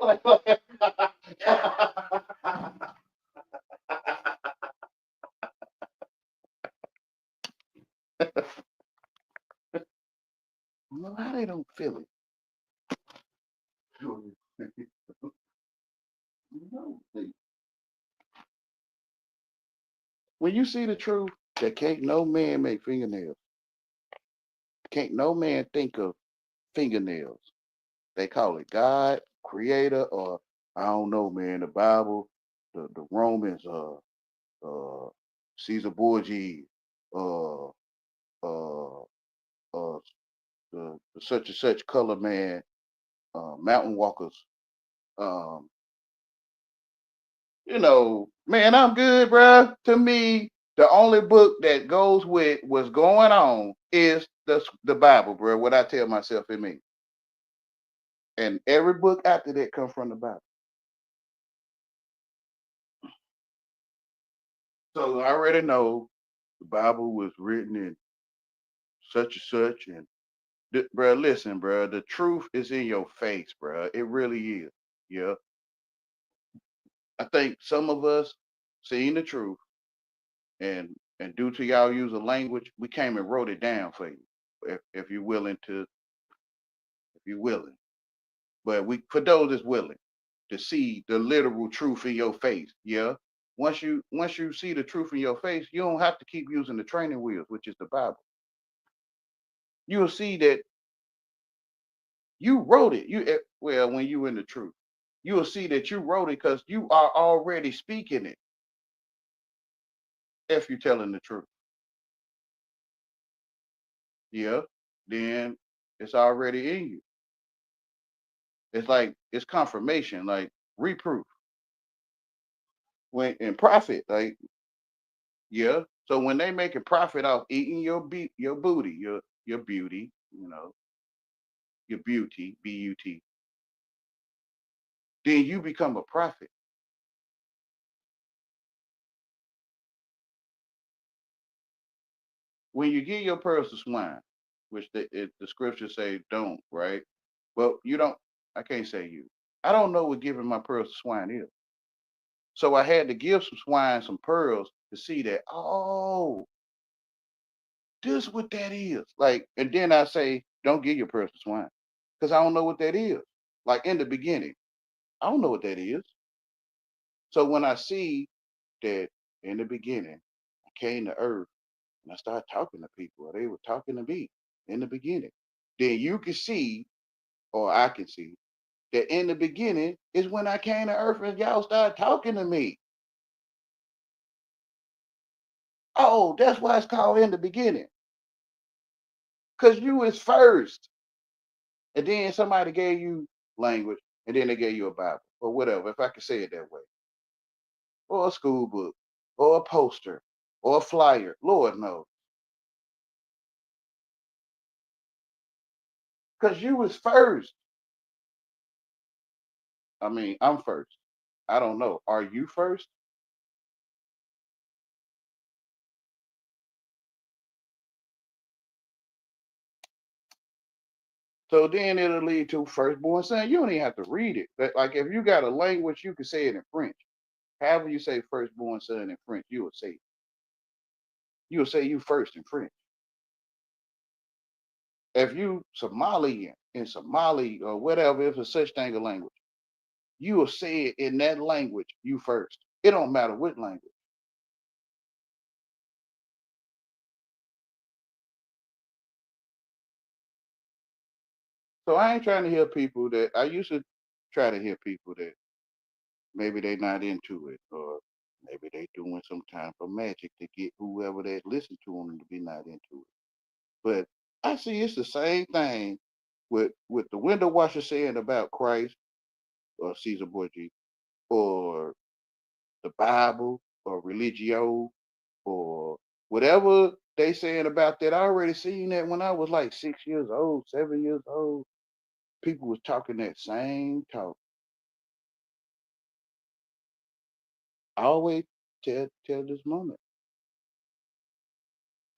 No, how they don't feel it? No. When you see the truth, that can't no man make fingernails. Can't no man think of fingernails. They call it God, Creator, or I don't know, man. The Bible, the Romans, Caesar Borgia, uh, uh, the such and such color man, mountain walkers. Um, man, I'm good, bruh. To me, the only book that goes with what's going on is the Bible, bruh. What I tell myself it means. And every book after that comes from the Bible. So I already know the Bible was written in such and such. And bruh, listen, bruh, the truth is in your face, bruh. It really is. Yeah. I think seen the truth, and due to y'all use of language, we came and wrote it down for you. If you're willing to, if you're willing. But we, for those that's willing to see the literal truth in your face, yeah. Once you see the truth in your face, you don't have to keep using the training wheels, which is the Bible. You'll see that you wrote it. Well, when you in the truth, you will see that you wrote it because you are already speaking it. If you're telling the truth, yeah, then it's already in you. It's like it's confirmation, like reproof. When in profit, like yeah. So when they make a profit off eating your booty, your beauty, your beauty, BUT, then you become a prophet. When you give your pearls to swine, which the scriptures say don't, right? Well, you don't. I can't say you. I don't know what giving my pearls to swine is. So I had to give some swine some pearls to see that. Oh, this what that is. Like, and then I say, don't give your pearls to swine, because I don't know what that is. Like in the beginning, I don't know what that is. So when I see that in the beginning, I came to earth and I started talking to people, or they were talking to me in the beginning, then you can see, or I can see, that in the beginning is when I came to earth and y'all started talking to me. Oh, that's why it's called in the beginning. Because you was first. And then somebody gave you language, and then they gave you a Bible, or whatever, if I could say it that way. Or a school book, or a poster, or a flyer. Lord knows. Because you was first. I mean, I'm first. I don't know. Are you first? So then it'll lead to firstborn son. You don't even have to read it. But like if you got a language, you can say it in French. However you say firstborn son in French, you will say it. You will say you first in French. If you Somalian in Somali or whatever, if it's such thing a language, you will say it in that language, you first. It don't matter what language. So I ain't trying to hear people that I used to try to hear people that maybe they not into it, or maybe they doing some kind of magic to get whoever that listen to them to be not into it. But I see it's the same thing with the window washer saying about Christ or Caesar Borgia or the Bible or religio or whatever they saying about that. I already seen that when I was like 6 years old, 7 years old. People was talking that same talk. I always tell this moment.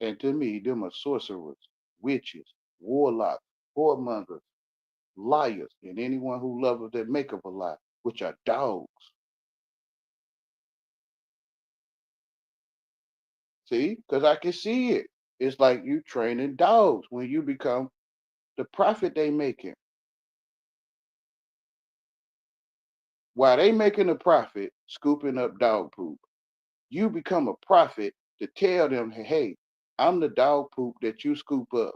And to me, them are sorcerers, witches, warlocks, whoremongers, liars, and anyone who loveth that make up a lie, which are dogs. See, because I can see it. It's like you training dogs when you become the prophet they making. While they making a profit, scooping up dog poop, you become a prophet to tell them, hey, I'm the dog poop that you scoop up.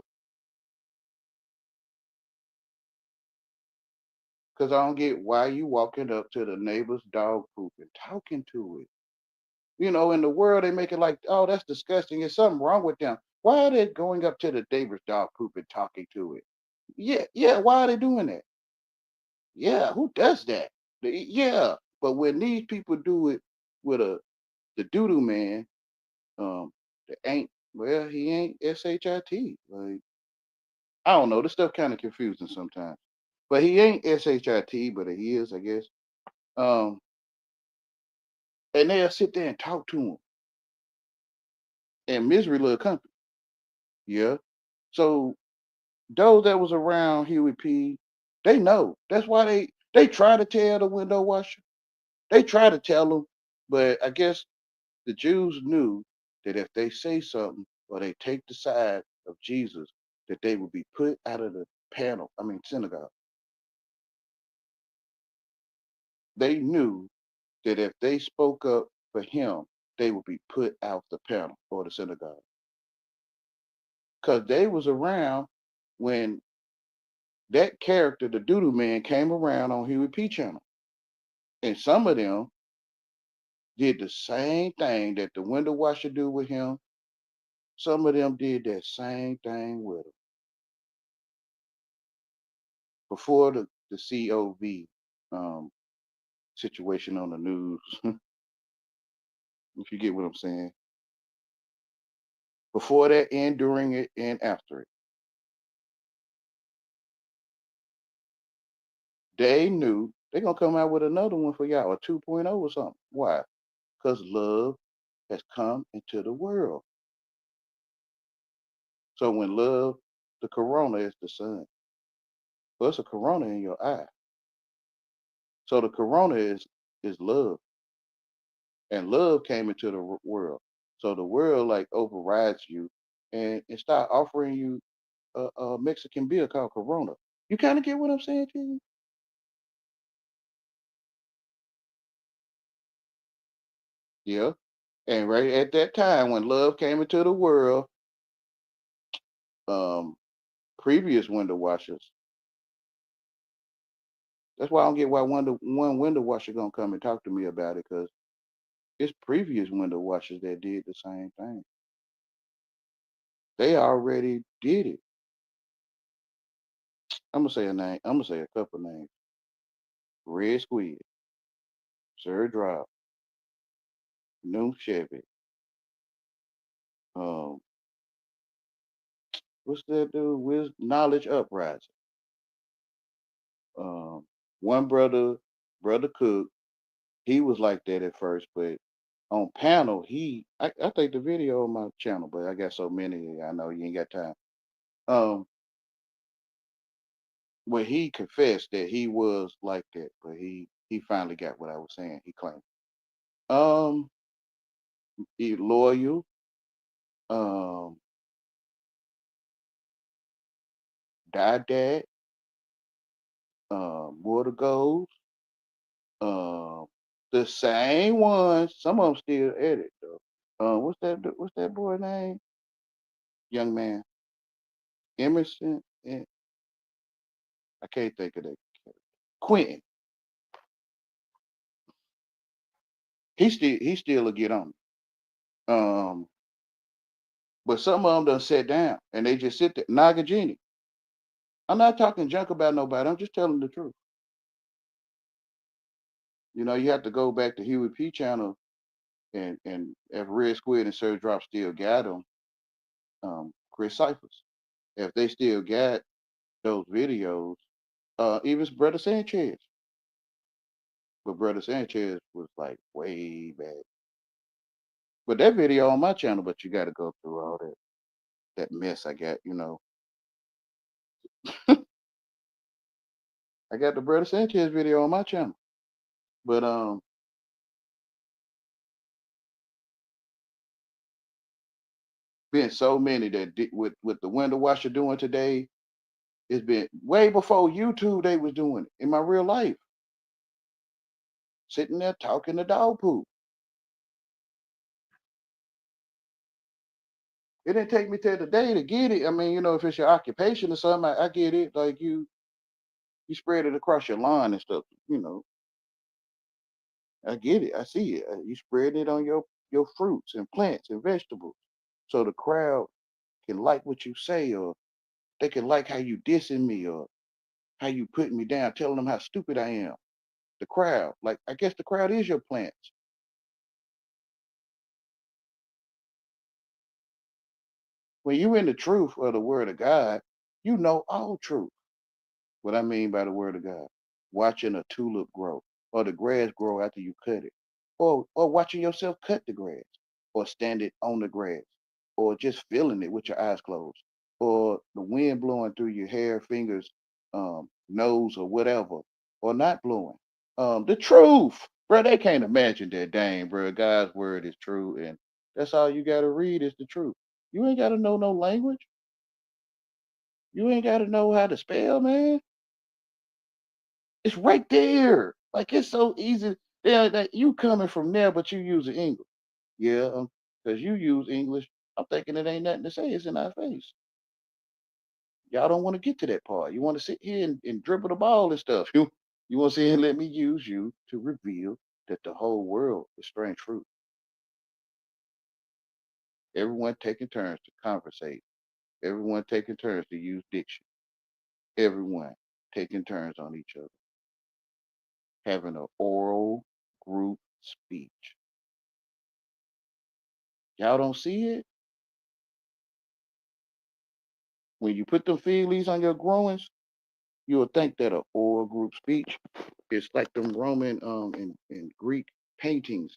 Because I don't get why you walking up to the neighbor's dog poop and talking to it. In the world they make it like, oh, that's disgusting. There's something wrong with them. Why are they going up to the neighbor's dog poop and talking to it? Yeah, yeah. Why are they doing that? Yeah, who does that? Yeah, but when these people do it with the doodoo man, um, the ain't well, he ain't shit. Like I don't know, this stuff kind of confusing sometimes. But he ain't shit, but he is, I guess. Um, and they'll sit there and talk to him, and misery love company. Yeah. So those that was around Huey P, they know. That's why they try to tell the window washer. They try to tell them, but I guess The Jews knew that if they say something or they take the side of Jesus, that they would be put out of the synagogue. They knew that if they spoke up for him, they would be put out the panel or the synagogue. Because they was around when that character, the Doodoo Man, came around on Huey P channel. And some of them did the same thing that the window washer do with him. Some of them did that same thing with him. Before the COV situation on the news, if you get what I'm saying. Before that, and during it, and after it. They knew they're going to come out with another one for y'all, a 2.0 or something. Why? Because love has come into the world. So when love, the corona is the sun. Well, it's a corona in your eye. So the corona is love. And love came into the world. So the world like overrides you and start offering you a Mexican beer called Corona. You kind of get what I'm saying to you? Yeah. And right at that time when love came into the world, previous window washers. That's why I don't get why one window washer gonna come and talk to me about it, because it's previous window washers that did the same thing. They already did it. I'm gonna say a name. I'm gonna say a couple names. Red Squid, Sir Drop, New Chevy. Um, what's that dude? With Knowledge Uprising. One brother, Brother Cook, he was like that at first, but on panel, I think the video on my channel, but I got so many, I know you ain't got time. When he confessed that he was like that, but he finally got what I was saying. He claimed. Um, he loyal. Um, Dad. Water goes. Um, the same ones. Some of them still at it though. What's that boy name? Young man, Emerson. I can't think of that. Quentin. He still will get on. But some of them done sat down and they just sit there. Nagajini. I'm not talking junk about nobody. I'm just telling the truth. You know, you have to go back to Huey P channel and if Red Squid and Sir Drop still got them, Chris Cyphers. If they still got those videos, even Brother Sanchez. But Brother Sanchez was like way back. But that video on my channel, but you got to go through all that mess I got, you know. I got the Brother Sanchez video on my channel. But been so many that with the window washer doing today, it's been way before YouTube they was doing it in my real life. Sitting there talking to dog poop. It didn't take me till the day to get it. I mean, you know, if it's your occupation or something, I get it. Like you spread it across your lawn and stuff, you know. I get it. I see it. You spread it on your fruits and plants and vegetables. So the crowd can like what you say, or they can like how you dissing me, or how you putting me down, telling them how stupid I am. The crowd, like I guess the crowd is your plants. When you in the truth of the word of God, you know all truth. What I mean by the word of God, watching a tulip grow, or the grass grow after you cut it, or watching yourself cut the grass, or stand it on the grass, or just feeling it with your eyes closed, or the wind blowing through your hair, fingers, nose, or whatever, or not blowing. The truth. Bro, they can't imagine that. Dang, bro, God's word is true, and that's all you gotta read is the truth. You ain't gotta know no language. You ain't gotta know how to spell, man. It's right there. Like it's so easy. Yeah, that you coming from there, but you using English. Yeah, because you use English. I'm thinking it ain't nothing to say. It's in our face. Y'all don't want to get to that part. You want to sit here and dribble the ball and stuff. You want to sit here and let me use you to reveal that the whole world is strange fruit. Everyone taking turns to conversate. Everyone taking turns to use diction. Everyone taking turns on each other. Having an oral group speech. Y'all don't see it? When you put them fig leaves on your groins, you'll think that a oral group speech is like them Roman and Greek paintings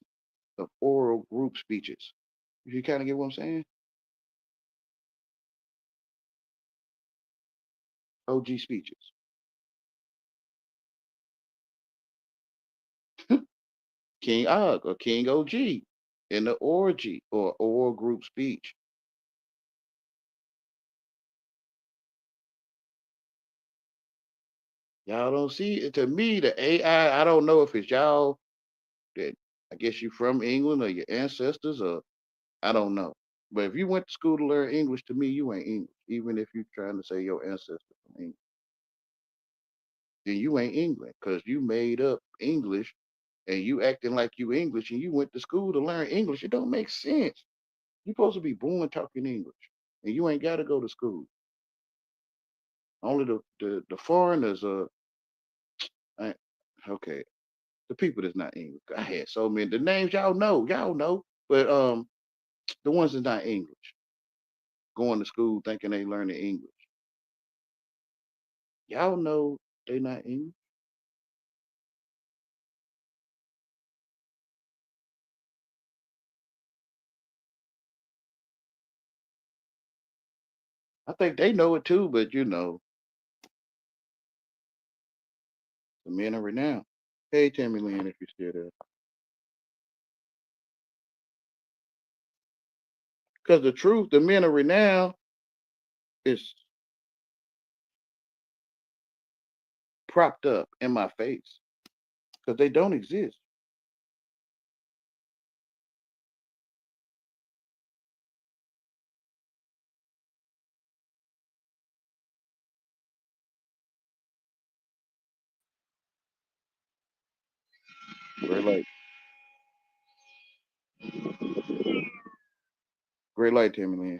of oral group speeches. You kind of get what I'm saying? OG speeches. King Og or King OG in the orgy or oral group speech. Y'all don't see it. To me, the AI, I don't know if it's y'all that I guess you from England or your ancestors or I don't know. But if you went to school to learn English, to me, you ain't English. Even if you're trying to say your ancestors from England, then you ain't England because you made up English and you acting like you English and you went to school to learn English. It don't make sense. You're supposed to be born talking English, and you ain't got to go to school. Only the foreigners are I- okay. The people that's not English. I had so many. The names y'all know, but the ones that's not English, going to school thinking they learning English. Y'all know they not English. I think they know it too, but the men of renown. Hey, Tammy Lynn, if you're still there. Because the truth, the men of renown is propped up in my face because they don't exist. Great light, great light, Tammy Lynn.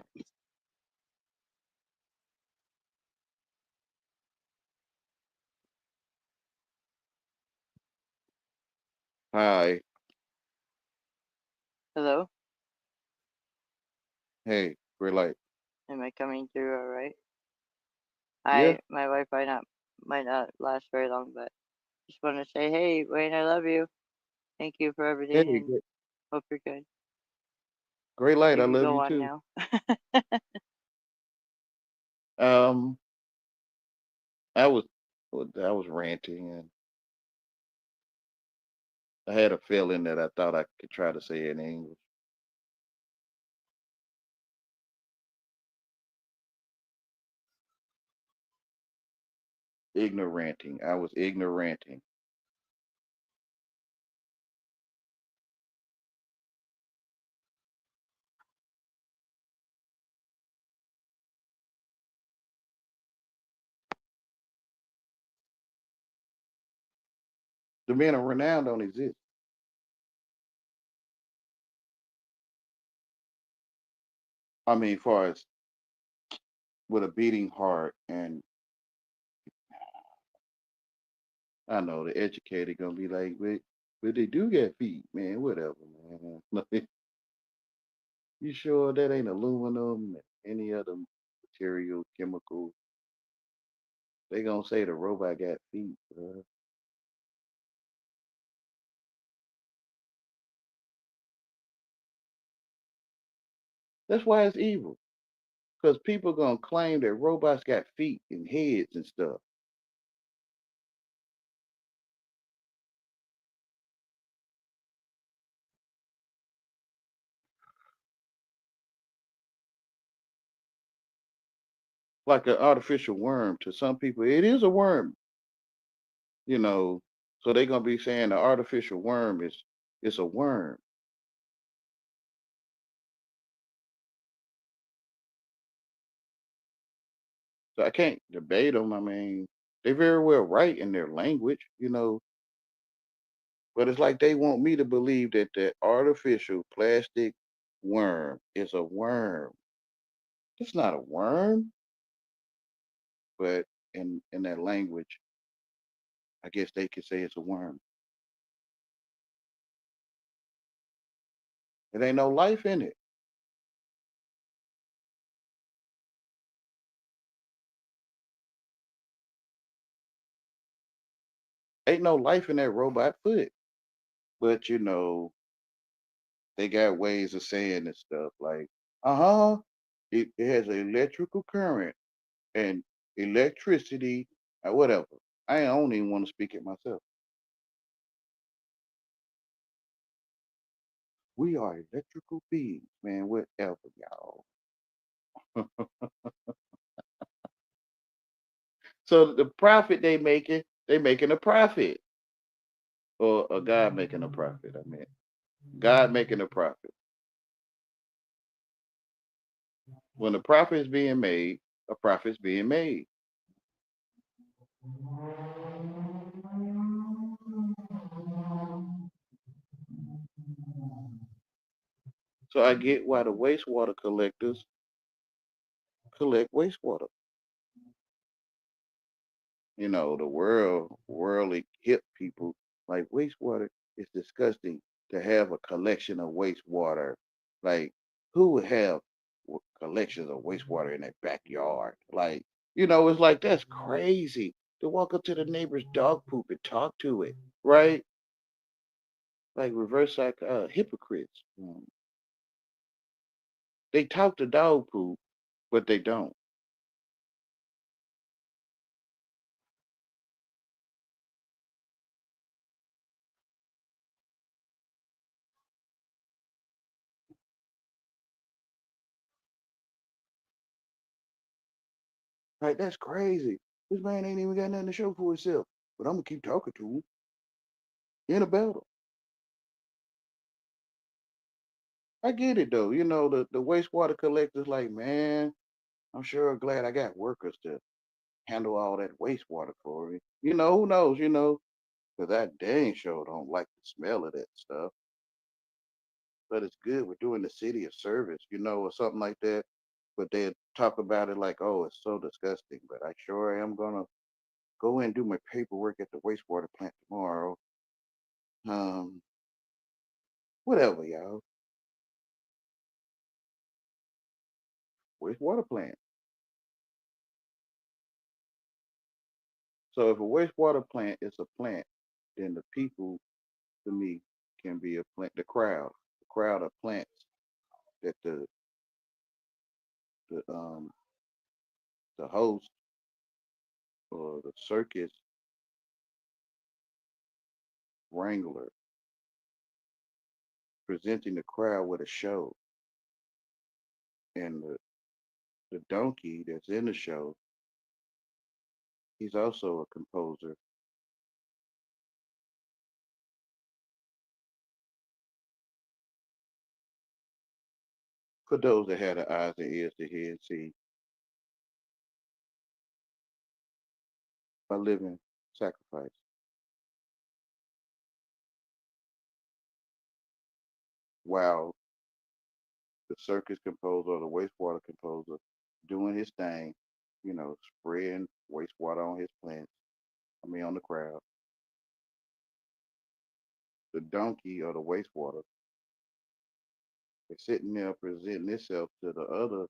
Hi, Hello, hey, great light. am I coming through all right? Yeah, My Wi-Fi might not last very long, but just want to say, hey, Wayne, I love you. Thank you for hey, everything, and hope you're good. great light. You I can love go you on too. now. Um, I was ranting and I had a feeling that I thought I could try to say it in English. Ignoranting. I was ignoranting. The men of renown don't exist. I mean, far as with a beating heart, and I know the educated gonna be like, but they do get feet, man. Whatever, man. Like, you sure that ain't aluminum and any other material, chemical? They gonna say the robot got feet, bro. That's why it's evil. Because people gonna claim that robots got feet and heads and stuff. like an artificial worm to some people. It is a worm, you know. So they're gonna be saying the artificial worm is a worm. So I can't debate them. I mean, they very well right in their language, you know. But it's like they want me to believe that the artificial plastic worm is a worm. It's not a worm, but in that language, I guess they could say it's a worm. It ain't no life in it. Ain't no life in that robot foot. But you know, they got ways of saying this stuff like, it has an electrical current and electricity or whatever. I don't even want to speak it myself. We are electrical beings, man. Whatever, y'all. So the profit they making a profit, or a God making a profit. I mean, God making a profit. When a profit is being made, a profit's being made. So I get why the wastewater collectors collect wastewater. You know, the worldly hip people like wastewater is disgusting to have a collection of wastewater. Like, who would have collections of wastewater in their backyard? Like, it's like that's crazy to walk up to the neighbor's dog poop and talk to it, right? Like hypocrites. They talk to dog poop, but they don't. Like, that's crazy. This man ain't even got nothing to show for himself, but I'm gonna keep talking to him in a battle. I get it though. The wastewater collectors like, man, I'm sure glad I got workers to handle all that wastewater for me. Who knows, because I dang sure don't like the smell of that stuff. But it's good we're doing the city a service, or something like that. But they talk about it like, oh, it's so disgusting. But I sure am gonna go and do my paperwork at the wastewater plant tomorrow. Um, whatever, y'all. Wastewater plant. So if a wastewater plant is a plant, then the people to me can be a plant. The crowd of plants that the the host or the circus wrangler presenting the crowd with a show, and the donkey that's in the show, he's also a composer. For those that had the eyes and ears to hear and see, a living sacrifice. While the circus composer or the wastewater composer doing his thing, spraying wastewater on his plants. I mean, on the crowd. The donkey or the wastewater is sitting there presenting itself to the other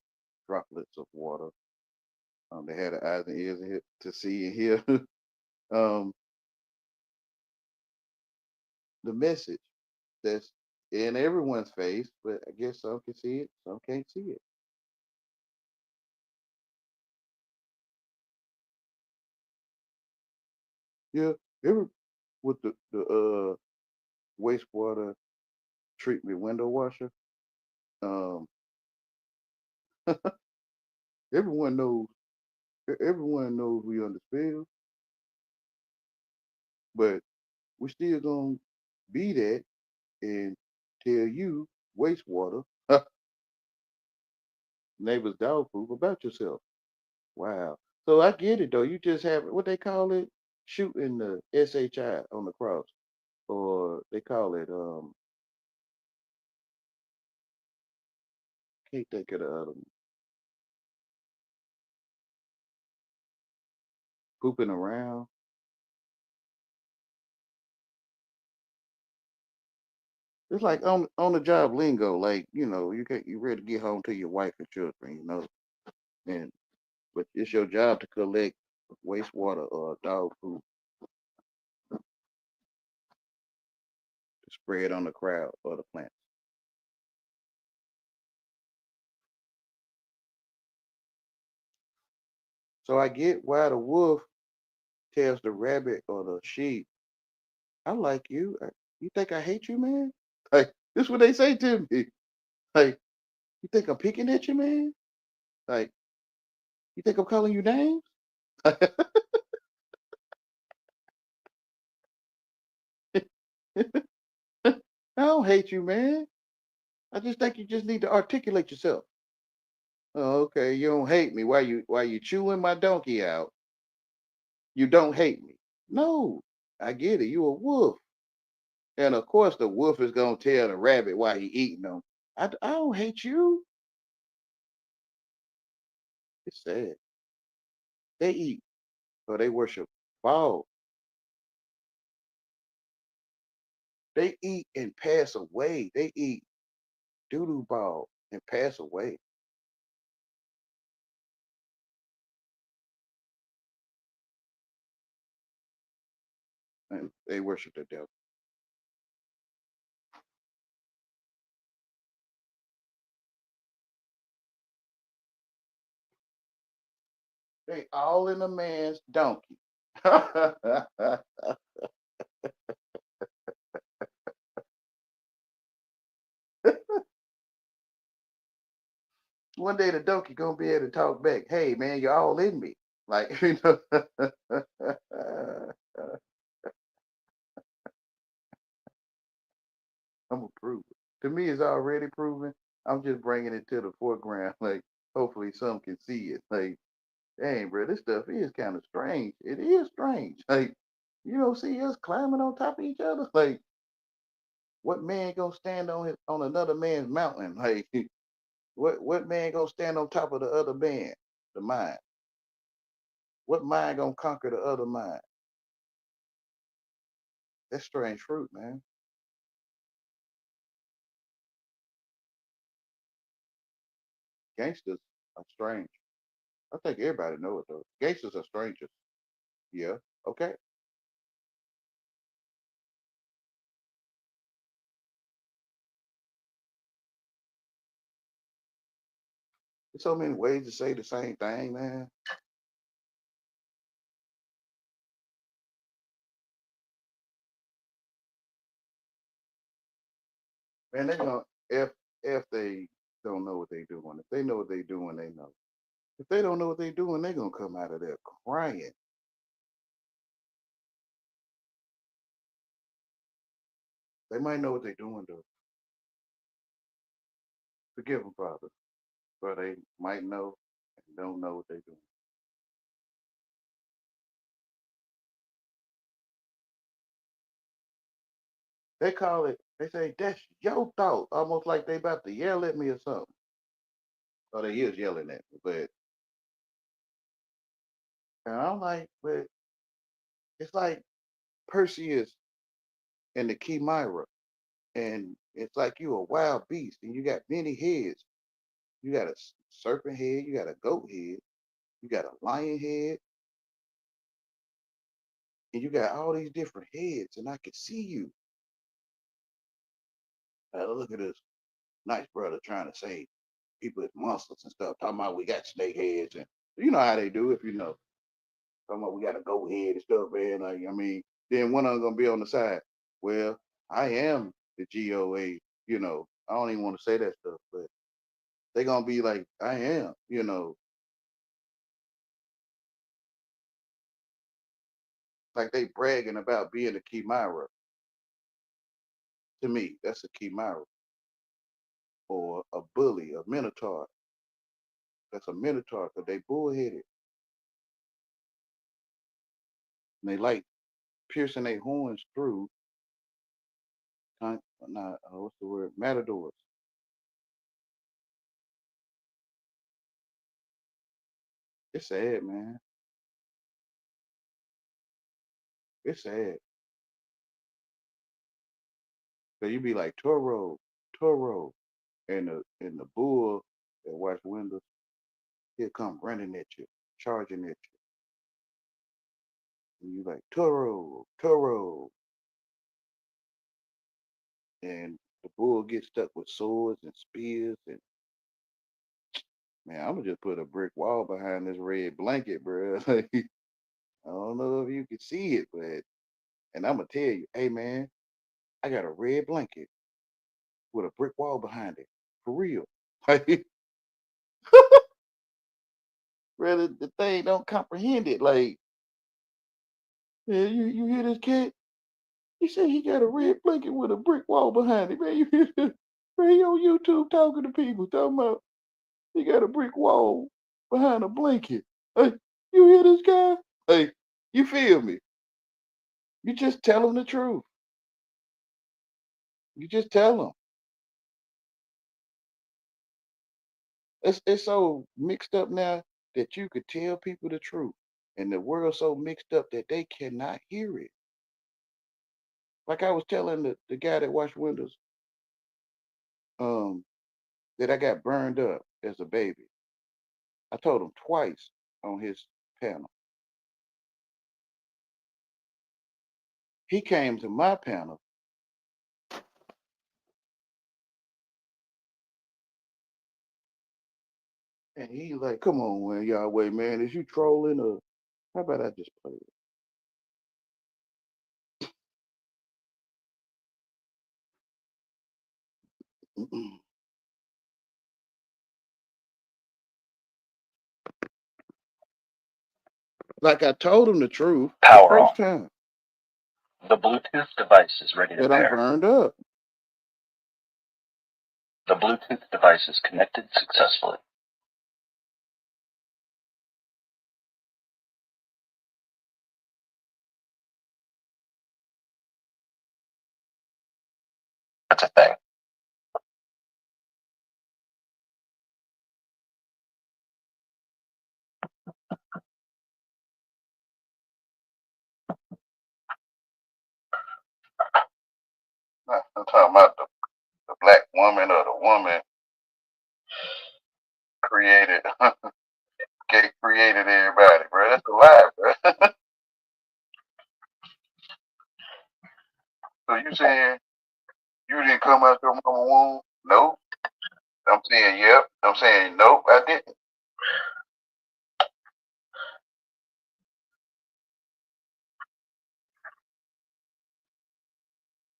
droplets of water. They had the eyes and ears to see and hear um, the message that's in everyone's face, but I guess some can see it, some can't see it. Yeah, ever with the wastewater treatment window washer, um, everyone knows Everyone knows we underspell, but we still gonna be that and tell you wastewater, neighbor's dog poop about yourself. Wow. So I get it though. You just have what they call it, shooting the SHI on the cross, or they call it can't think of the other one. Pooping around. It's like on the job lingo, like you ready to get home to your wife and children, and but it's your job to collect wastewater or dog poop to spread on the crowd or the plants. So I get why the wolf tells the rabbit or the sheep, "I like you. You think I hate you, man?" Like this is what they say to me. Like you think I'm picking at you, man? Like you think I'm calling you names? I don't hate you, man. I just think you just need to articulate yourself. Oh, okay, you don't hate me. Why you chewing my donkey out? You don't hate me. No, I get it. You a wolf. And of course the wolf is gonna tell the rabbit why he eating them. I don't hate you. It's sad. They eat or they worship Baal. They eat and pass away. They eat doo-doo ball and pass away. And they worship the devil. They all in a man's donkey. One day the donkey gonna be able to talk back. Hey man, you're all in me. Like I'm gonna prove it. To me, it's already proven. I'm just bringing it to the foreground. Like hopefully some can see it. Like, dang, bro, this stuff is kind of strange. It is strange. Like, you don't see us climbing on top of each other. Like, what man gonna stand on another man's mountain? Like, what man gonna stand on top of the other man? The mind. What mind gonna conquer the other mind? That's strange fruit, man. Gangsters are strange. I think everybody knows it though. Gangsters are strangers. Yeah. Okay. There's so many ways to say the same thing, man. Man, they gonna if they don't know what they doing. If they know what they doing, they know. If they don't know what they doing, they gonna come out of there crying. They might know what they doing though. Forgive them, Father, but they might know and don't know what they doing. They call it. They say that's your thought, almost like they about to yell at me or something. Or they is yelling at me, but and I'm like, but it's like Perseus and the Chimera, and it's like you a wild beast, and you got many heads. You got a serpent head, you got a goat head, you got a lion head, and you got all these different heads, and I can see you. Look at this nice brother trying to say people is monsters and stuff, talking about we got snake heads, and you know how they do if you know. Talking about we got a goat head and stuff, man. Like, I mean, then one of them gonna be on the side. Well, I am the GOA, I don't even want to say that stuff, but they gonna be like, I am, Like they bragging about being a Chimera. To me, that's a Chimera. Or a bully, a Minotaur. That's a Minotaur because they bullheaded. And they like piercing their horns through, what's the word? Matadors. It's sad, man. It's sad. So you be like Toro, Toro, and the bull that watch windows, he'll come running at you, charging at you. And you like Toro, Toro. And the bull gets stuck with swords and spears and man, I'm gonna just put a brick wall behind this red blanket, bro. Like, I don't know if you can see it, but and I'm gonna tell you, hey man, I got a red blanket with a brick wall behind it. For real. Like rather the thing don't comprehend it. Like, man, you hear this cat? He said he got a red blanket with a brick wall behind it, man. You hear this? Man, he on YouTube talking to people, talking about he got a brick wall behind a blanket. Hey, you hear this guy? Hey, you feel me? You just tell him the truth. You just tell him. It's so mixed up now that you could tell people the truth, and the world's so mixed up that they cannot hear it. Like I was telling the guy that washed windows, um, that I got burned up as a baby. I told him twice on his panel. He came to my panel and he like, come on, man, Yahweh, man, is you trolling or how about I just play it? Like I told him the truth the Power on. first time The Bluetooth device is ready to that I'm pair. burned up. The Bluetooth device is connected successfully. That's a thing. I'm talking about the black woman or the woman created created everybody, bro. That's a lie, bro. So you saying you didn't come out your mama womb? Nope. I'm saying yep. I'm saying nope, I didn't.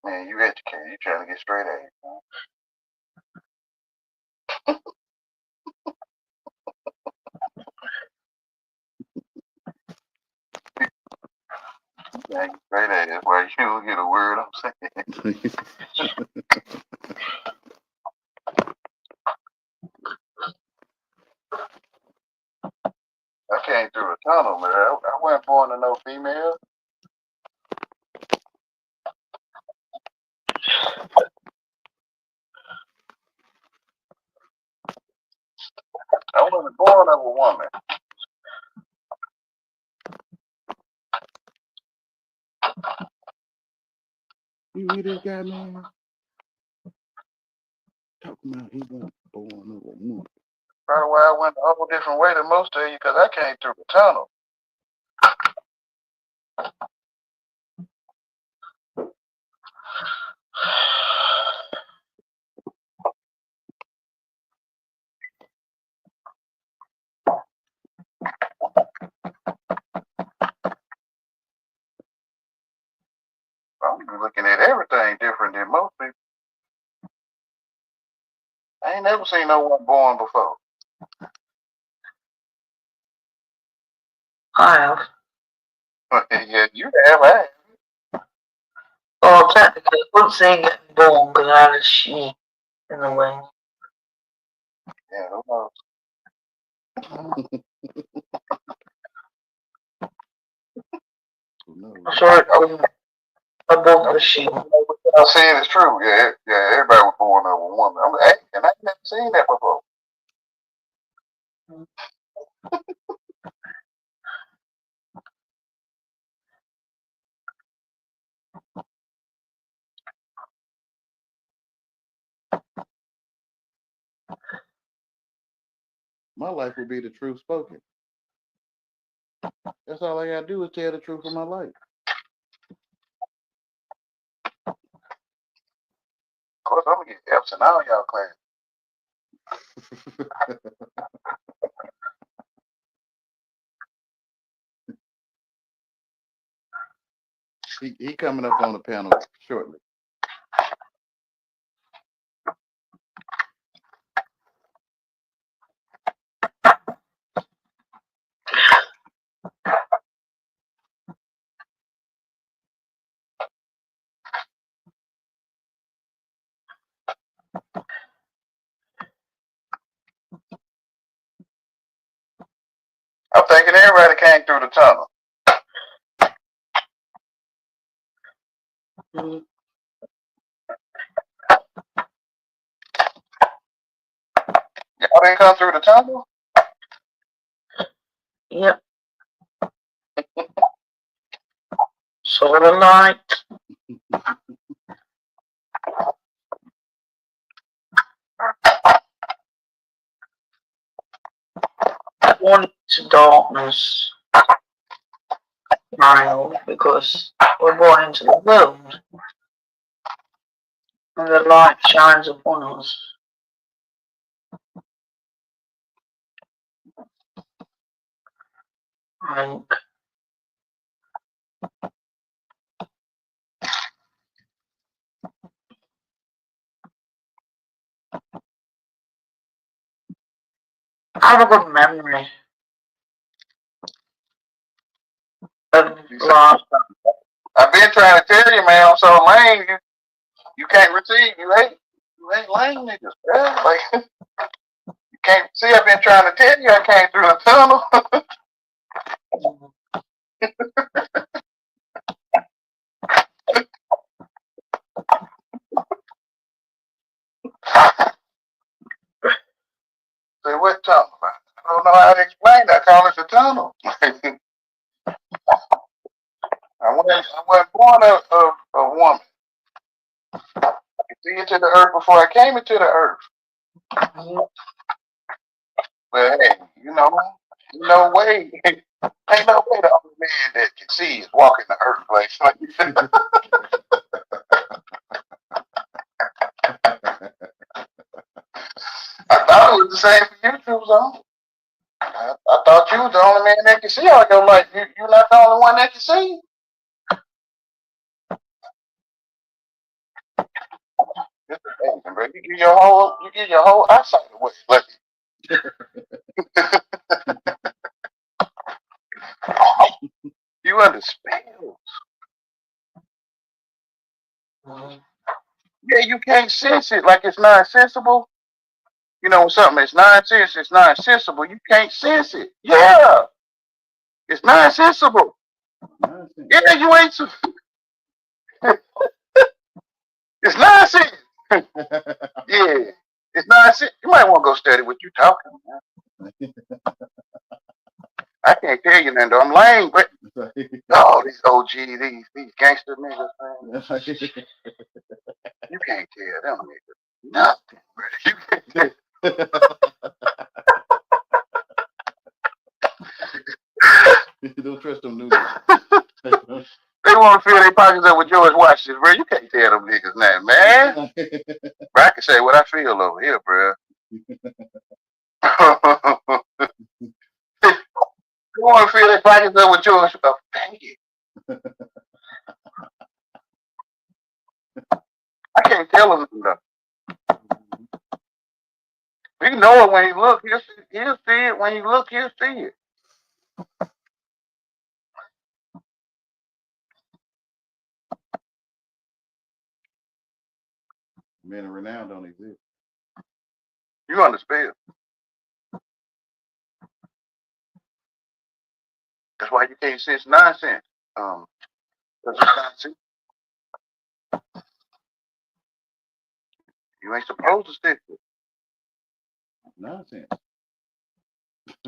Man, you educated. You trying to get straight A's, man. Straight A's. That's why you don't get a word I'm saying. I came through a tunnel, man. I wasn't born to no female. I wasn't born of a woman. You hear this guy, man? Talking about he wasn't born of a woman. Probably why I went a whole different way than most of you, because I came through the tunnel. I'm looking at everything different than most people. I ain't never seen no one born before. I have. Yeah, you have, I have. Well, technically, I wouldn't say getting born because I had a she in the way. Yeah, who knows? Who knows? I'm sorry, I born a she. I'm saying it's true. Yeah, yeah. Everybody was born of a woman. I'm like, hey, and I never seen that before. My life would be the truth spoken. That's all I gotta do is tell the truth of my life. Of course, I'm gonna get F's in all y'all class. he coming up on the panel shortly. I'm thinking everybody came through the tunnel. Mm. Y'all didn't come through the tunnel? Yep. Saw the light. One into darkness, mild, because we're born into the world, and the light shines upon us. And I have a good memory of life. I've been trying to tell you, man. I'm so lame. You can't receive. You ain't lame niggas, bro. Like you can't see. I've been trying to tell you. I came through the tunnel. Say what tunnel? I don't know how to explain that. I call it the tunnel. I wasn't born a woman. I could see into the earth before I came into the earth. But hey, no way. Ain't no way the only man that can see is walking the earth like I thought it was the same for you, True Zone. I thought you was the only man that can see all your life. You're not the only one that can see. It's amazing, bro. You give your whole eyesight away. Like, you under spells. Yeah, you can't sense it like it's not sensible. You know, something is nonsense, it's not sensible. You can't sense it. Yeah. It's not sensible. Yeah, you ain't. It's nonsense. Yeah. It's nonsense. You might want to go study what you talking about. I can't tell you nothing though. I'm lame, but oh, these OG, these gangster niggas, man. You can't tell them niggas nothing, bro. You can't don't trust them niggas. They want to fill their pockets up with George Washington, bro. You can't tell them niggas nothing, man. Bro, I can say what I feel over here, bro. They want to fill their pockets up with George. Oh, dang it. I can't tell them though. You know it when you look. He'll see it. When you look, he'll see it. Men of renown don't exist. You understand? That's why you can't sense nonsense. 'Cause it's nonsense. You ain't supposed to stick with it. Nonsense.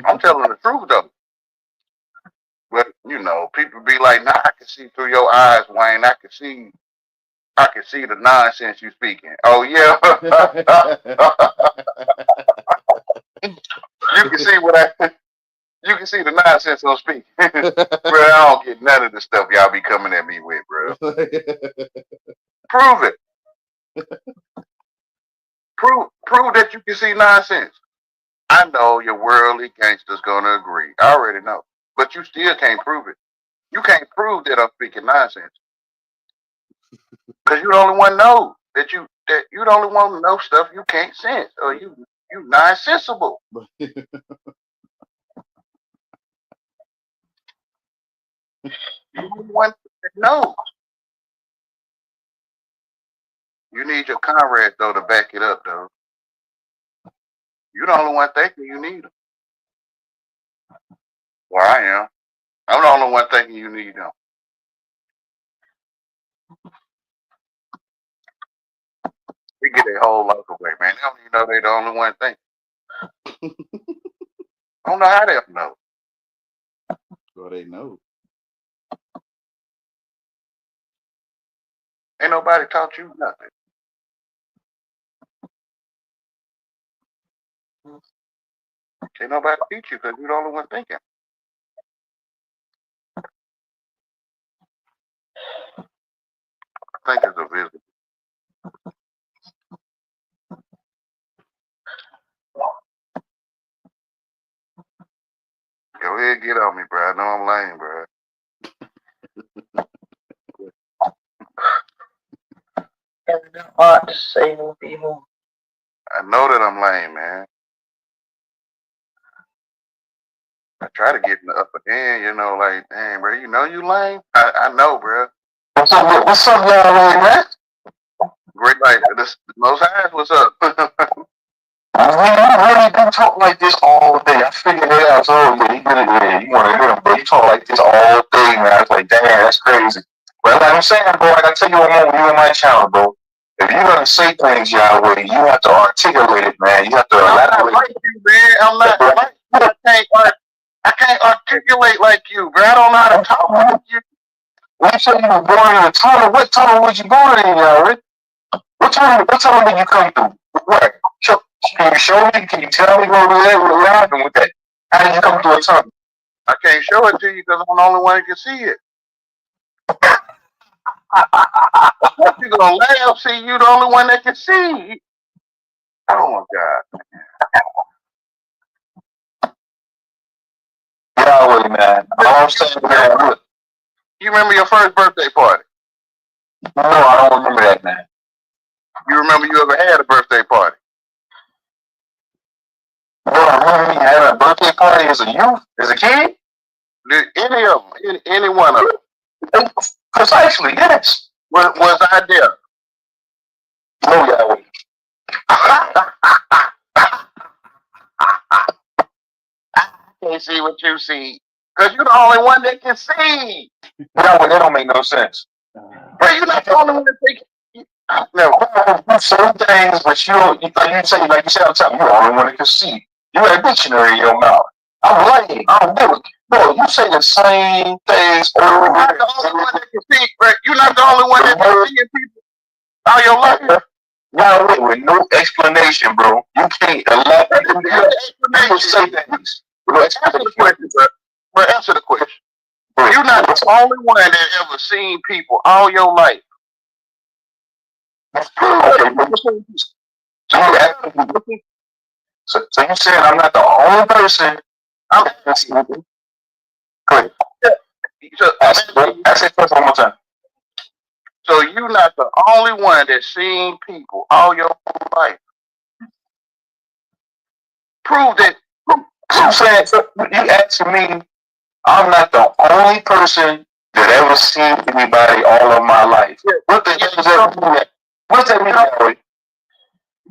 I'm telling the truth though. But you know, people be like, "Nah, I can see through your eyes, Wayne. I can see the nonsense you speaking." Oh yeah, you can see you can see the nonsense I'm speaking. Bro, I don't get none of the stuff y'all be coming at me with, bro. Prove it. Prove that you can see nonsense. I know your worldly gangsters gonna agree. I already know. But you still can't prove it. You can't prove that I'm speaking nonsense. Cause you the only one know that you the only one who know stuff you can't sense. Or you nonsensible. You the only one that knows. You need your comrades though to back it up though. You the only one thinking you need them. Well, I am. I'm the only one thinking you need them. They get their whole life away, man. They don't even know they the only one thinking. I don't know how they know. Well, they know. Ain't nobody taught you nothing. Ain't nobody teach you because you're the only one thinking. I think it's a visit. Go ahead, get on me, bro. I know I'm lame, bro. Having a lot to say to people. I know that I'm lame, man. I try to get in the upper hand, you know, like, dang, bro, you know you lame? I know, bro. What's up, y'all, man? Great, like, this Most Highs, what's up? I really do talk like this all day. I figured it out. So, yeah, he did it. Yeah, you want to hear him, but he talk like this all day, man. I was like, damn, that's crazy. But like I'm saying, bro, like I tell you what, man, when you in my channel, bro, if you're going to say things Yahweh, you have to articulate it, man. You have to I'm not elaborate. like you, man. I'm not like you. I can't articulate like you, bro. I don't know how to talk like you. When you say you were born in a tunnel, what tunnel was you born in, Yahweh? What tunnel did you come through? What? Can you show me? Can you tell me what happened with that? How did you come through a tunnel? I can't show it to you because I'm the only one who can see it. You're gonna laugh, see you the only one that can see. Oh my God. Yahweh, man. All I'm saying, man, You remember your first birthday party? no, I don't remember that, man. You remember you ever had a birthday party? No, I remember me having a birthday party as a youth, as a kid. Did any of them, any one of them? Precisely, yes. Was I there? No, Yahweh. I can't see what you see. Because you're the only one that can see. Yahweh, that don't make no sense. But you're not the only one that can. No. Certain things, but you don't, like you say all the time, you're the only one that can see. You got a dictionary in your mouth. I'm lying. I don't do it. No, you say the same things over You're not the only one that can see, right? You're not the only one that can see people all your life. Yahweh, with no explanation, bro. You can't elaborate. You say things. Answer the question, bro. Bro, answer the question. You're not the only one that ever seen people all your life. So you said I'm not the only person. I'm good. Ask it first one more time. So you're not the only one that's seen people all your life. Prove that. You said you asking me. I'm not the only person that ever seen anybody all of my life. What the hell does that mean? What's that mean?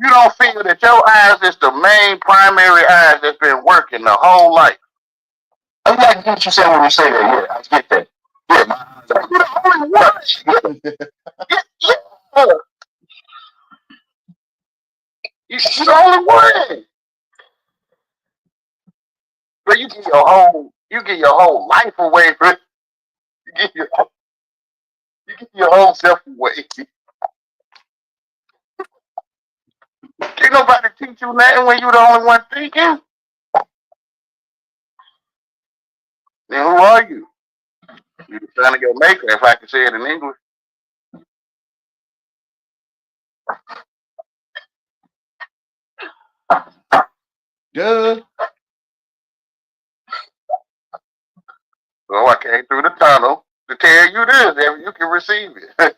You don't feel that your eyes is the main primary eyes that's been working the whole life. I like what you said when you say that. Yeah, I get that. Yeah, my eyes are the only one. Yeah. You're the only one. But you give your whole life away, bro. You give your whole self away. Can't nobody teach you nothing when you the only one thinking. Then who are you? You the son of your maker, if I can say it in English. Duh. So I came through the tunnel to tell you this, if you can receive it.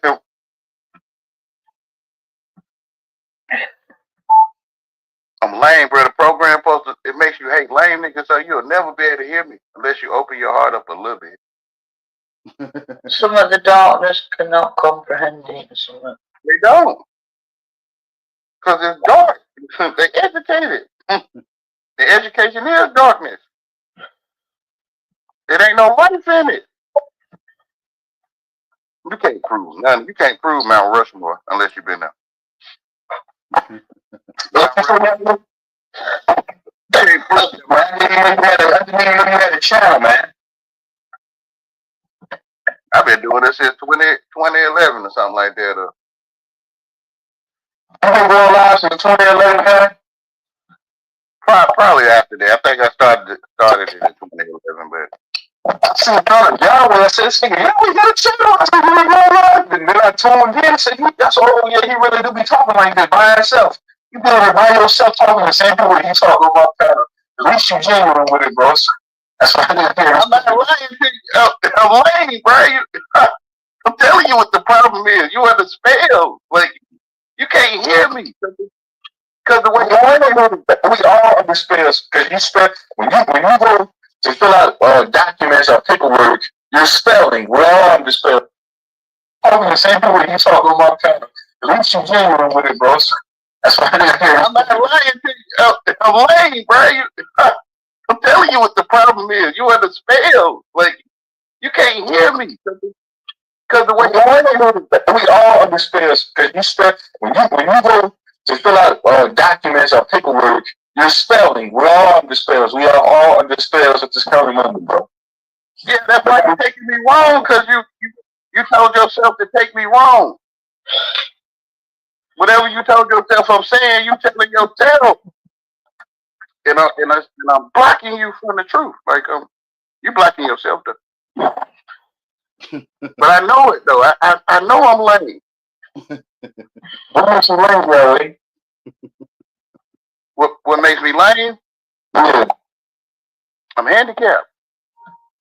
I'm lame, bro. The program supposed to, it makes you hate lame niggas, so you'll never be able to hear me unless you open your heart up a little bit. Some of the darkness cannot comprehend it. Some They don't. Because it's dark. They educated. The education is darkness. It ain't no life in it. You can't prove nothing. You can't prove Mount Rushmore unless you've been there. Mount Rushmore. You can't prove it, man. I didn't even know you had a channel, man. I've been doing this since 2011 or something like that. You've been going live since 2011, man. Probably after that. I think I started it in 2011, but I see brother Yahweh. I said, this nigga Yahweh got a channel. I said, really going live? And then I tuned in and said, that's oh yeah, he really do be talking like that by himself. You be there by yourself talking the same way he talking about that. At least you genuine with it, bro. That's why I didn't hear. I'm not lying to you. I'm lame, bro. I'm telling you what the problem is. You under spell. Like, you can't hear me. Because the way we all under spells. Because you spell when you go to fill out documents or paperwork, you're spelling. We're all under spell. Talking the same way you talking about kind of. At least you genuine with it, bro. That's why I didn't hear. I'm not lying to you. I'm lame, bro. I'm telling you what the problem is. You under spell. Like, you can't hear me. Because the way we all under spells. Because you spell when you go to fill out documents or paperwork, you're spelling. We're all under spells. We are all under spells at this current moment, bro. Yeah, that's why you're taking me wrong. Because you told yourself to take me wrong. Whatever you told yourself I'm saying, you telling yourself. And I'm blocking you from the truth. Like, you blocking yourself, though. But I know it, though. I know I'm lame. What makes you lame, Larry? What makes me lame? Yeah. I'm handicapped.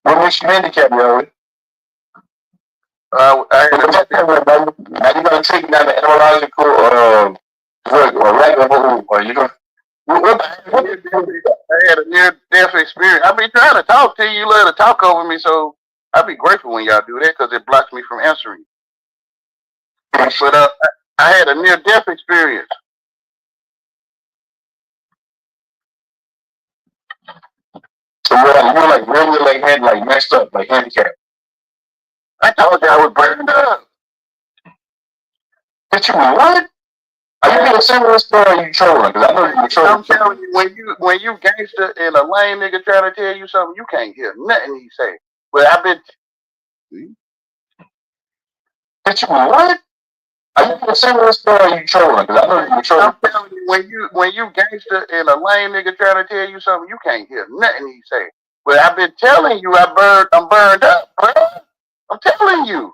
What makes you handicapped, Larry? Now you're gonna take down the etymological drug or regular or you gonna I had a near-death experience. I be trying to talk to you. You love to talk over me, so I'd be grateful when y'all do that because it blocks me from answering. But I had a near-death experience. So you were like really like messed up, like handicapped. I told you I was burned up. But you what? Are you being serious or are you trolling? Because I know you're trolling. I'm telling you, when you gangster and a lame nigga trying to tell you something, you can't hear nothing he say. But I've been. But you what? Are you being serious or are you trolling? Because I know you're trolling. I'm telling you, when you gangster and a lame nigga trying to tell you something, you can't hear nothing he say. But I've been telling you, I'm burned up, bro. I'm telling you.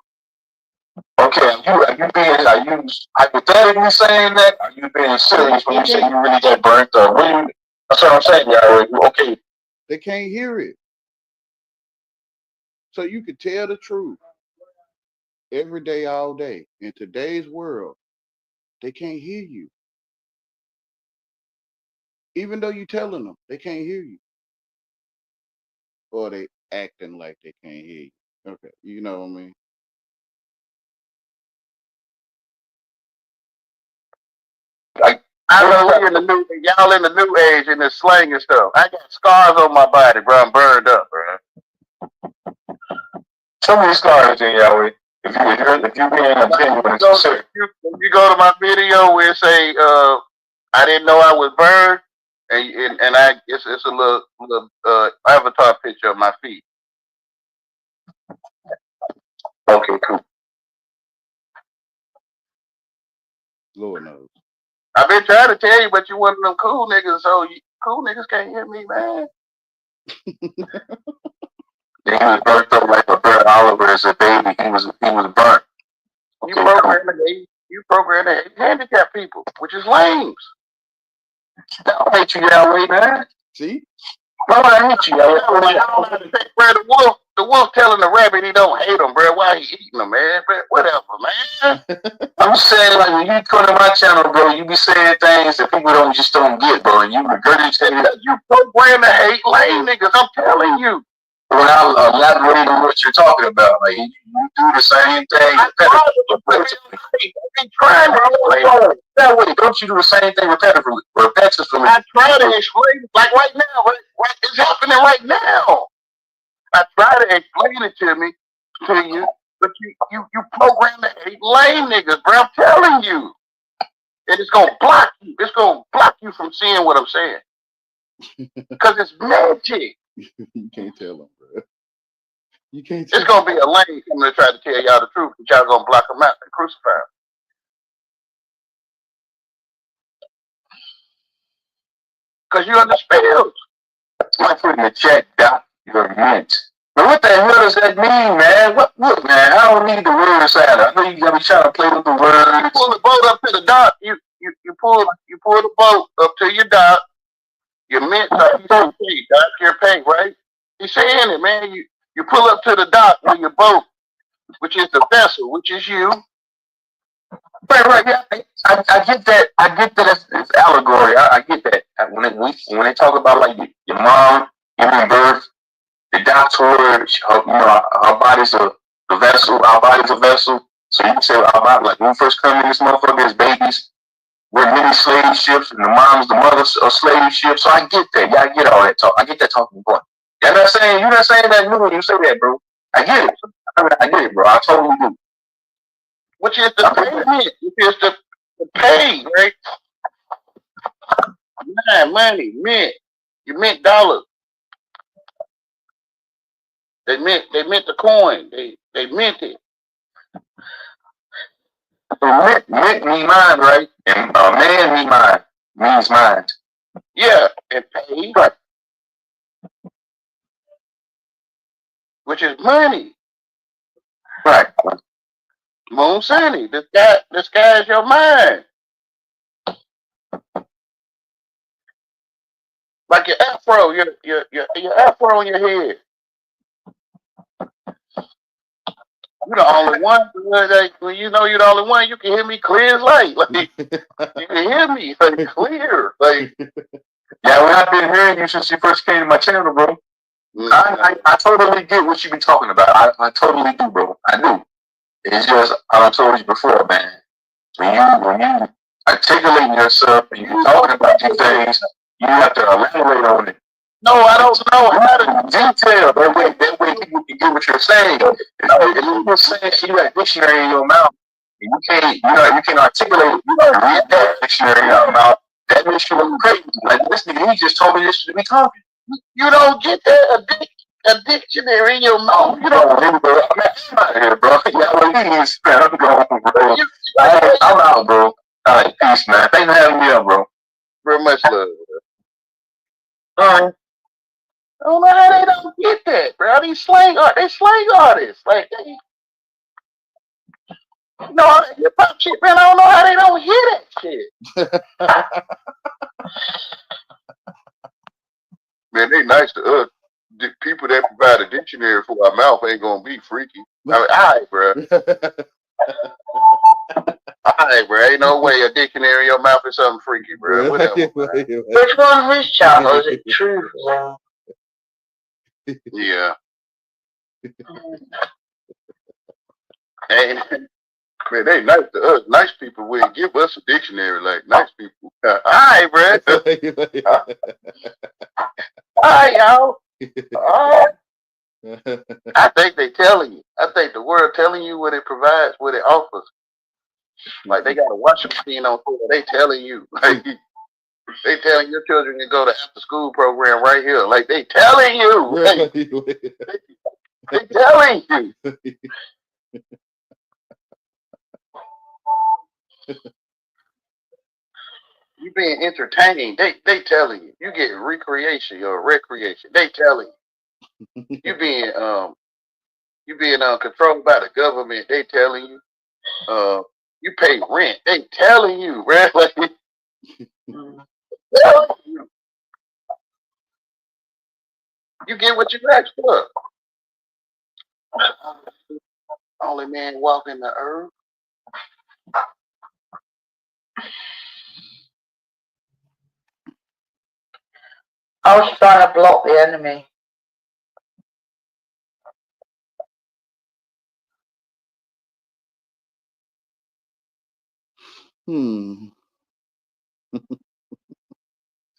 Okay, are you hypothetically saying that? Are you being serious when you say you really get burnt up? That's what I'm saying, y'all. Okay. They can't hear it. So you could tell the truth every day, all day. In today's world, they can't hear you. Even though you're telling them, they can't hear you. Or they acting like they can't hear you. Okay, you know what I mean? I know we in the new, y'all in the new age in this slang and stuff. I got scars on my body, bro. I'm burned up, bro. Tell me the scars, then, Yahweh. If you being a genuine, sincere. If you go to my video where it say, I didn't know I was burned, and it's a little avatar picture of my feet. Okay, cool. Lord knows. I've been trying to tell you, but you one of them cool niggas, so cool niggas can't hear me, man. He was burnt up like a Brett Oliver as a baby. He was burnt. You program to hate handicapped people, which is lames. I don't hate you that way, man. See? Why would I hate you that way? Bro, the wolf telling the rabbit he don't hate him, bro. Why he eating him, man? Bro, whatever, man. I'm saying, like, when you come to my channel, bro, you be saying things that people don't get, bro, and you regurgitate it. You program to hate lame niggas, I'm telling you. When I elaborate on what you're talking about, like, you do the same thing. I've been trying to explain that way. Don't you do the same thing repetitively? I try to explain, like right now, what is happening right now. I try to explain it to you, but you program to hate lame niggas, bro. I'm telling you. And it's gonna block you. It's gonna block you from seeing what I'm saying. Because it's magic. You can't tell them, bro. You can't It's tell gonna be a lame coming to try to tell y'all the truth, but y'all gonna block them out and crucify them. Because you're under spells. I put in the chat, Doc, you're mint. But what the hell does that mean, man? Look, man, I don't need the word salad. I know you gotta be trying to play with the words. You pull the boat up to the dock. You pull the boat up to your dock. You mint like you say, pay, dock your pay, right? He's saying it, man. You pull up to the dock with your boat, which is the vessel, which is you. Right, yeah. I get that. I get that it's allegory. I get that. When they talk about like your mom giving birth, the doctor, our body's a vessel. Our body's a vessel. So you say our body, like when we first come in this motherfucker as babies, we're many slave ships, and the mom's the mother's a slave ship. So I get that. Yeah, I get all that talk. I get that talking point. You're not saying that new when you say that, bro. I get it. I get it, bro. I totally do. Which is the payment, which is the pay, right? Money, mint. You mint dollars. They mint the coin. They mint it. Mint mean mind, right? And man mean mind. Means mind. Yeah, and pay. Right. Which is money. Right. Moon Sunny, this guy is your mind. Like your afro, your afro on your head. You're the only one. When you know you're the only one, you can hear me clear as light. Like you can hear me like clear. Like yeah, well, I've been hearing you since you first came to my channel, bro. I totally get what you been talking about. I totally do, bro. I do. It's just, I told you before, man. When you articulate yourself and you're talking about these things, you have to elaborate on it. No, I don't know how to detail. That way people can get what you're saying. If you're saying you got a dictionary in your mouth, and you can't articulate it, you gotta read that dictionary in your mouth. That makes you look crazy. Like this nigga, he just told me this to be talking. You don't get that a dictionary in your mouth. You don't. I'm out of here, bro. I'm going, bro. I'm out, bro. All right, peace, man. Thanks for having me up, bro. Very much love. I don't know how they don't get that, bro. They slang artists. Like they, hip hop shit, man. I don't know how they don't hear that shit. Man, they nice to us. The people that provide a dictionary for our mouth ain't gonna be freaky. I mean, all right, bro. All right, bro. Ain't no way a dictionary in your mouth is something freaky, bro. Whatever. Which one's his channel? Is it Truth Zone? Yeah. And Man, they nice to us. Nice people will give us a dictionary like nice people. All right, bro. All right, y'all. All right. I think they telling you. I think the word telling you what it provides, what it offers. Like they got a washing machine on floor. They telling you. Like they telling your children to go to after school program right here. Like they telling you. Like, they telling you. You being entertained. They telling you. You get recreation or recreation. They telling you. You being controlled by the government. They telling you. You pay rent. They telling you, man. Like, telling you. You get what you asked for. Only man walking the earth. I was trying to block the enemy.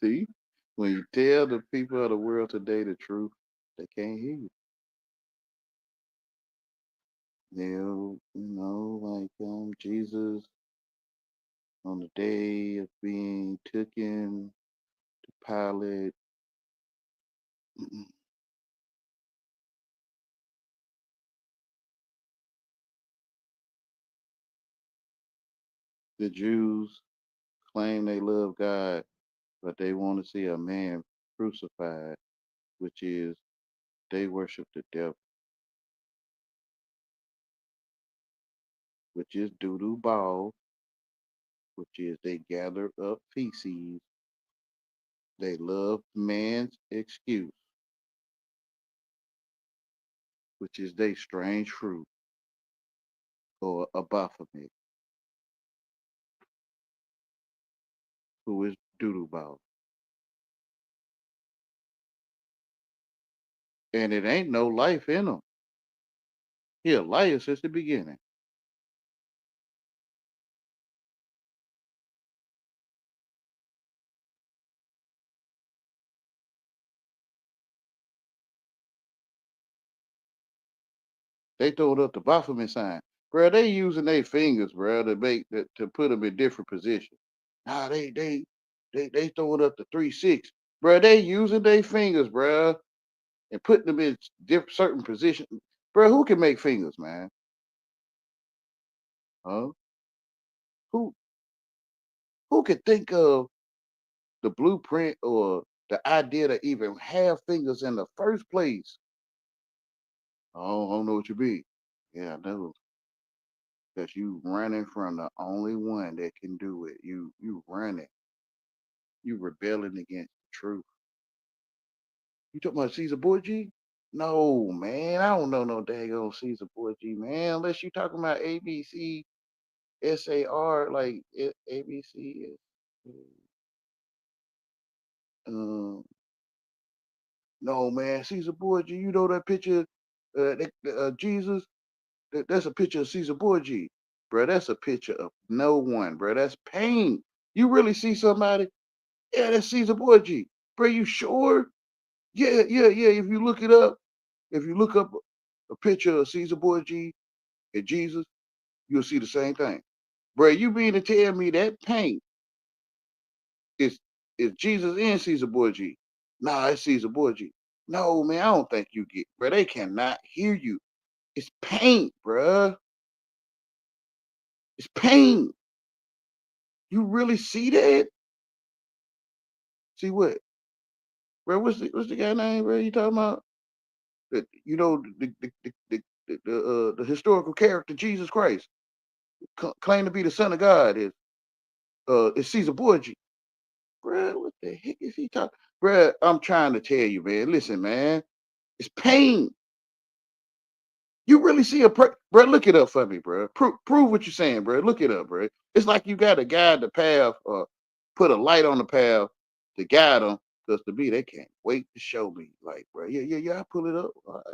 See, when you tell the people of the world today the truth, they can't hear you. Like Jesus on the day of being taken to Pilate. The Jews claim they love God, but they want to see a man crucified, which is they worship the devil, which is doo-doo ball, which is they gather up feces. They love man's excuse, which is they strange fruit or a Baphomet, who is doo-doo ball. And it ain't no life in them. He a liar since the beginning. They throwed up the Baphomet sign. Bro, they using their fingers, bro, to put them in different positions. Nah, they throwing up the 3-6. Bro, they using their fingers, bro, and putting them in certain positions. Bro, who can make fingers, man? Huh? Who who could think of the blueprint or the idea to even have fingers in the first place? I don't know what you be. Yeah, I know. Because you running from the only one that can do it. You running. You rebelling against the truth. You talking about Caesar Borgia? No, man. I don't know no daggone Caesar Borgia, man. Unless you talking about ABC SAR, like ABC. Um, no, man. Caesar Borgia. You know that picture, Jesus. That's a picture of Caesar Borgia, bro. That's a picture of no one, bro. That's pain. You really see somebody? Yeah, that's Caesar Borgia, bro. You sure? Yeah. If you look up a picture of Caesar Borgia and Jesus, you'll see the same thing, bro. You mean to tell me that paint is Jesus and Caesar Borgia? Nah, it's Caesar Borgia. No, man. I don't think you get, bro. They cannot hear you. It's paint, bro. It's paint. You really see that? See what, bro? What's the guy name, bro? You talking about? The historical character Jesus Christ, claim to be the Son of God, is Caesar Borgia, bro. What the heck is he talking, bro? I'm trying to tell you, man. Listen, man, it's pain. You really see bro? Look it up for me, bro. Prove what you're saying, bro. Look it up, bro. It's like you got to guide the path, or put a light on the path to guide them. Because to me, they can't wait to show me. Like, bro, yeah. I pull it up.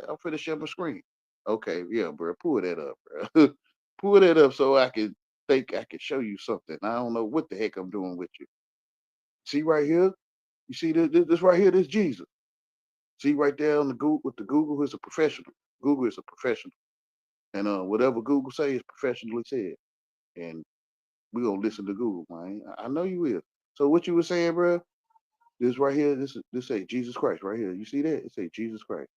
I'll finish share my screen. Okay, yeah, bro. Pull that up, bro. Pull that up so I can think I can show you something. I don't know what the heck I'm doing with you. See right here? You see this right here? This Jesus. See right there on the Google with the Google is a professional. Google is a professional. And whatever Google say is professionally said. And we gonna listen to Google, man. I know you will. So what you were saying, bro? This right here, this say Jesus Christ right here. You see that? It say Jesus Christ.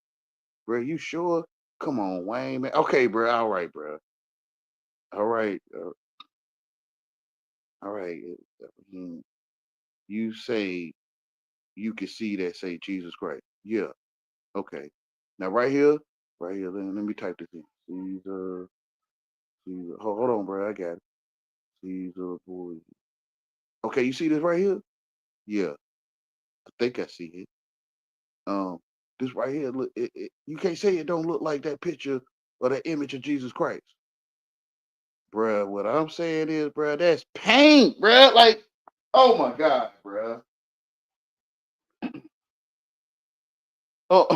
Bro, you sure? Come on, Wayne, man. Okay, bro. All right, bro. All right. All right. You say you can see that say Jesus Christ. Yeah. Okay. Now right here. Let me type this in. Caesar. Hold on, bro. I got it. Caesar boy. Okay, you see this right here? Yeah. I think I see it. This right here, look, you can't say it don't look like that picture or that image of Jesus Christ. Bruh, what I'm saying is, bruh, that's paint, bruh. Like, oh my God, bruh. Oh,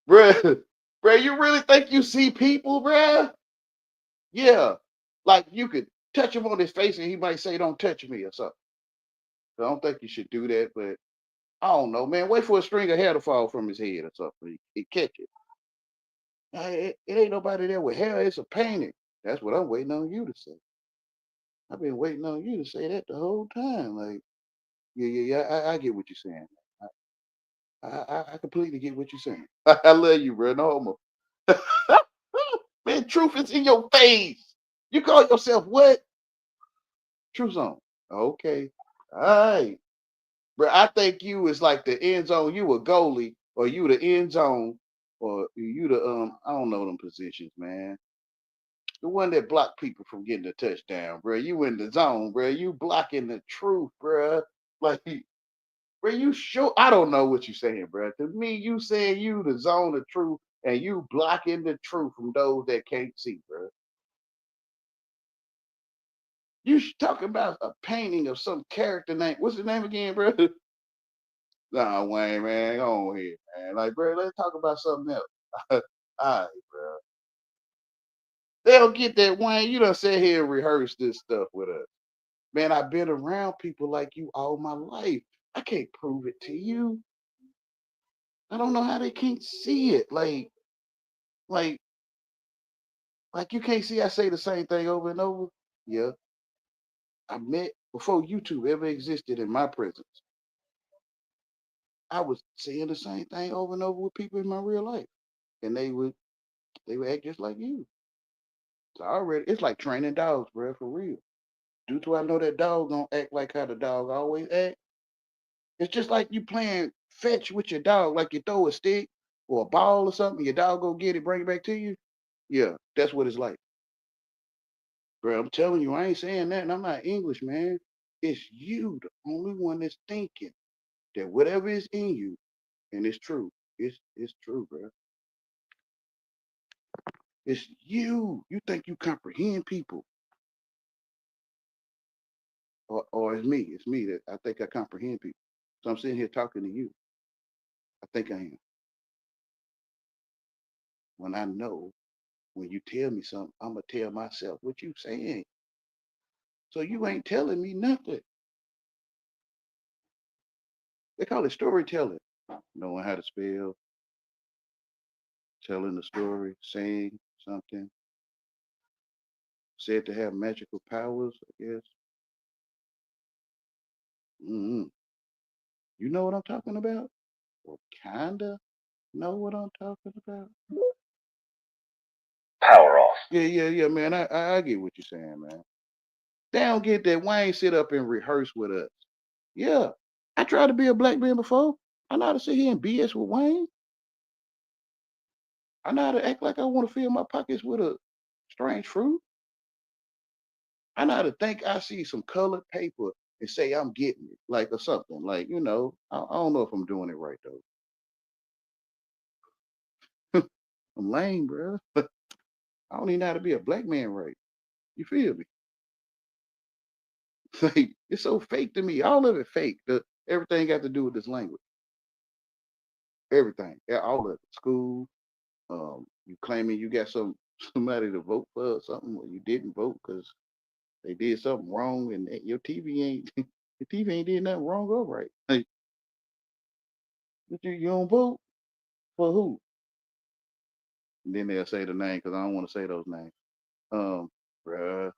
bruh, bruh, you really think you see people, bruh? Yeah. Like, you could touch him on his face and he might say, don't touch me or something. So I don't think you should do that, but I don't know, man. Wait for a string of hair to fall from his head or something. He catch it. It ain't nobody there with hair. It's a painting. That's what I'm waiting on you to say. I've been waiting on you to say that the whole time. Like, yeah. I get what you're saying. I completely get what you're saying. I love you, bro. No homo. Man, truth is in your face. You call yourself what? True zone. Okay. All right. Bro, I think you is like the end zone. You a goalie, or you the end zone, or you the I don't know them positions, man. The one that block people from getting a touchdown, bro. You in the zone, bro. You blocking the truth, bro. Like, bro, you sure? I don't know what you saying, bro. To me, you saying you the zone of truth, and you blocking the truth from those that can't see, bro. You talking about a painting of some character name. What's the name again, bro? Nah, Wayne, man, go on here, man. Like, bro, let's talk about something else. All right, bro. They don't get that, Wayne. You done sit here and rehearse this stuff with us. Man, I've been around people like you all my life. I can't prove it to you. I don't know how they can't see it. Like, like you can't see I say the same thing over and over. Yeah. I met before YouTube ever existed in my presence. I was saying the same thing over and over with people in my real life. And they would act just like you. So it's like training dogs, bro, for real. Due to I know that dog gonna act like how the dog always act. It's just like you playing fetch with your dog, like you throw a stick or a ball or something, your dog go get it, bring it back to you. Yeah, that's what it's like. Bro, I'm telling you, I ain't saying that, and I'm not English, man. It's you, the only one that's thinking that whatever is in you, and it's true. It's true, bro. It's you. You think you comprehend people, or it's me. It's me that I think I comprehend people. So I'm sitting here talking to you. I think I am. When I know, when you tell me something, I'm gonna tell myself what you saying. So you ain't telling me nothing. They call it storytelling. Knowing how to spell, telling the story, saying something, said to have magical powers, I guess. hmm You know what I'm talking about? Or kinda know what I'm talking about? Power off. Yeah, man. I get what you're saying, man. They don't get that Wayne sit up and rehearse with us. Yeah. I tried to be a black man before. I know how to sit here and BS with Wayne. I know how to act like I want to fill my pockets with a strange fruit. I know how to think I see some colored paper and say I'm getting it, like or something. Like, I don't know if I'm doing it right though. I'm lame, bro. I don't even know how to be a black man right. You feel me? Like, it's so fake to me. All of it fake. Everything got to do with this language. Everything. All of it. School. You claiming you got somebody to vote for or something, or you didn't vote because they did something wrong, and your TV ain't your TV ain't did nothing wrong or right. Like, you don't vote for who? And then they'll say the name because I don't want to say those names. Bruh,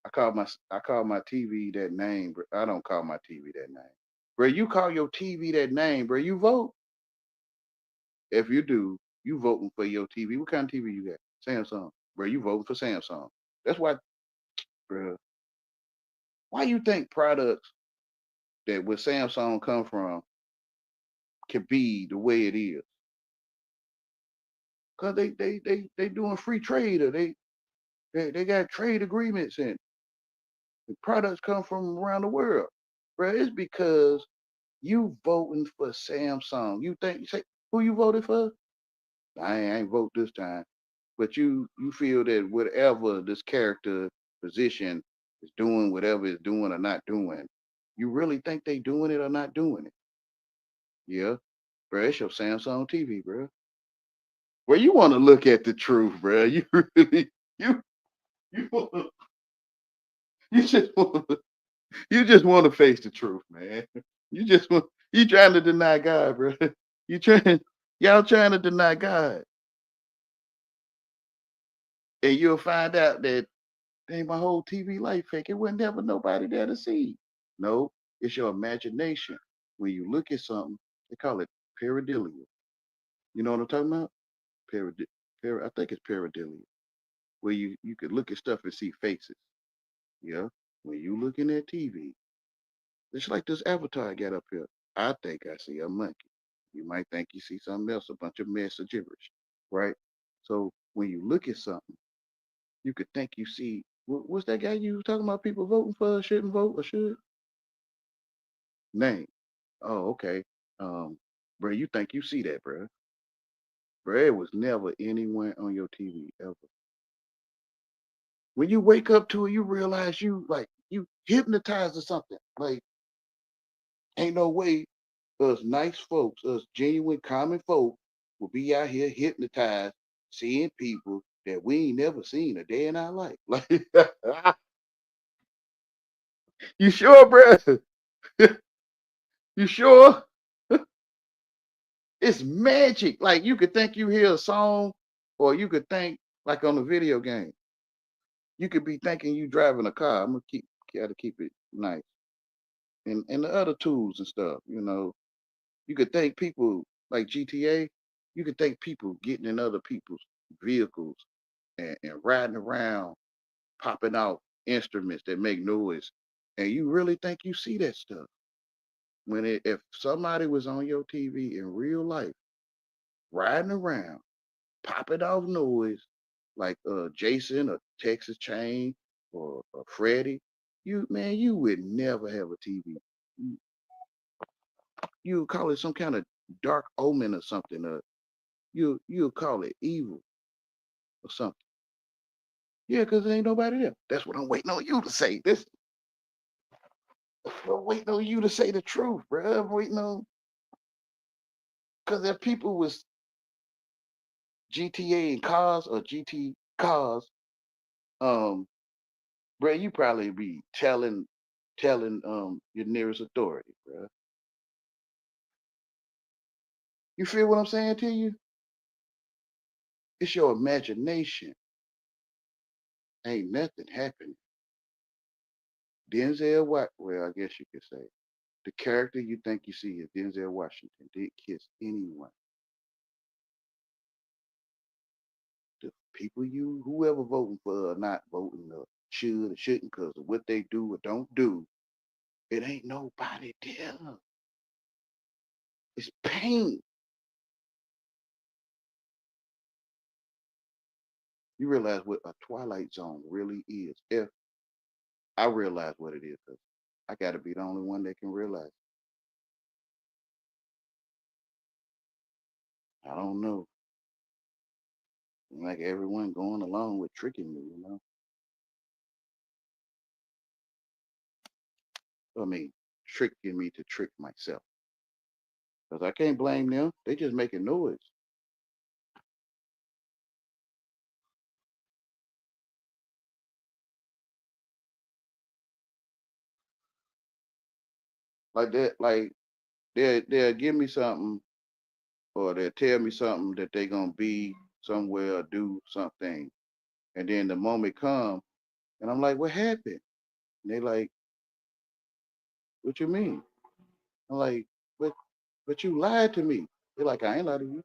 I call my TV that name, bro. I don't call my TV that name. Bro, you call your TV that name, bro. You vote. If you do, you voting for your TV. What kind of TV you got? Samsung. Bro, you voting for Samsung. That's why, bro. Why you think products that where Samsung come from can be the way it is? Cause they doing free trade, or they got trade agreements, and the products come from around the world, bro. It's because you voting for Samsung. You think, you say, who you voted for? I ain't vote this time. But you feel that whatever this character position is doing, whatever it's doing or not doing, you really think they doing it or not doing it? Yeah, bro. It's your Samsung TV, bro. Well, you want to look at the truth, bro. You really you you wanna, you just want you just want to face the truth, man. You just want you trying to deny God, bro. You trying y'all trying to deny God, and you'll find out that ain't my whole TV life fake. It wasn't never nobody there to see. No, it's your imagination. When you look at something, they call it pareidolia. You know what I'm talking about? Parad, I think it's pareidolia, where you could look at stuff and see faces. Yeah. When you looking at TV, it's like this avatar I got up here. I think I see a monkey. You might think you see something else, a bunch of mess or gibberish, right? So when you look at something, you could think you see what's that guy you was talking about? People voting for shouldn't vote or should name. Oh, okay. Bro, you think you see that, bro? Bro, it was never anyone on your TV ever. When you wake up to it, you realize you hypnotized or something. Like, ain't no way us nice folks, us genuine common folk, will be out here hypnotized, seeing people that we ain't never seen a day in our life. Like, you sure, bro? You sure? It's magic. Like you could think you hear a song, or you could think like on a video game. You could be thinking you driving a car. I'm gonna gotta keep it nice. And the other tools and stuff, you could think people like GTA, you could think people getting in other people's vehicles and riding around, popping out instruments that make noise. And you really think you see that stuff. If somebody was on your TV in real life, riding around, popping off noise, like Jason or Texas Chain or Freddie, you would never have a TV. You would call it some kind of dark omen or something. You'll call it evil or something. Yeah, because there ain't nobody there. That's what I'm waiting on you to say. I'm waiting on you to say the truth, bro. I'm waiting on because if people was GTA and cars or GT cars, um, bro, you probably be telling your nearest authority, bro. You feel what I'm saying to you? It's your imagination. Ain't nothing happening. Denzel What? Well, I guess you could say the character you think you see is Denzel Washington. Did kiss anyone? The people whoever voting for or not voting or should or shouldn't because of what they do or don't do, it ain't nobody there. It's pain. You realize what a Twilight Zone really is. If I realize what it is, because I got to be the only one that can realize. I don't know. Like everyone going along with tricking me. I mean, tricking me to trick myself. Because I can't blame them. They just making noise. Like that, like they'll give me something or they'll tell me something that they gonna be somewhere or do something. And then the moment come and I'm like, what happened? And they like, what you mean? I'm like, but you lied to me. They're like, I ain't lied to you.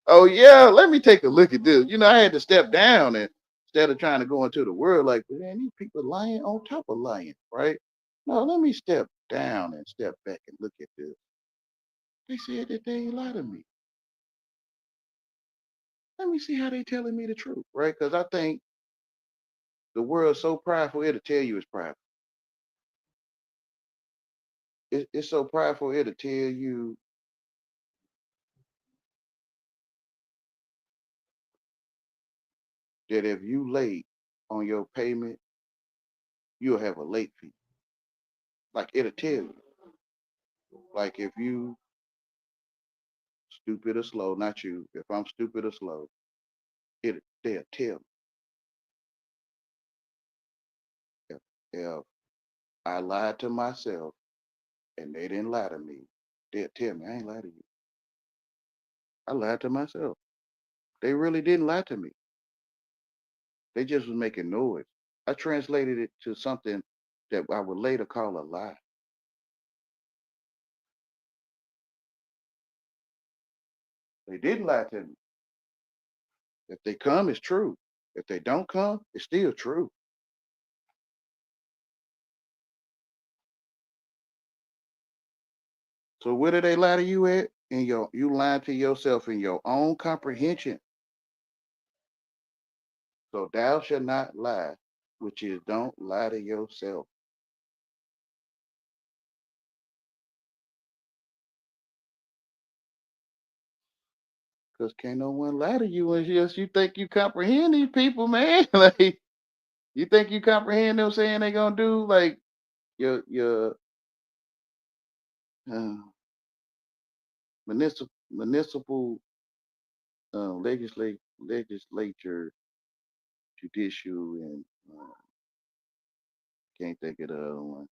Oh yeah, let me take a look at this. I had to step down and instead of trying to go into the world like, man, these people lying on top of lying, right? No, let me step down and step back and look at this. They said that they ain't lie to me. Let me see how they telling me the truth, right? Because I think the world's so prideful, it'll tell you it's prideful. It's so prideful, it'll tell you that if you late on your payment, you'll have a late fee. Like it'll tell you. Like if you stupid or slow, not you. If I'm stupid or slow, they'll tell me. If I lied to myself and they didn't lie to me, they'll tell me I ain't lied to you. I lied to myself. They really didn't lie to me. They just was making noise. I translated it to something that I would later call a lie. They didn't lie to me. If they come, it's true. If they don't come, it's still true. So where do they lie to you at? You lying to yourself in your own comprehension. So thou shalt not lie, which is don't lie to yourself. Because can't no one lie to you unless you think you comprehend these people, man. Like you think you comprehend them saying they gonna do like your uh, municipal legislature, judicial, and can't think of the other one.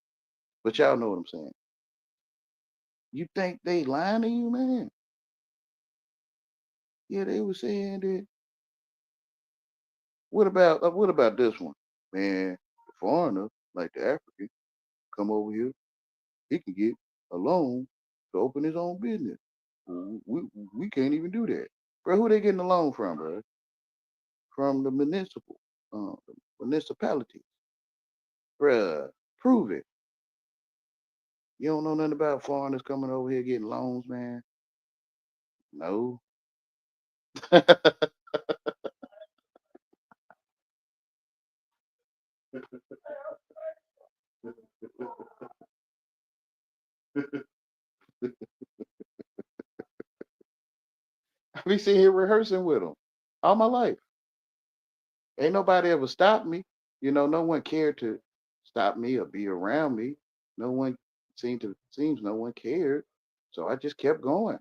But y'all know what I'm saying. You think they lying to you, man? Yeah, they were saying that. What about this one, man? The foreigner, like the African, come over here, he can get a loan to open his own business. We can't even do that, bro. Who they getting a loan from, bro? From the municipality, bruh. Prove it. You don't know nothing about foreigners coming over here getting loans, man. No. I be sitting here rehearsing with them all my life. Ain't nobody ever stopped me. No one cared to stop me or be around me. No one seems no one cared. So I just kept going.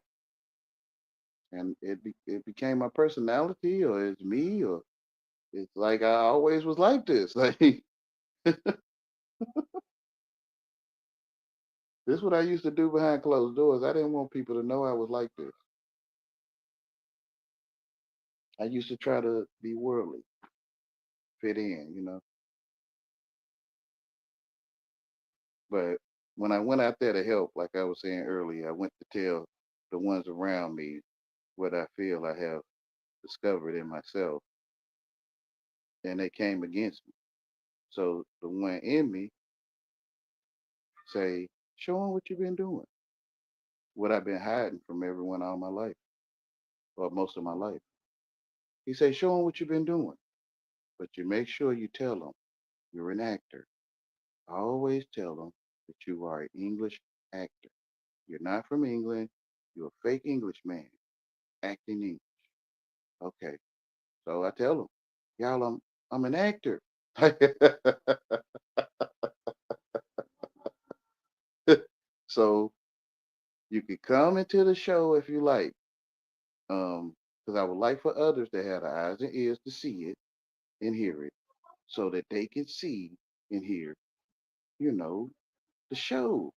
And it became my personality or it's me or it's like I always was like this. Like this is what I used to do behind closed doors. I didn't want people to know I was like this. I used to try to be worldly, fit in. But when I went out there to help, like I was saying earlier, I went to tell the ones around me what I feel I have discovered in myself, and they came against me. So the one in me say, show them what you've been doing, what I've been hiding from everyone all my life, or most of my life. He say, show them what you've been doing, but you make sure you tell them you're an actor. I always tell them that you are an English actor. You're not from England. You're a fake English man acting English. Okay. So I tell them, y'all, I'm an actor. So you could come into the show if you like. Because I would like for others to have the eyes and ears to see it and hear it, so that they can see and hear, you know, the show.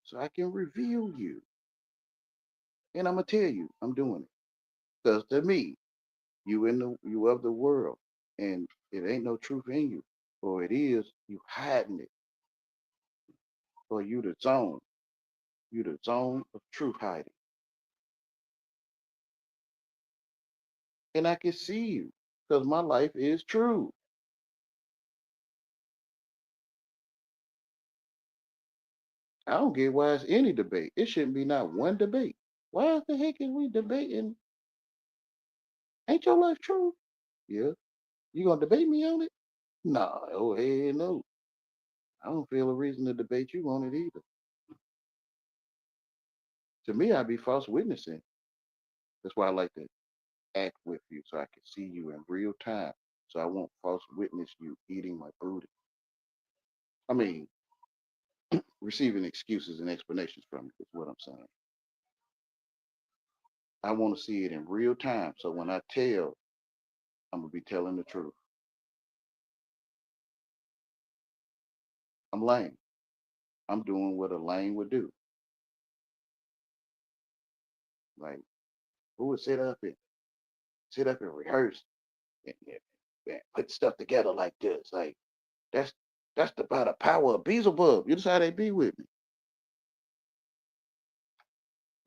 So I can reveal you. And I'm gonna tell you, I'm doing it. Because to me, you of the world, and it ain't no truth in you. Or it is, you hiding it. Or you the zone. You the zone of truth hiding. And I can see you. Because my life is true. I don't get why it's any debate. It shouldn't be not one debate. Why the heck is we debating? Ain't your life true? Yeah. You gonna debate me on it? Nah, oh hell no. I don't feel a reason to debate you on it either. To me, I'd be false witnessing. That's why I like to act with you so I can see you in real time. So I won't false witness you eating my booty. I mean, receiving excuses and explanations from you is what I'm saying. I want to see it in real time. So when I tell, I'm gonna be telling the truth. I'm lame. I'm doing what a lame would do. Like, who would sit up and rehearse and put stuff together like this? Like, that's that's about the power of Beelzebub. You just how they be with me.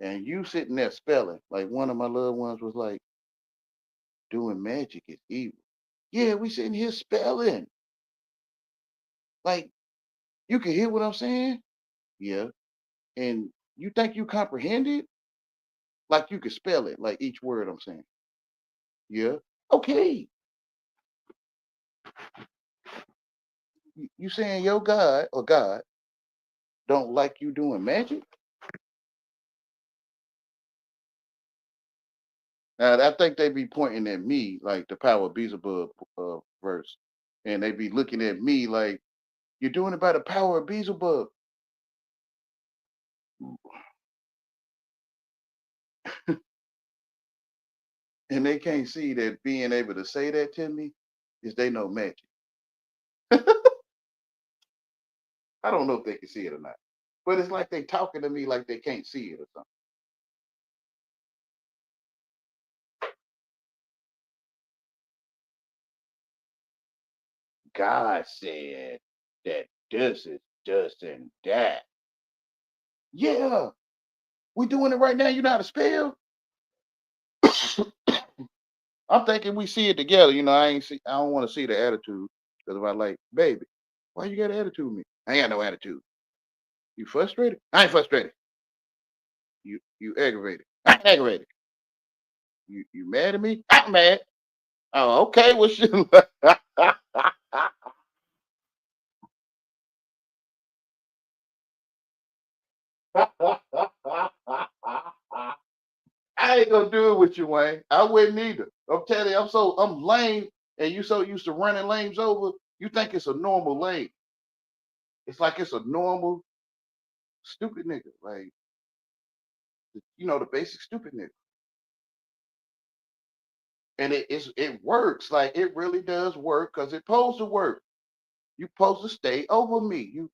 And you sitting there spelling, like one of my loved ones was like, doing magic is evil. Yeah, we sitting here spelling. Like, you can hear what I'm saying? Yeah. And you think you comprehend it? Like you can spell it, like each word I'm saying. Yeah. Okay. You saying your God or God don't like you doing magic? Now I think they be pointing at me like the power of Beelzebub verse. And they be looking at me like, you're doing it by the power of Beelzebub. And they can't see that being able to say that to me is they know magic. I don't know if they can see it or not. But it's like they talking to me like they can't see it or something. God said that this is this and that. Yeah, we doing it right now. You know how to spell? I'm thinking we see it together. I don't want to see the attitude. Because if I like, baby, why you got an attitude with me? I ain't got no attitude. You frustrated? I ain't frustrated. You aggravated. I ain't aggravated. You mad at me? I'm mad. Oh, okay. Well, shit. I ain't gonna do it with you, Wayne. I wouldn't either. I'm telling you, I'm lame, and you so used to running lanes over. You think it's a normal lane. It's like it's a normal stupid nigga. Like, the basic stupid nigga. And it works. Like it really does work because it supposed to work. You supposed to stay over me. You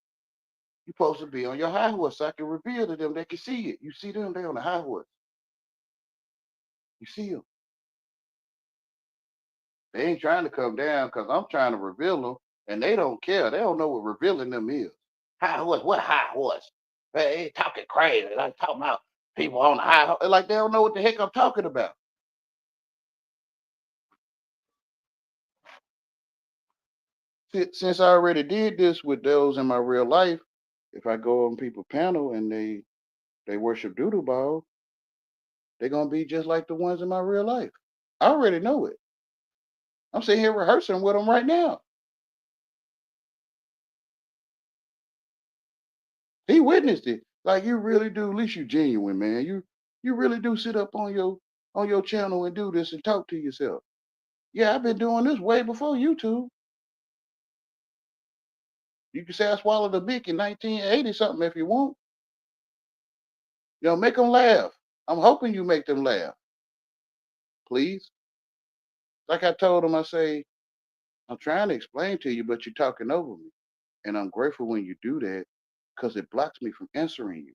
supposed to be on your high horse so I can reveal to them they can see it. You see them, they on the high horse. You see them. They ain't trying to come down because I'm trying to reveal them, and they don't care. They don't know what revealing them is. High horse? What high horse? They talking crazy. Like talking about people on the high horse. Like they don't know what the heck I'm talking about. Since I already did this with those in my real life, if I go on people panel and they worship doodle ball, they're gonna be just like the ones in my real life. I already know it. I'm sitting here rehearsing with them right now. He witnessed it. Like you really do. At least you genuine, man. You really do sit up on your channel and do this and talk to yourself. Yeah, I've been doing this way before YouTube. You can say I swallowed a Bic in 1980 something if you want. You know, make them laugh. I'm hoping you make them laugh, please. Like I told him, I say, I'm trying to explain to you, but you're talking over me. And I'm grateful when you do that because it blocks me from answering you.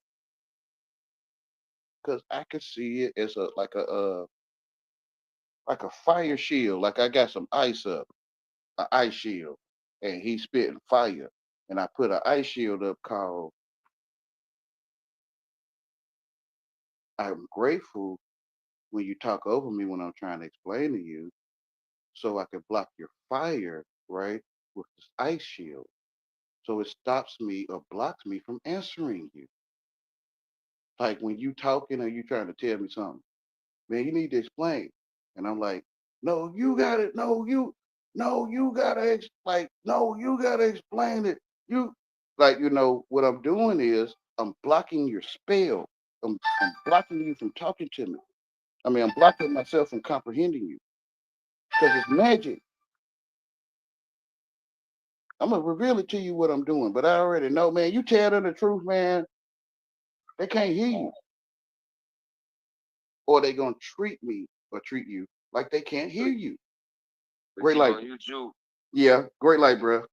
Because I can see it as a like a fire shield. Like I got some ice up, an ice shield, and he's spitting fire. And I put an ice shield up called I'm grateful when you talk over me when I'm trying to explain to you so I can block your fire, right, with this ice shield. So it stops me or blocks me from answering you. Like when you talking or you trying to tell me something, man, you need to explain. And I'm like, no, you got it. No, you gotta, no, you gotta explain it. You, like, what I'm doing is I'm blocking your spell. I'm blocking you from talking to me. I mean, I'm blocking myself from comprehending you because it's magic. I'm gonna reveal it to you what I'm doing, but I already know, man. You tell them the truth, man. They can't hear you, or they gonna treat me or treat you like they can't hear you. Great light. Yeah, great light, bro.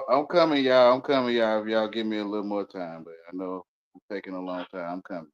I'm coming, y'all. I'm coming, y'all. If y'all give me a little more time, but I know it's taking a long time. I'm coming.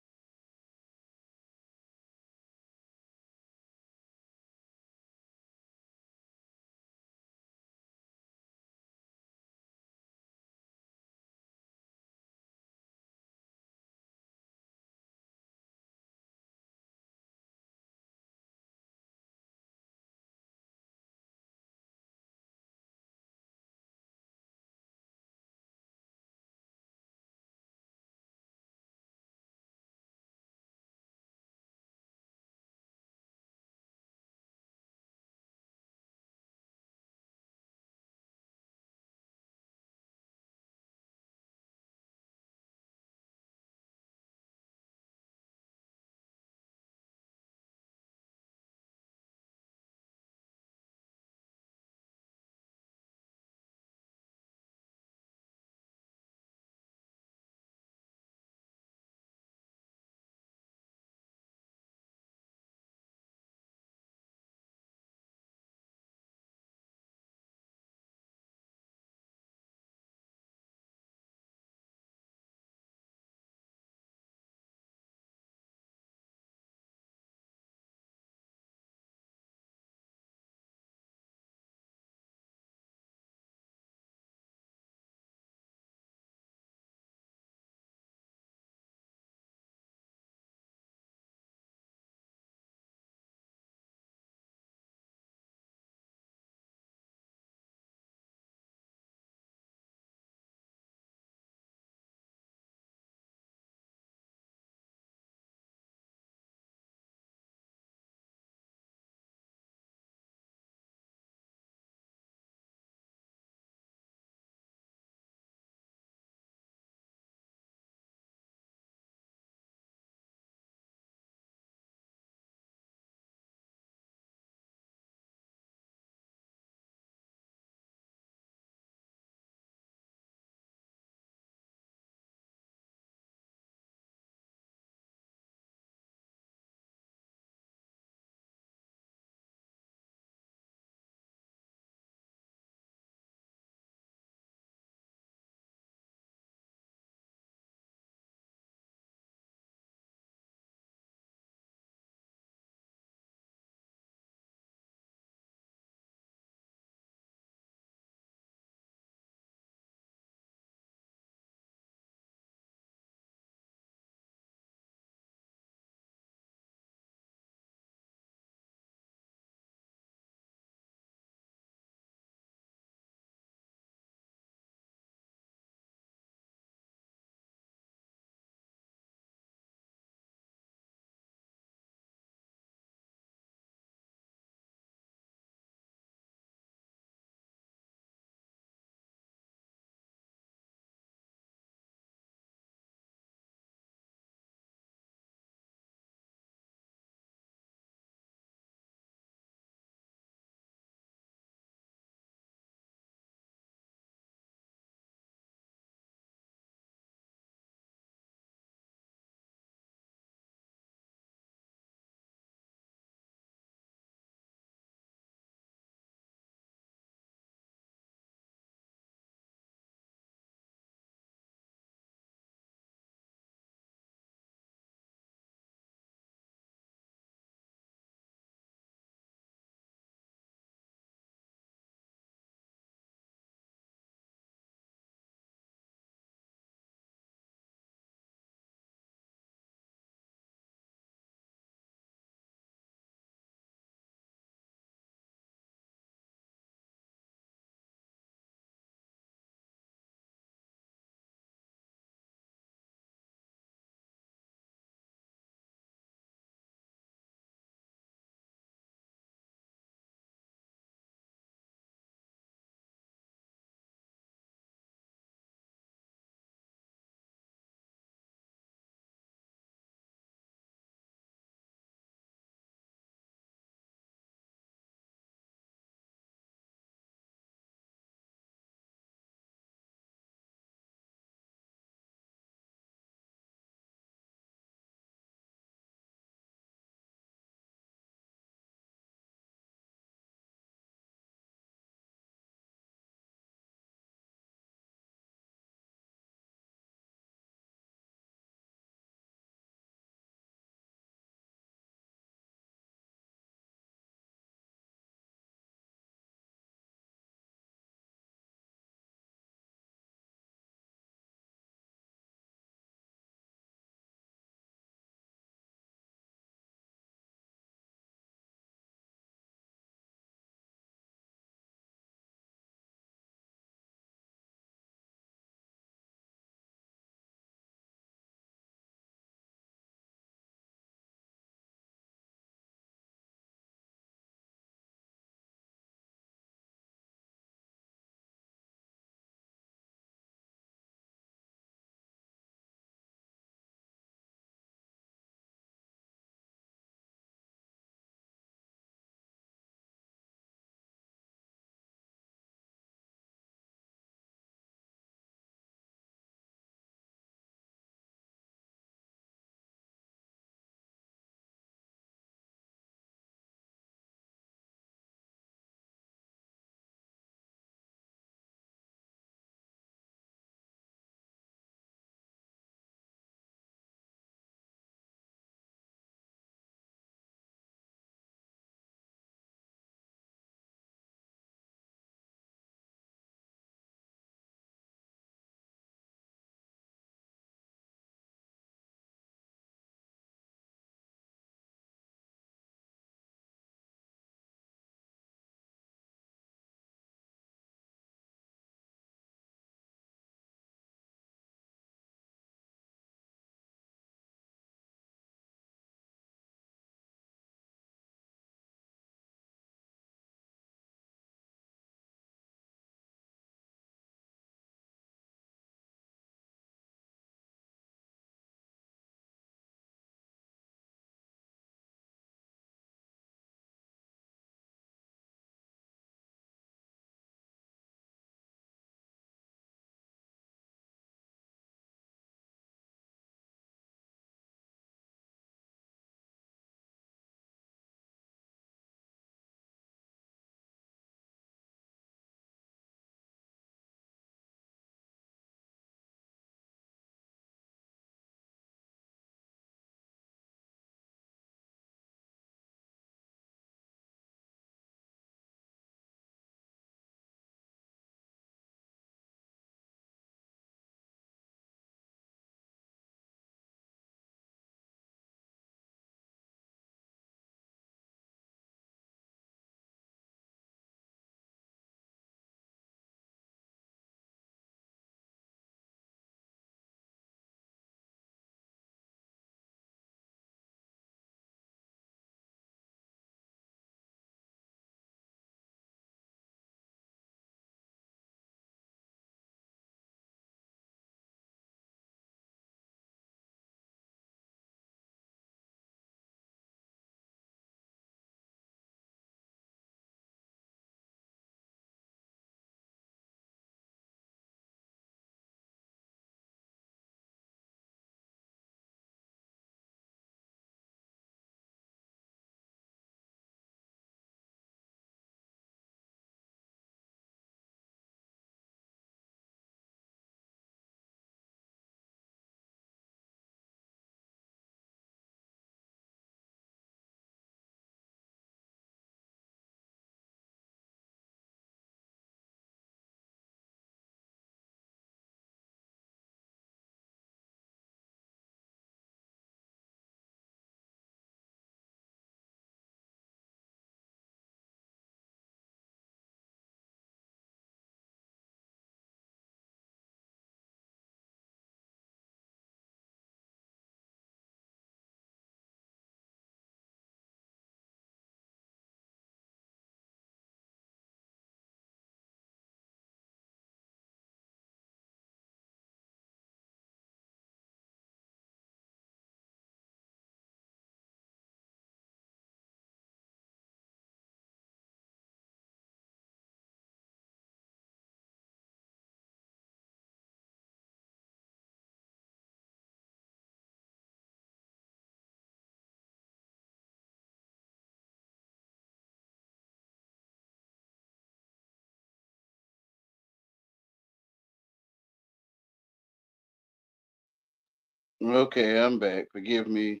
Okay, I'm back. Forgive me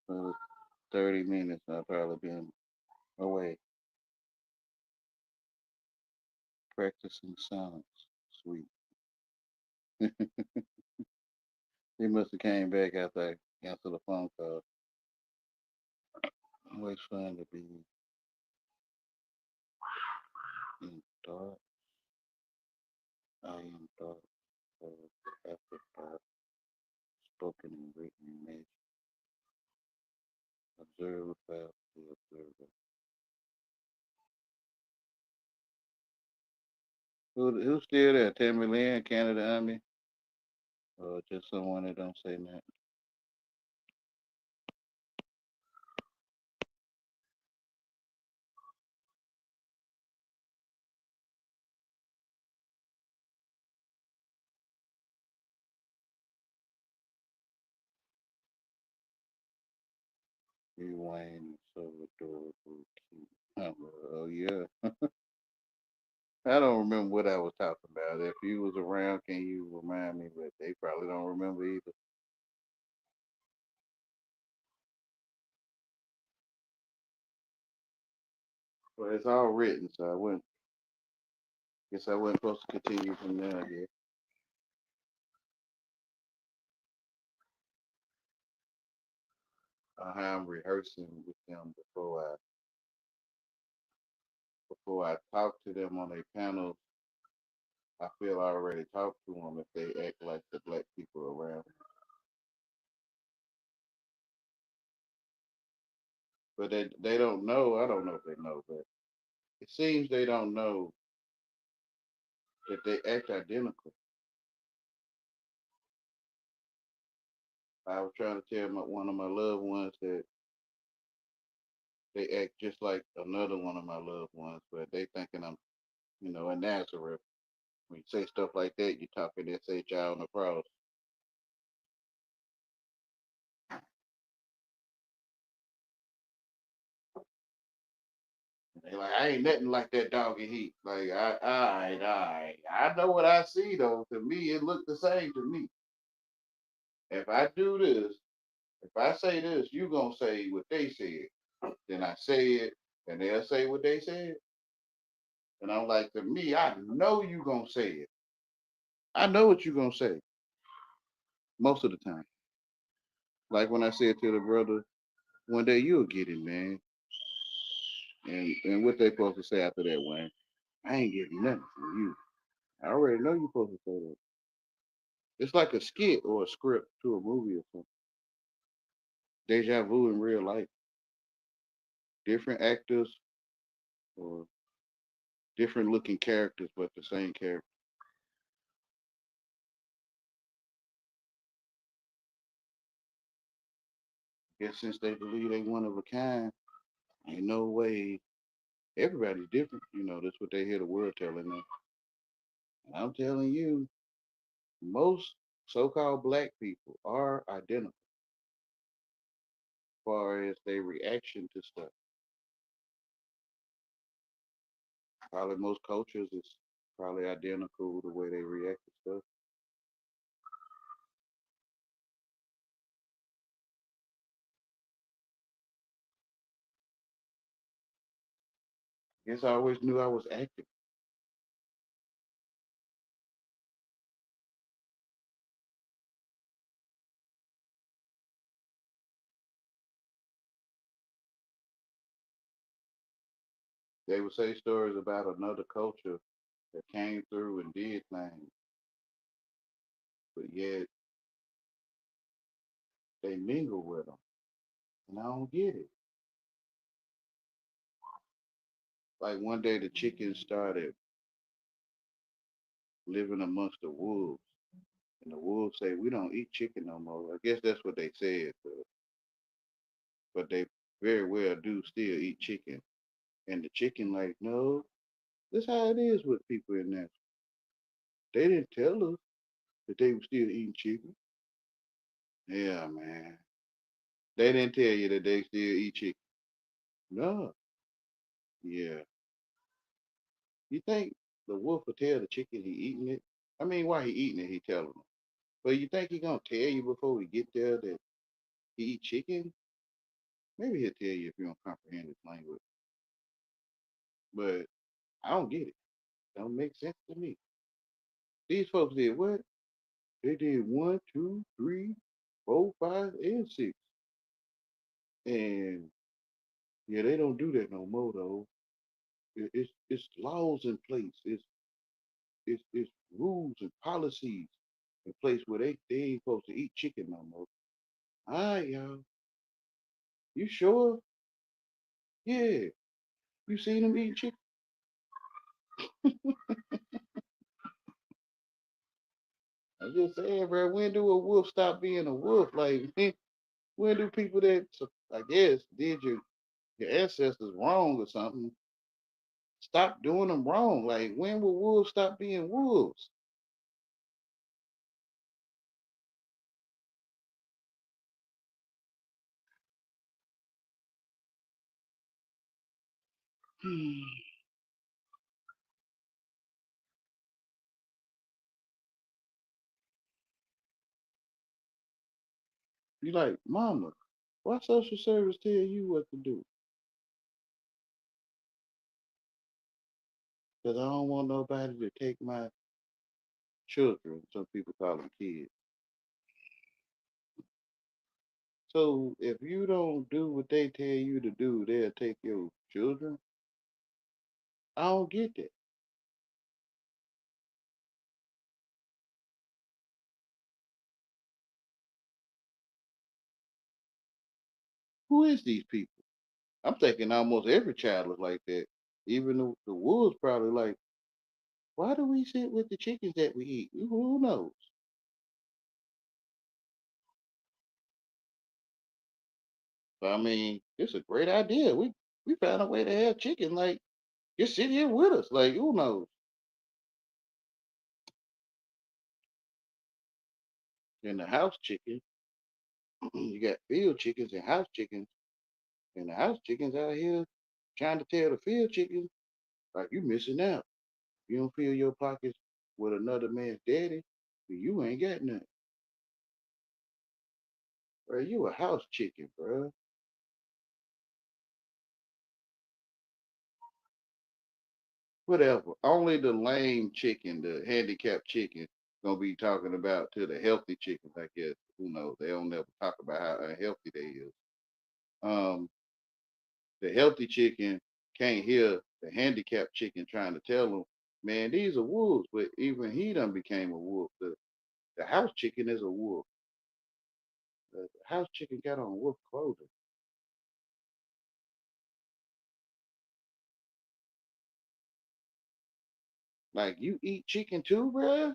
for 30 minutes. I've probably been away practicing silence. Sweet. He must have came back after I answered the phone call. Always fun to be in thought. I am thought. After thought. Spoken and written image. Observe without the observer. Who's still there? Tammy Lynn, Canada Army? Or just someone that don't say nothing? You Wayne, so adorable, cute. Oh yeah. I don't remember what I was talking about. If you was around, can you remind me? But they probably don't remember either. But it's all written, so I wouldn't. Guess I wasn't supposed to continue from there. Yeah. I'm rehearsing with them before I talk to them on their panels. I feel I already talked to them if they act like the black people around. But they don't know. I don't know if they know, but it seems they don't know that they act identical. I was trying to tell one of my loved ones that they act just like another one of my loved ones, but they thinking I'm, in Nazareth. When you say stuff like that, you're talking SHI on the cross. They like, I ain't nothing like that dog in heat. Like, I know what I see though. To me, it looked the same to me. If I do this, if I say this, you gonna say what they said. Then I say it, and they'll say what they said. And I'm like, to me, I know you gonna say it. I know what you gonna say most of the time. Like when I said to the brother, one day you'll get it, man. And what they supposed to say after that, Wayne? I ain't getting nothing from you. I already know you're supposed to say that. It's like a skit or a script to a movie or something. Deja vu in real life. Different actors or different looking characters, but the same character. Guess since they believe they one of a kind, ain't no way. Everybody's different. That's what they hear the world telling them. And I'm telling you, most so-called black people are identical as far as their reaction to stuff. Probably most cultures is probably identical the way they react to stuff. Guess I always knew I was acting. They would say stories about another culture that came through and did things, but yet they mingle with them. And I don't get it. Like one day the chickens started living amongst the wolves. And the wolves say, we don't eat chicken no more. I guess that's what they said, but they very well do still eat chicken. And the chicken like, no, this how it is with people in there. They didn't tell us that they were still eating chicken. Yeah, man. They didn't tell you that they still eat chicken. No. Yeah. You think the wolf will tell the chicken he eating it? I mean, why he eating it, he telling them. But you think he gonna tell you before we get there that he eat chicken? Maybe he'll tell you if you don't comprehend his language. But I don't get it. Don't make sense to me. These folks did what? They did 1, 2, 3, 4, 5, and 6. And yeah, they don't do that no more though. It's laws in place. It's rules and policies in place where they ain't supposed to eat chicken no more. All right, y'all. You sure? Yeah. You seen them eating chicken? I'm just saying, bro. When do a wolf stop being a wolf? Like, when do people that I guess did your ancestors wrong or something stop doing them wrong? Like, when will wolves stop being wolves? You like, mama, why social service tell you what to do? Because I don't want nobody to take my children. Some people call them kids. So if you don't do what they tell you to do, they'll take your children. I don't get that. Who is these people? I'm thinking almost every child is like that. Even the wolves probably like, why do we sit with the chickens that we eat? Who knows? But I mean, it's a great idea. We found a way to have chicken. Like, just sit here with us. Like, who knows? And the house chicken, you got field chickens and house chickens. And the house chickens out here trying to tell the field chickens, like, you missing out. You don't fill your pockets with another man's daddy, you ain't got nothing. Bro, you a house chicken, bro. Whatever. Only the lame chicken, the handicapped chicken, gonna be talking about to the healthy chickens, I guess. Who knows? They don't never talk about how unhealthy they is. Um, the healthy chicken can't hear the handicapped chicken trying to tell them, man, these are wolves. But even he done became a wolf. The house chicken is a wolf. The house chicken got on wolf clothing. Like, you eat chicken too, bruh?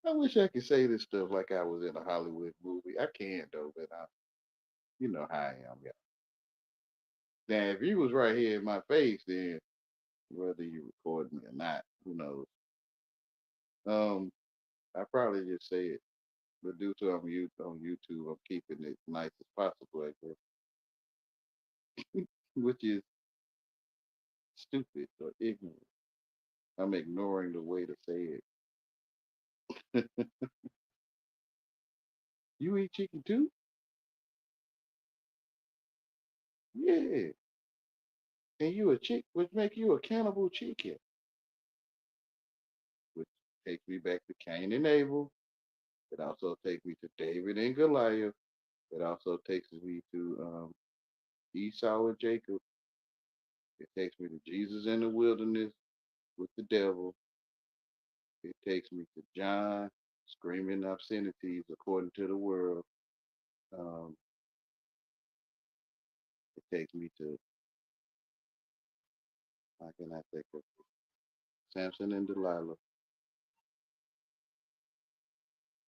I wish I could say this stuff like I was in a Hollywood movie. I can't though, but you know how I am, yeah. Now, if you was right here in my face, then whether you record me or not, who knows? Um, I probably just say it, but due to on YouTube, I'm keeping it nice as possible, I guess, which is stupid or ignorant. I'm ignoring the way to say it. You eat chicken too? Yeah. And you a chick, which make you a cannibal chicken, which takes me back to Cain and Abel. It also takes me to David and Goliath. It also takes me to Esau and Jacob. It takes me to Jesus in the wilderness with the devil. It takes me to John screaming obscenities according to the world. Um, it takes me to, how can I think of it? Samson and Delilah,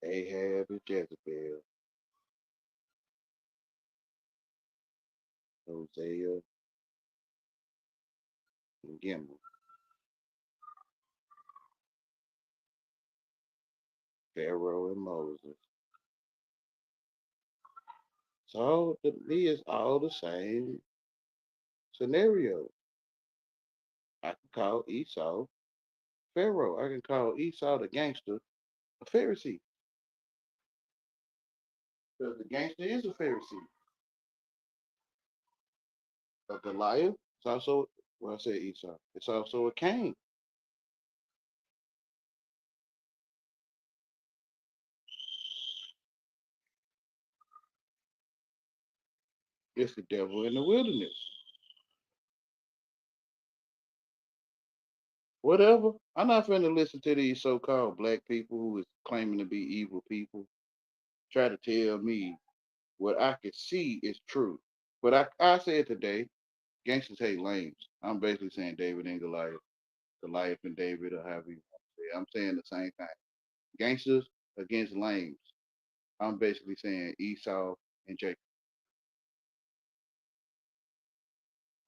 Ahab and Jezebel, Hosea and Gimel, Pharaoh and Moses. So to me, it's all the same scenario. I can call Esau Pharaoh. I can call Esau the gangster a Pharisee. Because the gangster is a Pharisee. A Goliath is also, well, I said Esau. It's also a Cain. It's the devil in the wilderness. Whatever. I'm not finna listen to these so-called black people who is claiming to be evil people try to tell me what I can see is true. But I said today, gangsters hate lames. I'm basically saying David and Goliath, Goliath and David, or however you want to say it. I'm saying the same thing. Gangsters against lames. I'm basically saying Esau and Jacob.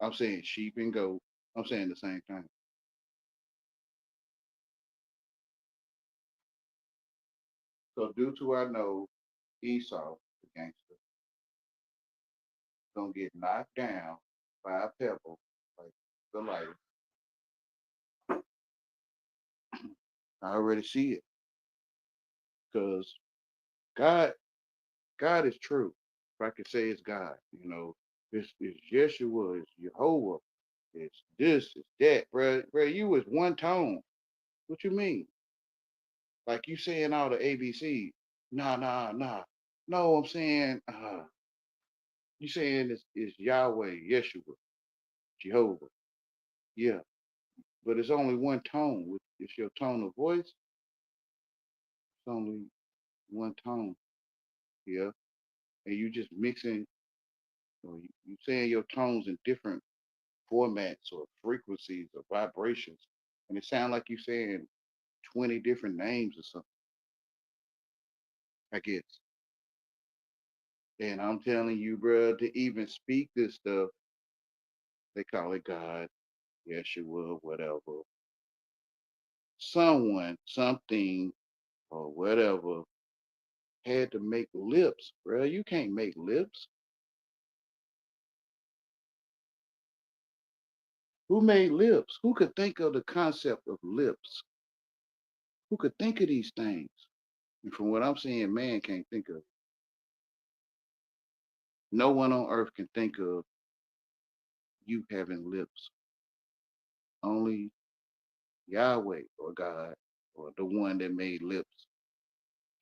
I'm saying sheep and goat. I'm saying the same thing. So due to I know Esau, the gangster, gonna get knocked down by a pebble like Goliath. I already see it. Because God, God is true. If I could say it's God, it's Yeshua, it's Jehovah, it's this, it's that, bro. Bro, you was one tone. What you mean? Like you saying all the ABC? Nah, nah, nah. No, I'm saying you saying it's Yahweh, Yeshua, Jehovah. Yeah, but it's only one tone. It's your tone of voice. It's only one tone. Yeah, and you just mixing. You saying your tones in different formats or frequencies or vibrations, and it sounds like you saying 20 different names or something. I guess. And I'm telling you, bro, to even speak this stuff, they call it God, Yeshua, whatever. Someone, something, or whatever had to make lips, bro. You can't make lips. Who made lips? Who could think of the concept of lips? Who could think of these things? And from what I'm saying, man can't think of it. No one on earth can think of you having lips. Only Yahweh or God or the one that made lips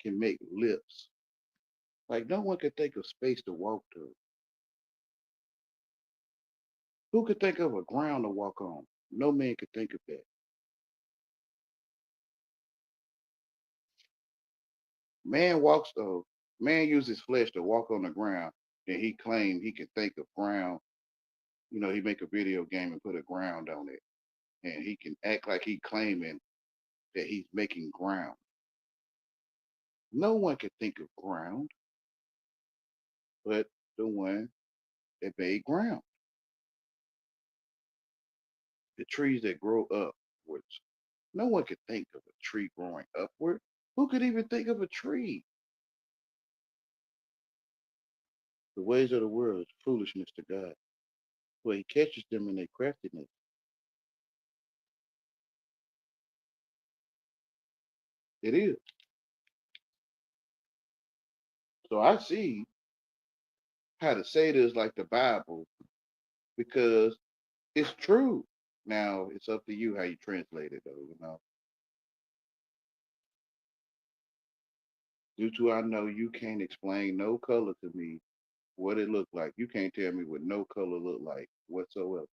can make lips. Like no one could think of space to walk through. Who could think of a ground to walk on? No man could think of that. Man walks man uses flesh to walk on the ground, then he claimed he could think of ground. He make a video game and put a ground on it. And he can act like he claiming that he's making ground. No one could think of ground but the one that made ground. The trees that grow upwards. No one could think of a tree growing upward. Who could even think of a tree? The ways of the world is foolishness to God. Well, he catches them in their craftiness. It is. So I see how to say this like the Bible because it's true. Now it's up to you how you translate it though. Due to I know you can't explain no color to me what it looked like. You can't tell me what no color looked like whatsoever.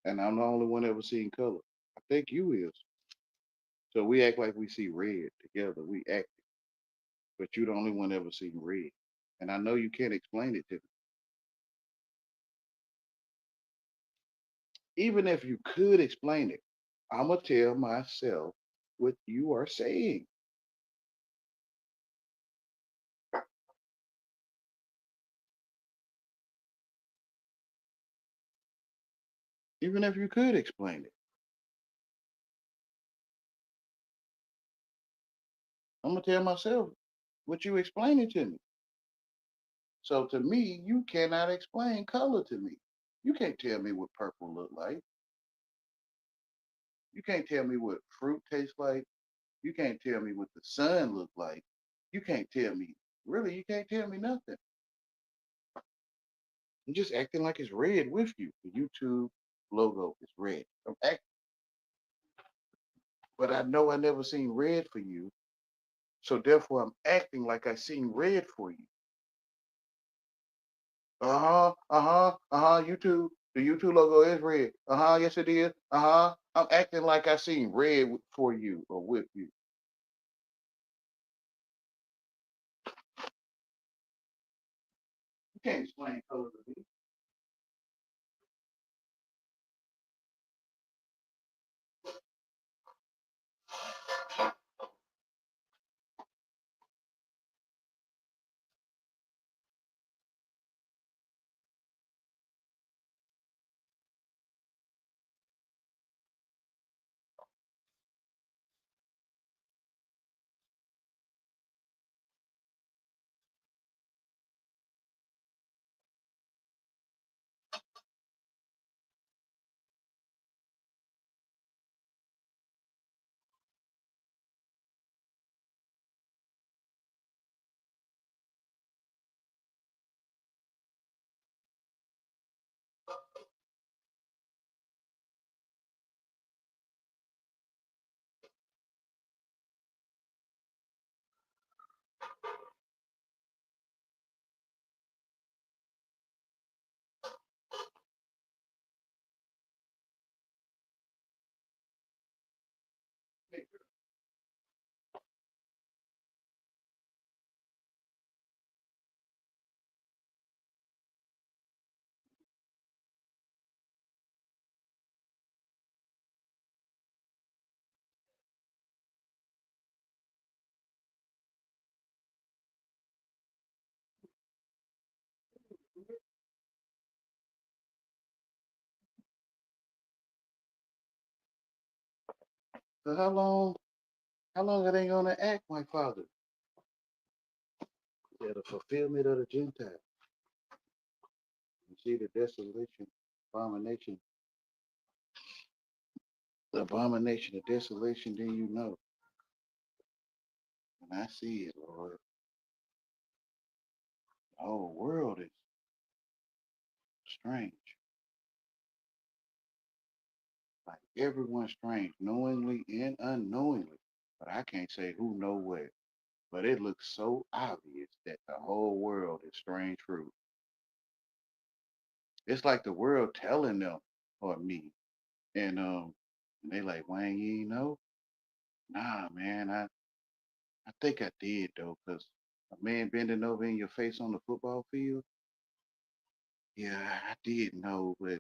And I'm the only one ever seen color. I think you is. So we act like we see red together. We act, but you the only one ever seen red. And I know you can't explain it to me. Even if you could explain it, I'ma tell myself what you are saying. Even if you could explain it, I'm gonna tell myself what you explaining to me. So to me, you cannot explain color to me. You can't tell me what purple look like. You can't tell me what fruit tastes like. You can't tell me what the sun looks like. You can't tell me, really, you can't tell me nothing. You're just acting like it's red with you. The YouTube logo is red. I'm act, but I know I never seen red for you. So therefore, I'm acting like I seen red for you. YouTube. The YouTube logo is red. Yes it is. I'm acting like I seen red for you or with you. You can't explain color to me. So how long are they gonna act, my father? Yeah, the fulfillment of the Gentile. You see the desolation, abomination, the abomination of desolation, then you know. And I see it, Lord. The whole world is strange. Like everyone's strange, knowingly and unknowingly. But I can't say who know what. But it looks so obvious that the whole world is strange fruit. It's like the world telling them or me. And they like, Wayne, you ain't know? Nah, man, I think I did though, cause a man bending over in your face on the football field. Yeah, I did know, but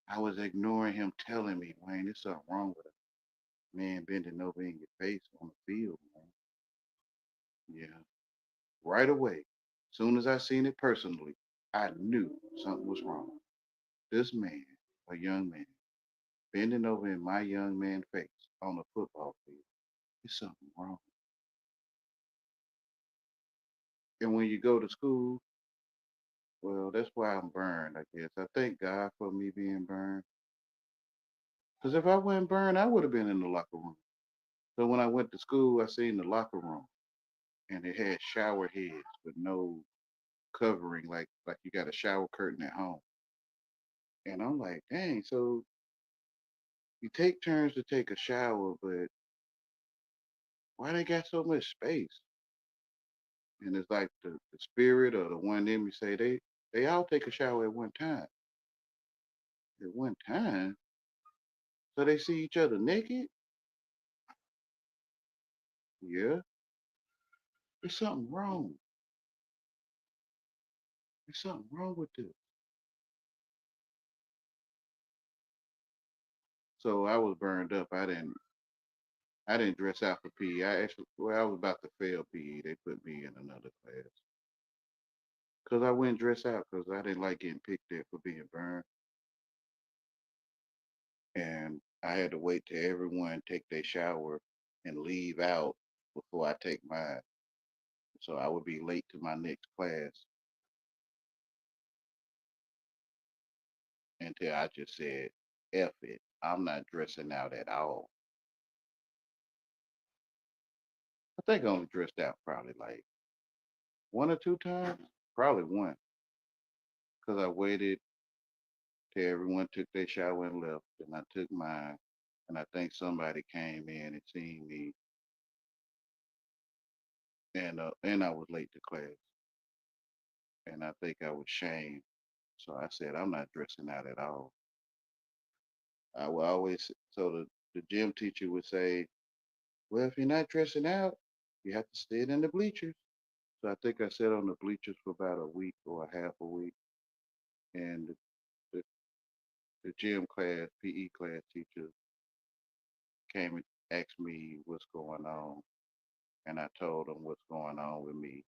I was ignoring him telling me, Wayne, there's something wrong with a man bending over in your face on the field, man. Yeah, right away. Soon as I seen it personally, I knew something was wrong. This man, a young man, bending over in my young man's face on the football field. There's something wrong. And when you go to school, well, that's why I'm burned, I guess. I thank God for me being burned. Because if I wasn't burned, I would have been in the locker room. So when I went to school, I seen the locker room and it had shower heads with no covering, like you got a shower curtain at home. And I'm like, dang, so you take turns to take a shower, but why they got so much space? And it's like the spirit or the one in me say they all take a shower at one time. At one time. So they see each other naked? Yeah. There's something wrong. There's something wrong with this. So I was burned up. I didn't dress out for PE. I was about to fail PE. They put me in another class. Cause I wouldn't dress out because I didn't like getting picked at for being burned. And I had to wait till everyone take their shower and leave out before I take mine. So I would be late to my next class until I just said F it. I'm not dressing out at all. I think I only dressed out probably like 1 or 2 times. Probably one. Because I waited till everyone took their shower and left. And I took mine. And I think somebody came in and seen me. And I was late to class. And I think I was shamed. So I said, I'm not dressing out at all. I will always, so the gym teacher would say, well, if you're not dressing out, you have to sit in the bleachers. So I think I sat on the bleachers for about a week or a half a week. And the, the gym class, PE class teacher came and asked me what's going on. And I told them what's going on with me.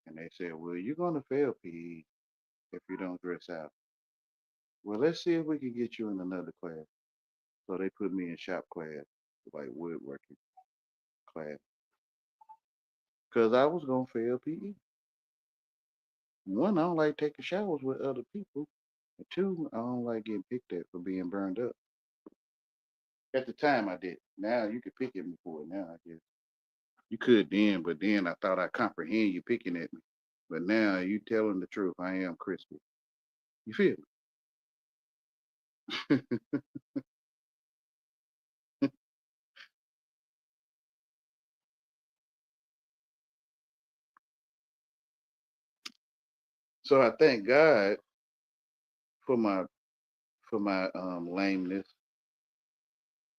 And they said, well, you're going to fail PE if you don't dress out. Well, let's see if we can get you in another class. So they put me in shop class, like woodworking class, because I was going to fail PE. One, I don't like taking showers with other people. And two, I don't like getting picked at for being burned up. At the time, I did. Now you could pick at me for it. Now I guess you could then, but then I thought I comprehend you picking at me. But now you telling the truth. I am crispy. You feel me? So I thank God for my lameness,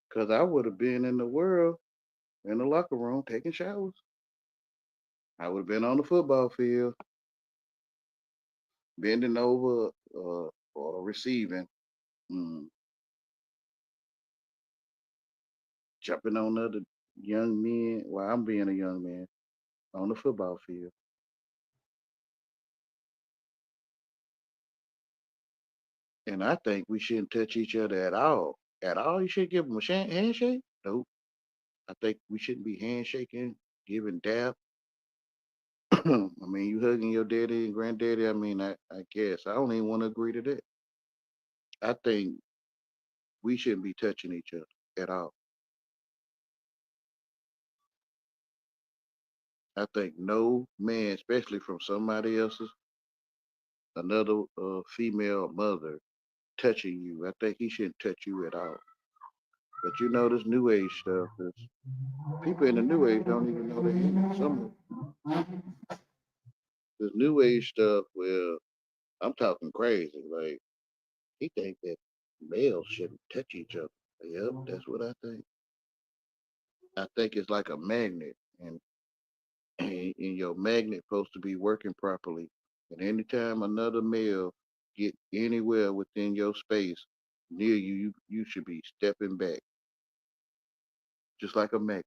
because I would have been in the world in the locker room taking showers. I would have been on the football field, bending over or receiving, mm, jumping on other young men while I'm being a young man on the football field. And I think we shouldn't touch each other at all. At all, you should give them a handshake. Nope. I think we shouldn't be handshaking, giving dap. I mean, you hugging your daddy and granddaddy. I mean, I guess I don't even want to agree to that. I think we shouldn't be touching each other at all. I think no man, especially from somebody else's, another female mother, touching you. I think he shouldn't touch you at all. But you know this new age stuff is people in the new age don't even know they in it. Some of this new age stuff where I'm talking crazy. Like he think that males shouldn't touch each other. Yep, that's what I think. I think it's like a magnet, and your magnet supposed to be working properly. And anytime another male get anywhere within your space near you, you should be stepping back, just like a magnet.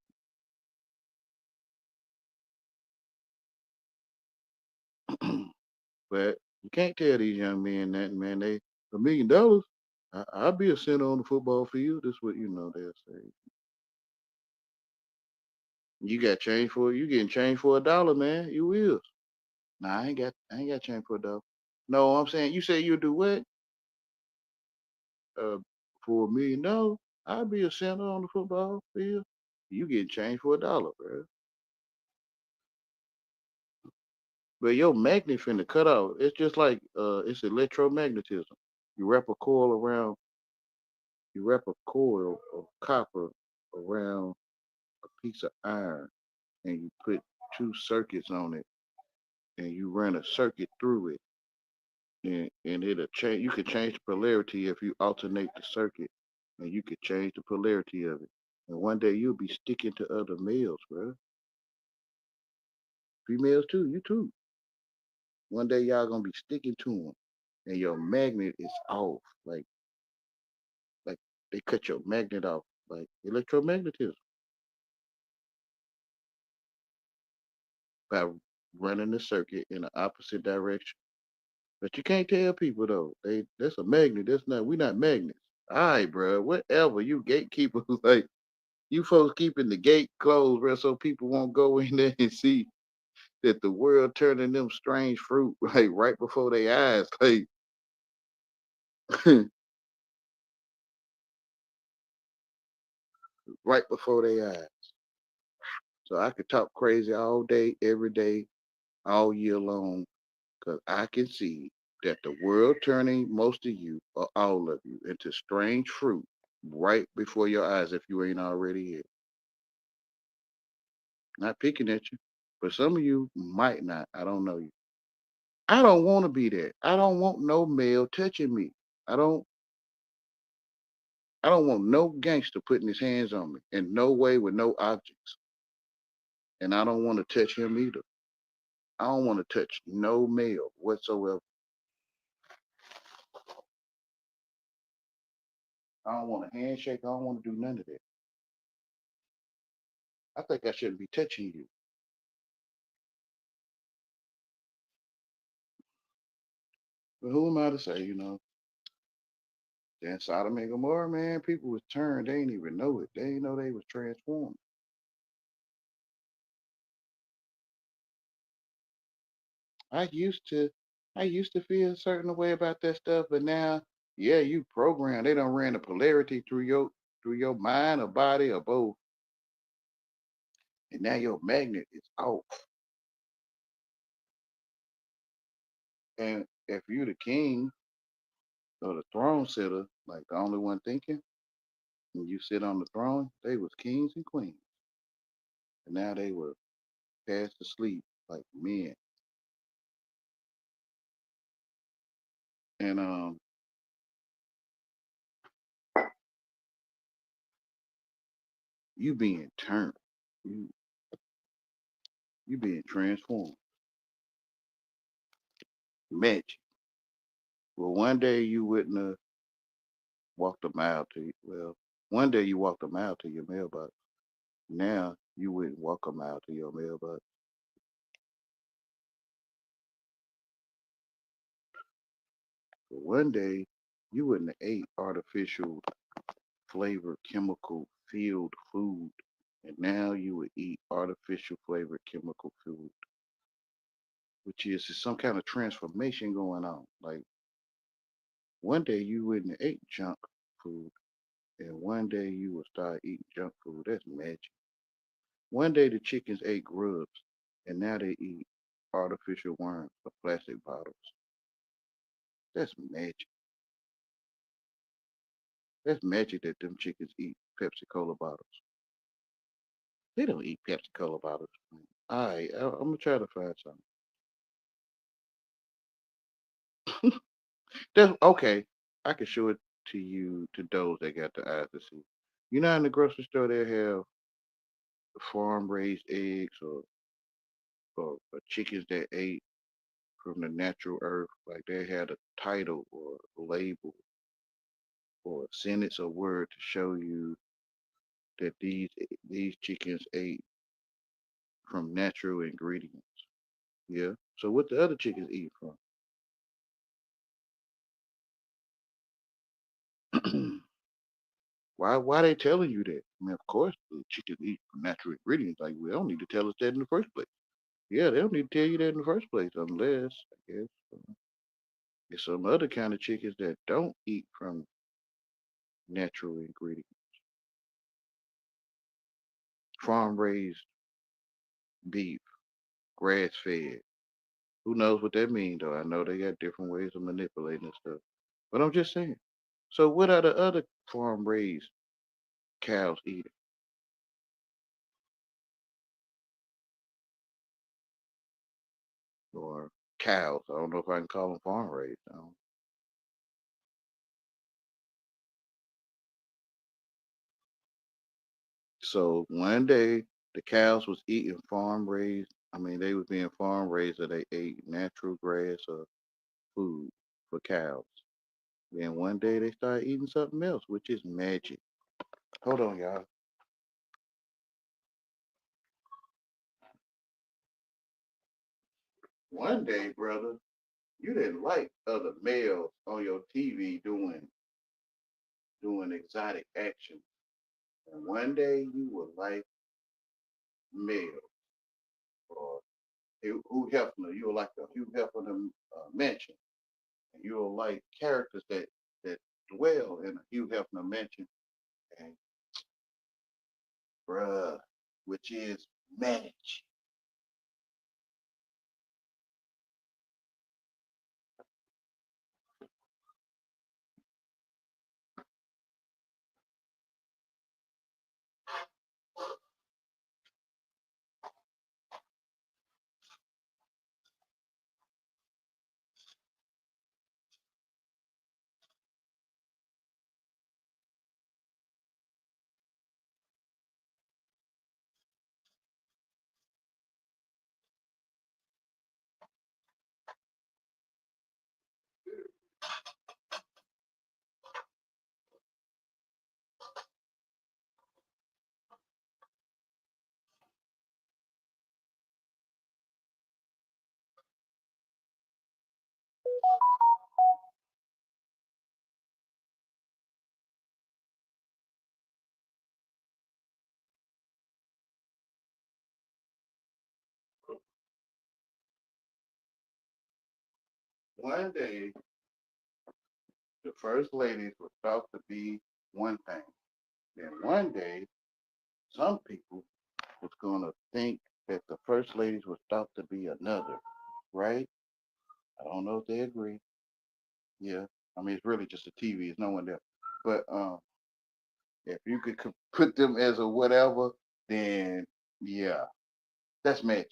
But you can't tell these young men that, man. They $1 million. I'll be a center on the football field. That's what they'll say. You got change for it. You getting change for $1, man. You will. Nah, I ain't got change for $1. No, I'm saying you say you'll do what? Uh, for $1 million, I'll be a center on the football field. You getting change for $1, bro. But your magnet finna cut out. It's just like it's electromagnetism. You wrap a coil around. You wrap a coil of copper around a piece of iron, and you put 2 circuits on it, and you run a circuit through it, and it'll change. You can change the polarity if you alternate the circuit, and you can change the polarity of it. And one day you'll be sticking to other males, bro. Females too, you too. One day y'all gonna be sticking to them, and your magnet is off. Like they cut your magnet off, like electromagnetism, by running the circuit in the opposite direction. But you can't tell people though. That's a magnet. That's not. We not magnets. All right, bro. Whatever. You gatekeepers, like you folks keeping the gate closed, bro, so people won't go in there and see that the world turning them strange fruit like right before their eyes. Like right before their eyes. So I could talk crazy all day, every day, all year long, because I can see that the world turning most of you or all of you into strange fruit right before your eyes if you ain't already here. Not picking at you, but some of you might not. I don't know you. I don't want to be that. I don't want no male touching me. I don't I don't want no gangster putting his hands on me in no way with no objects. And I don't want to touch him either. I don't want to touch no male whatsoever. I don't want a handshake. I don't want to do none of that. I think I shouldn't be touching you. But who am I to say, Then Sodom and Gomorrah, man, people was turned. They ain't even know it. They ain't know they was transformed. I used to, I used to feel a certain way about that stuff, but now, yeah, you programmed. They don't ran the polarity through your mind or body or both, and now your magnet is off. And if you the king or the throne sitter, like the only one thinking, when you sit on the throne, they was kings and queens, and now they were fast asleep like men. And you being turned, you you being transformed, magic. Well, one day you wouldn't have walked a mile to well, one day you walked a mile to your mailbox. Now you wouldn't walk a mile to your mailbox. But one day you wouldn't have ate artificial flavored chemical filled food. And now you would eat artificial flavored chemical food, which is some kind of transformation going on. Like one day you wouldn't have ate junk food, and one day you will start eating junk food. That's magic. One day the chickens ate grubs, and now they eat artificial worms or plastic bottles. That's magic. That's magic that them chickens eat Pepsi Cola bottles. They don't eat Pepsi Cola bottles. All right, I'm gonna try to find something. That's okay. I can show it to you to those that got the eyes to see. You know, in the grocery store they have farm raised eggs or chickens that ate from the natural earth, like they had a title or a label or a sentence or word to show you that these chickens ate from natural ingredients. Yeah. So what the other chickens eat from? Why they telling you that? I mean, of course the chickens eat from natural ingredients. Like we don't need to tell us that in the first place. Yeah, they don't need to tell you that in the first place, unless I guess there's some other kind of chickens that don't eat from natural ingredients. Farm raised beef, grass fed. Who knows what that means though? I know they got different ways of manipulating and stuff. But I'm just saying. So what are the other farm raised cows eating? Or cows? I don't know if I can call them farm raised. So one day the cows was eating farm raised. I mean, they was being farm raised, or they ate natural grass or food for cows. Then one day they started eating something else, which is magic. Hold on, y'all. One day, brother, you didn't like other males on your TV doing exotic action, and one day you would like males or Hugh Hefner. You were like the Hugh Hefner mansion, and you will like characters that dwell in a Hugh Hefner mansion, and bruh, which is manage. One day, the first ladies were thought to be one thing. Then one day, some people was gonna think that the first ladies was thought to be another, right? I don't know if they agree. Yeah, I mean it's really just a TV. It's no one there. But if you could put them as a whatever, then yeah, that's magic.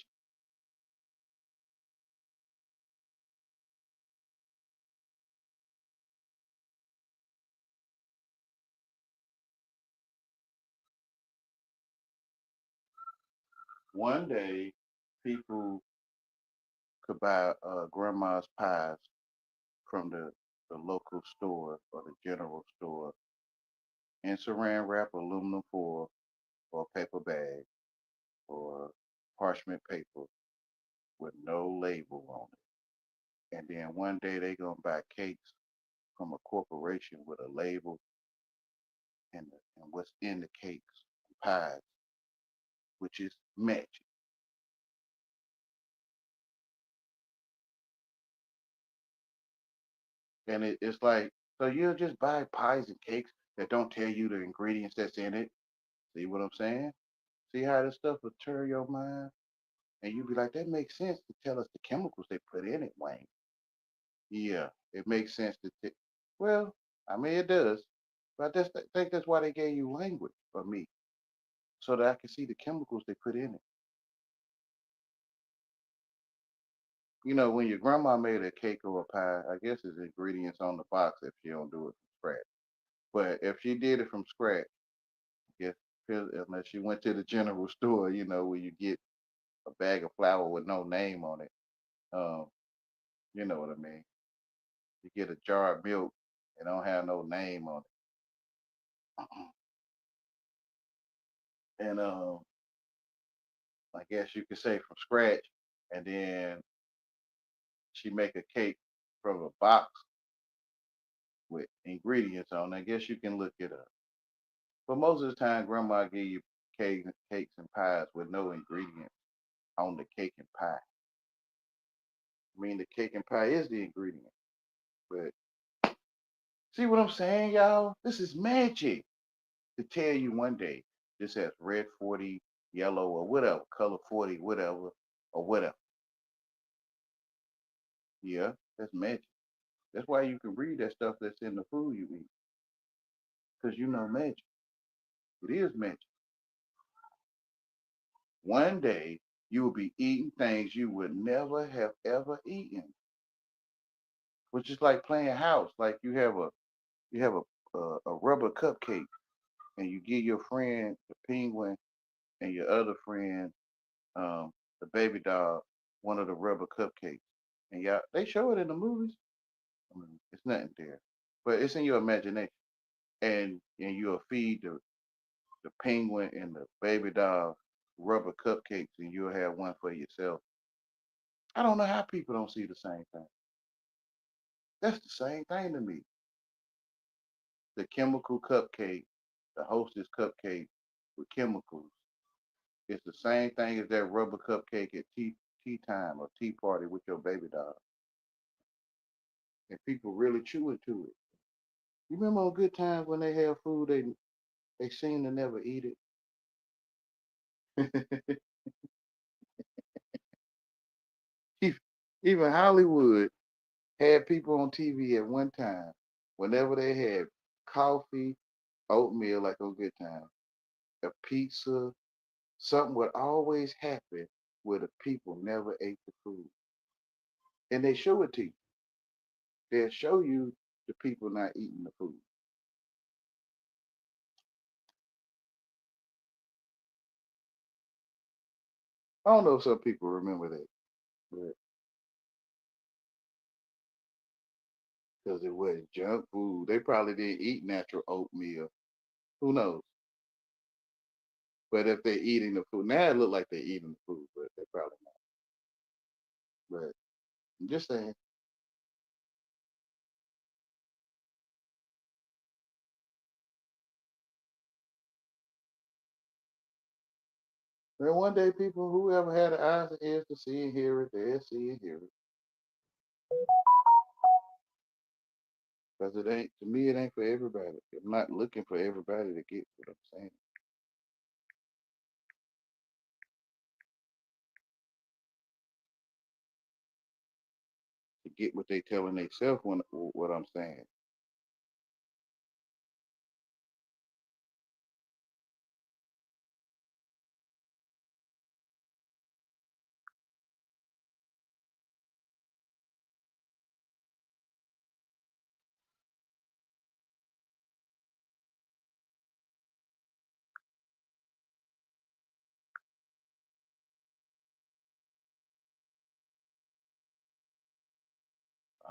One day, people could buy grandma's pies from the local store or the general store in saran wrap, aluminum foil, or paper bag, or parchment paper with no label on it. And then one day they gonna buy cakes from a corporation with a label and what's in the cakes, pies, which is magic. And it's like, so you'll just buy pies and cakes that don't tell you the ingredients that's in it. See what I'm saying? See how this stuff will turn your mind? And you be like, that makes sense to tell us the chemicals they put in it, Wayne. Yeah, it makes sense to. Well, I mean, it does. But I just think that's why they gave you language for me, so that I can see the chemicals they put in it. You know, when your grandma made a cake or a pie, I guess there's ingredients on the box if she don't do it from scratch. But if she did it from scratch, I guess unless she went to the general store, you know, where you get a bag of flour with no name on it. Um, you know what I mean? You get a jar of milk and don't have no name on it. And I guess you could say from scratch, and then she make a cake from a box with ingredients on it. I guess you can look it up. But most of the time, grandma give you cakes and pies with no ingredients on the cake and pie. I mean, the cake and pie is the ingredient. But see what I'm saying, y'all? This is magic to tell you one day this has red 40, yellow, or whatever, color 40, whatever, or whatever. Yeah, that's magic. That's why you can read that stuff that's in the food you eat, because you know magic. It is magic. One day you will be eating things you would never have ever eaten, which is like playing house. Like you have a rubber cupcake, and you give your friend the penguin and your other friend um, the baby doll one of the rubber cupcakes, and y'all they show it in the movies. I mean, it's nothing there, but it's in your imagination, and you'll feed the penguin and the baby doll rubber cupcakes, and you'll have one for yourself. I don't know how people don't see the same thing. That's the same thing to me. The chemical cupcake, the hostess cupcake with chemicals, it's the same thing as that rubber cupcake at tea time or tea party with your baby doll. And people really chew into it. You remember on good times when they have food, they seem to never eat it. Even Hollywood had people on TV at one time. Whenever they had coffee, oatmeal, like on Good Time, a pizza, something would always happen where the people never ate the food. And they show it to you. They'll show you the people not eating the food. I don't know if some people remember that, but because it was junk food, they probably didn't eat natural oatmeal. Who knows? But if they're eating the food, now it look like they're eating the food, but they're probably not. But I'm just saying, man, one day people, whoever had the eyes and ears to see and hear it, they'll see and hear it. Because it ain't, to me, it ain't for everybody. I'm not looking for everybody to get what I'm saying. To get what they telling themselves what I'm saying.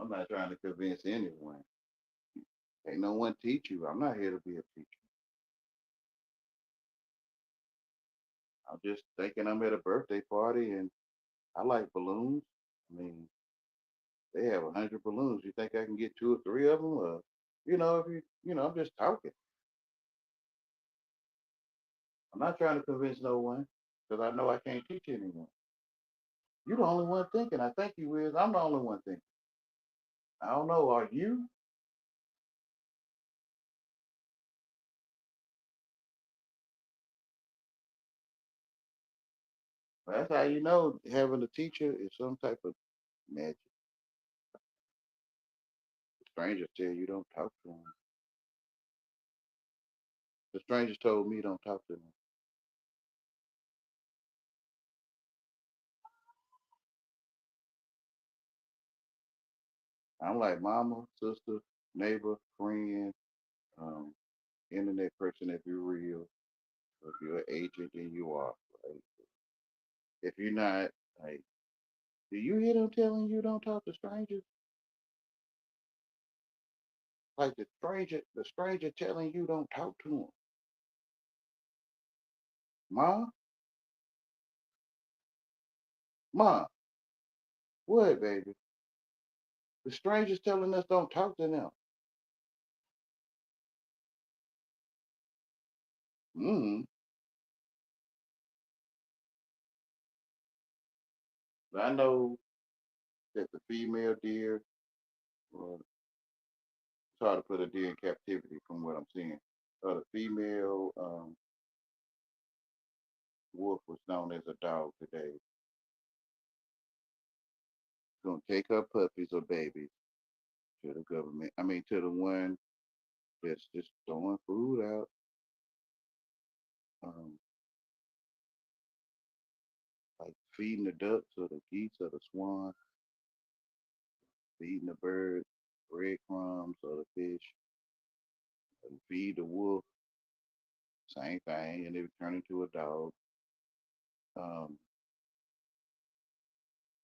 I'm not trying to convince anyone. Ain't no one teach you. I'm not here to be a teacher. I'm just thinking I'm at a birthday party and I like balloons. I mean, they have 100 balloons. You think I can get two or three of them? If I'm just talking. I'm not trying to convince no one because I know I can't teach anyone. You're the only one thinking. I think you is. I'm the only one thinking. I don't know. Are you? That's how you know having a teacher is some type of magic. Strangers tell you don't talk to them. The strangers told me don't talk to them. I'm like mama, sister, neighbor, friend, um, internet person if you're real. If you're an agent, then you are. Right? If you're not, like, do you hear them telling you don't talk to strangers? Like the stranger telling you don't talk to them. Mom, mom, what, baby? The strangers telling us don't talk to them. Mm-hmm. But I know that the female deer, well, it's hard to put a deer in captivity from what I'm seeing. The female wolf was known as a dog today. Gonna take her puppies or babies to the government. I mean, to the one that's just throwing food out, um, like feeding the ducks or the geese or the swan, feeding the bird breadcrumbs or the fish, and feed the wolf, same thing, and they turn into a dog. Um,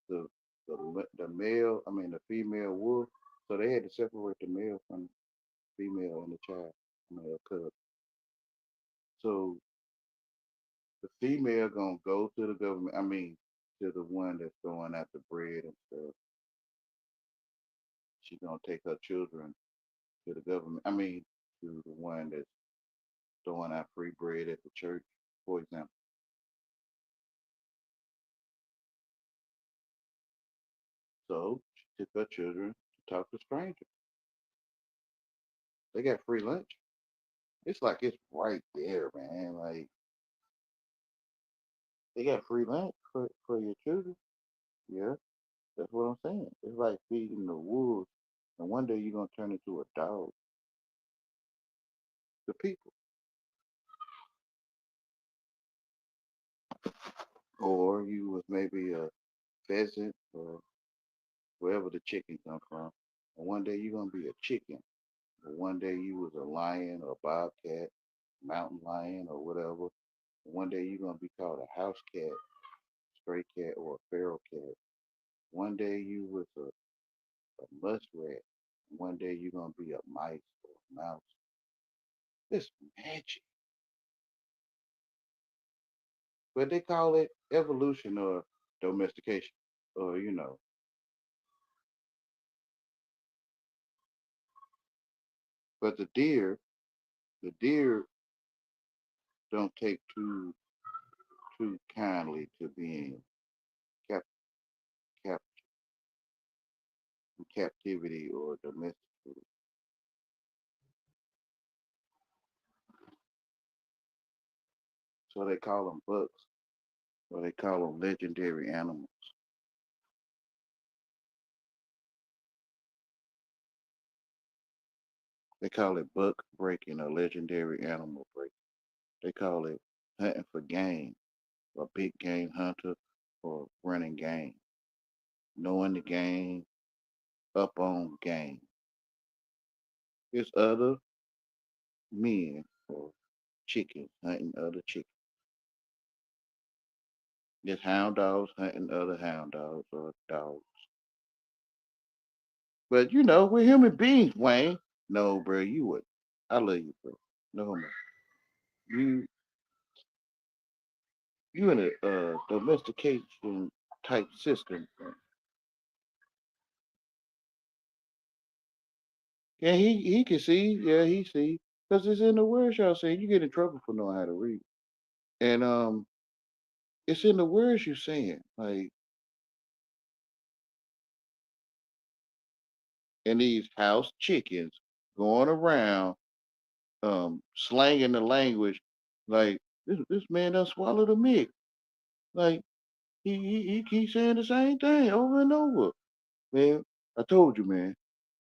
the the male, I mean the female wolf, so they had to separate the male from the female and the child, male cub. So the female gonna go to the government. I mean, to the one that's throwing out the bread and stuff. She gonna take her children to the government. I mean, to the one that's throwing out free bread at the church, for example. So she took her children to talk to strangers. They got free lunch. It's like it's right there, man. Like They got free lunch for your children. Yeah, that's what I'm saying. It's like feeding the wolves, and one day you're gonna turn into a dog. The people, or you was maybe a pheasant or wherever the chicken come from, and one day you're gonna be a chicken. Or one day you was a lion or a bobcat, mountain lion or whatever. One day you're gonna be called a house cat, stray cat, or a feral cat. One day you was a muskrat. One day you're gonna be a mice or a mouse. It's magic. But they call it evolution or domestication. Or, but the deer don't take too kindly to being cap, cap in captivity or domesticated. So they call them bucks, or they call them legendary animals. They call it buck breaking or legendary animal breaking. They call it hunting for game, a big game hunter, or running game, knowing the game, up on game. It's other men or chickens hunting other chickens. It's hound dogs hunting other hound dogs or dogs. But we're human beings, Wayne. No, bro, you would. I love you, bro. No, man. You you in a domestication type system. Bro. Yeah, he can see. Yeah, he see. Cause it's in the words y'all saying. You get in trouble for knowing how to read, and it's in the words you saying. Like and these house chickens going around slanging the language like this man done swallowed a mick. Like he keeps saying the same thing over and over. Man, I told you, man,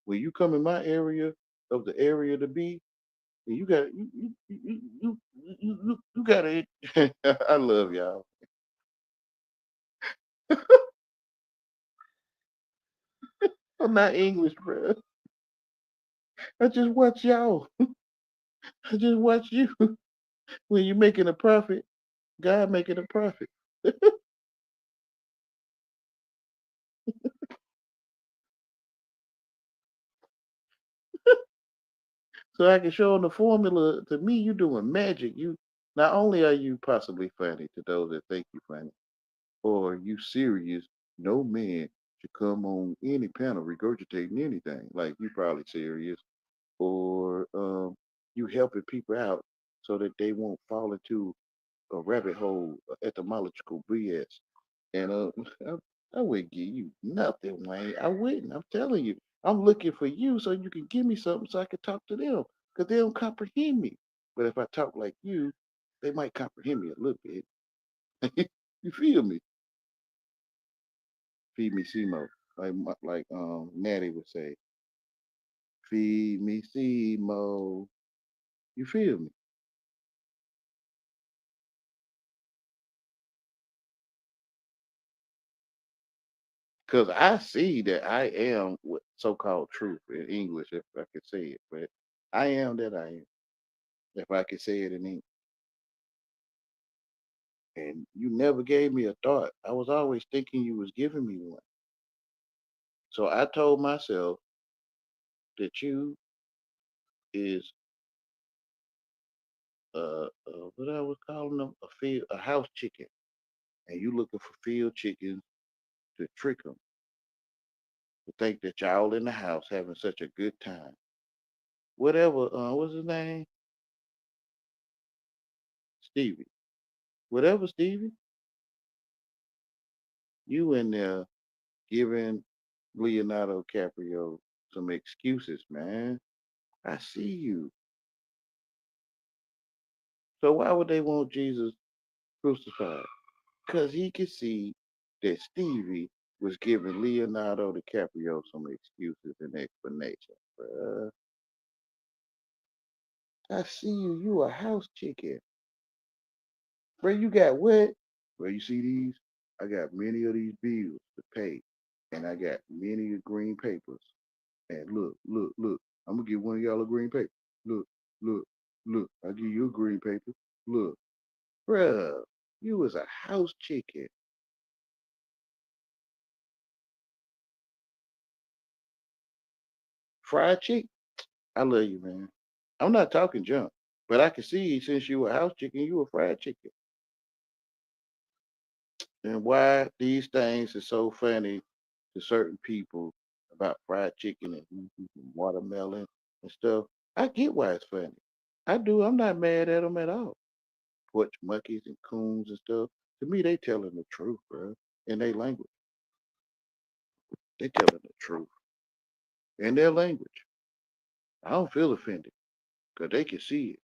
when you come in my area of the area to be, you got you gotta I love y'all. I'm not English, bro. I just watch y'all. I just watch you. When you making a profit, God making a profit. So I can show them the formula. To me, you doing magic. You not only are you possibly funny to those that think you funny, or you serious. No man should come on any panel regurgitating anything. Like you probably serious, or you helping people out so that they won't fall into a rabbit hole of etymological BS. And I wouldn't give you nothing, Wayne. I wouldn't. I'm telling you. I'm looking for you so you can give me something so I can talk to them because they don't comprehend me. But if I talk like you, they might comprehend me a little bit. You feel me? Feed me Simo. Like Natty would say, feed me Simo. You feel me? Because I see that I am what so-called truth in English, if I could say it. But I am that I am, if I could say it in English. And you never gave me a thought. I was always thinking you was giving me one. So I told myself that you is what I was calling them a house chicken, and you looking for field chickens to trick them to think that y'all in the house having such a good time. Whatever. What's his name? Stevie. Whatever, Stevie. You in there giving Leonardo DiCaprio some excuses, man. I see you. So why would they want Jesus crucified? because he could see that Stevie was giving Leonardo DiCaprio some excuses and explanations. Bruh, I see you. You a house chicken. Bro, you got what? Bro, you see these? I got many of these bills to pay, and I got many of green papers. And look. I'm gonna give one of y'all a green paper. Look, look, look. I'll give you a green paper. Look, bruh, you was a house chicken. Fried chicken. I love you, man. I'm not talking junk, but I can see since you a house chicken, you a fried chicken. And why these things are so funny to certain people about fried chicken and watermelon and stuff. I get why it's funny. I do. I'm not mad at them at all. Porch monkeys and coons and stuff. To me, they telling the truth, bro. In their language, they telling the truth in their language. I don't feel offended because they can see it.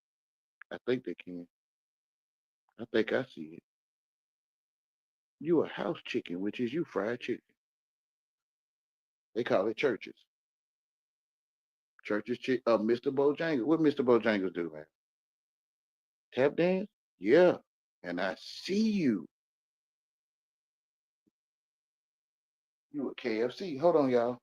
I think they can. I think I see it. You a house chicken, which is you fried chicken. They call it churches. Churches, Mr. Bojangles. What Mr. Bojangles do, man? Tap dance? Yeah. And I see you. You a KFC. Hold on, y'all.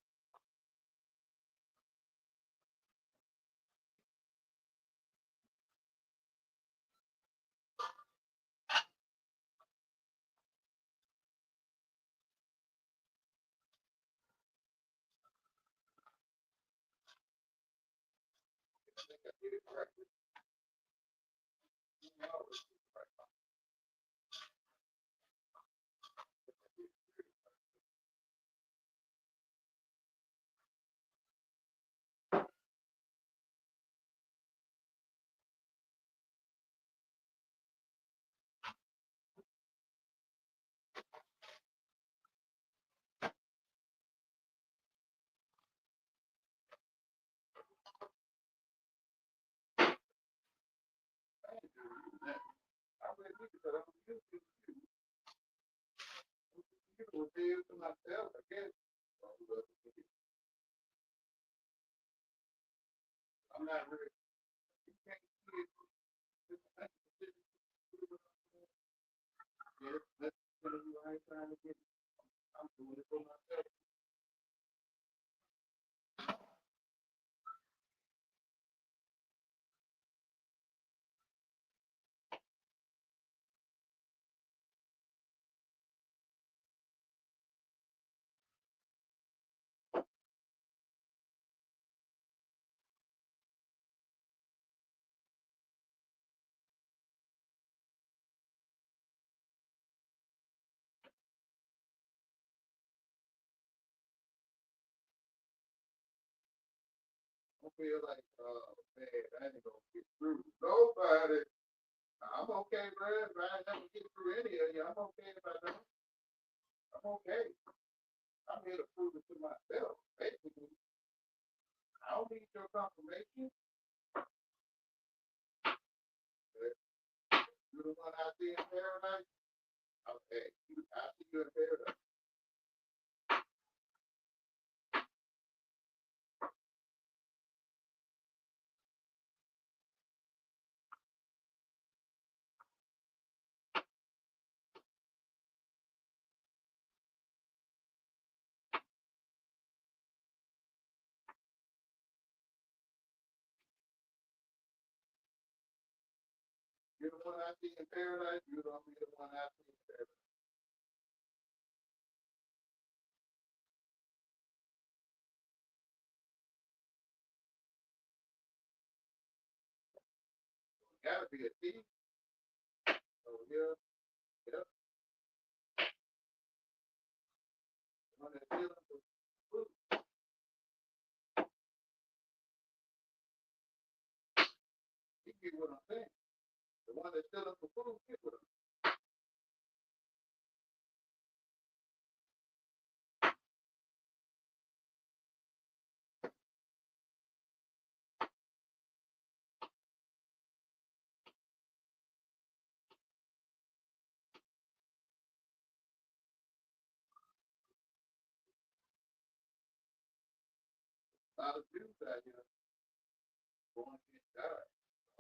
I'm not really. I'm doing it for myself. I feel like, man, I ain't gonna get through nobody. I'm okay, bro. If I ain't never get through any of you, I'm okay if I don't. I'm okay. I'm here to prove it to myself. Basically, I don't need your confirmation. But you're the one I see in paradise. Okay, I see you in paradise. You're the one I see in paradise. You're the only one I see in paradise. Gotta be a thief. So yeah, yep. The one that's dealing with food. You get what I'm saying. The one that's dealing with food, get what I'm saying. A lot of Jews out here going against God.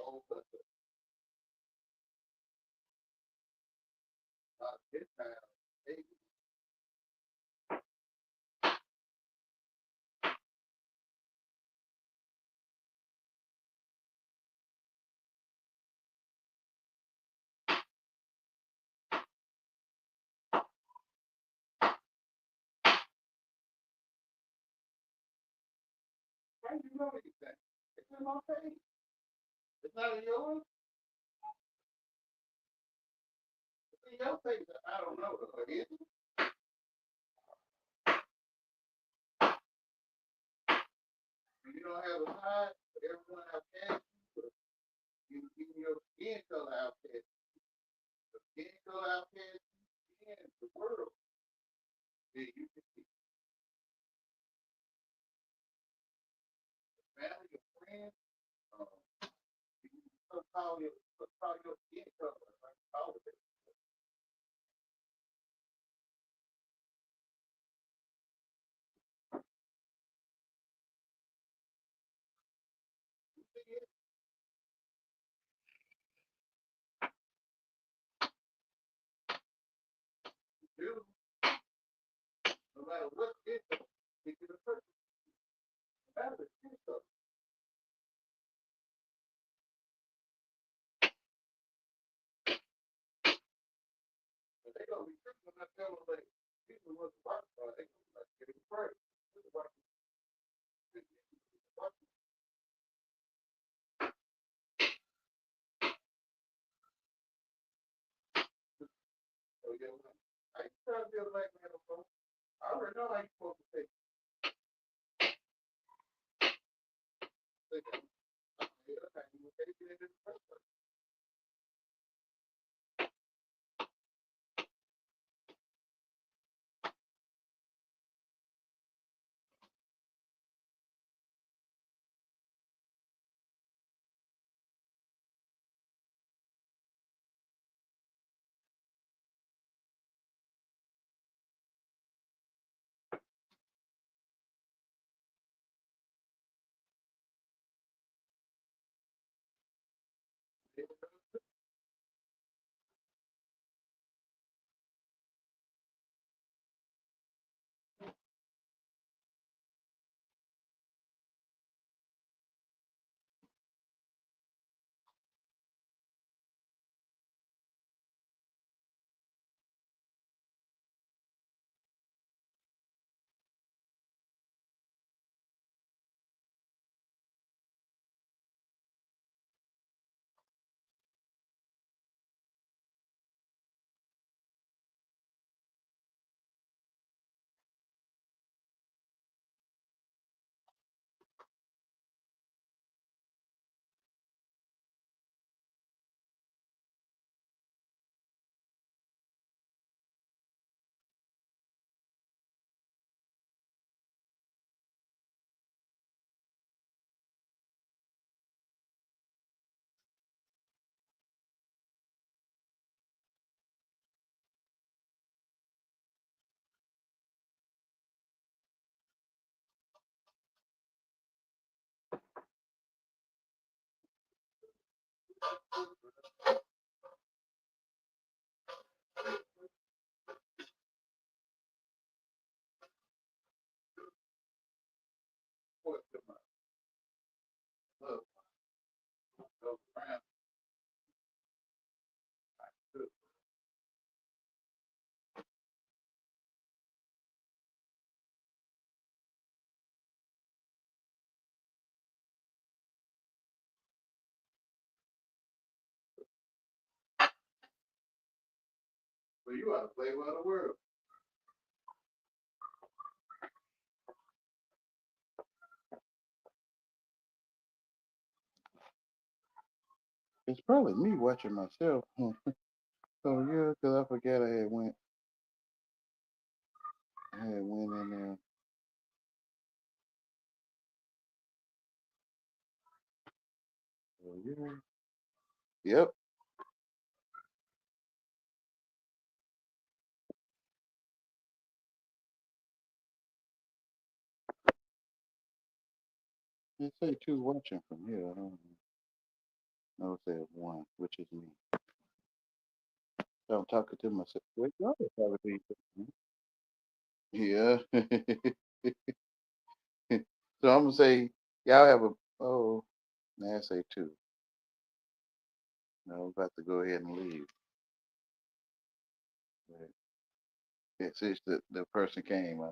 Oh, but a lot of Gentiles, they how you know these things? It's in my face. It's not in yours. It's in your face. I don't know. Though. Is it? You don't have a hide, but everyone outcasts you. But you even your skin color outcasts you. The skin color outcasts you in the world. Then you can see family, your friends. You call your skin color. Like, call it. You, no matter what it is, it's a person. No matter the skin color. But they gonna be tripping when I tell them like people was white they gonna be like getting afraid. This is white people. So yeah, I ain't trying to be a black man no more. I already know how you supposed to take it. Think of it. Yeah, that's how you would take it in the first place. What the look, go around. So you are the flavor of the world. It's probably me watching myself. So yeah, because I forgot I had went in there. So yeah. Yep. They say two watching from here. I don't know if there's one, which is me. So I'm talking to myself. Wait, y'all have yeah. So I'm gonna say y'all have a oh, now I say two. No, I'm about to go ahead and leave. But since the person came,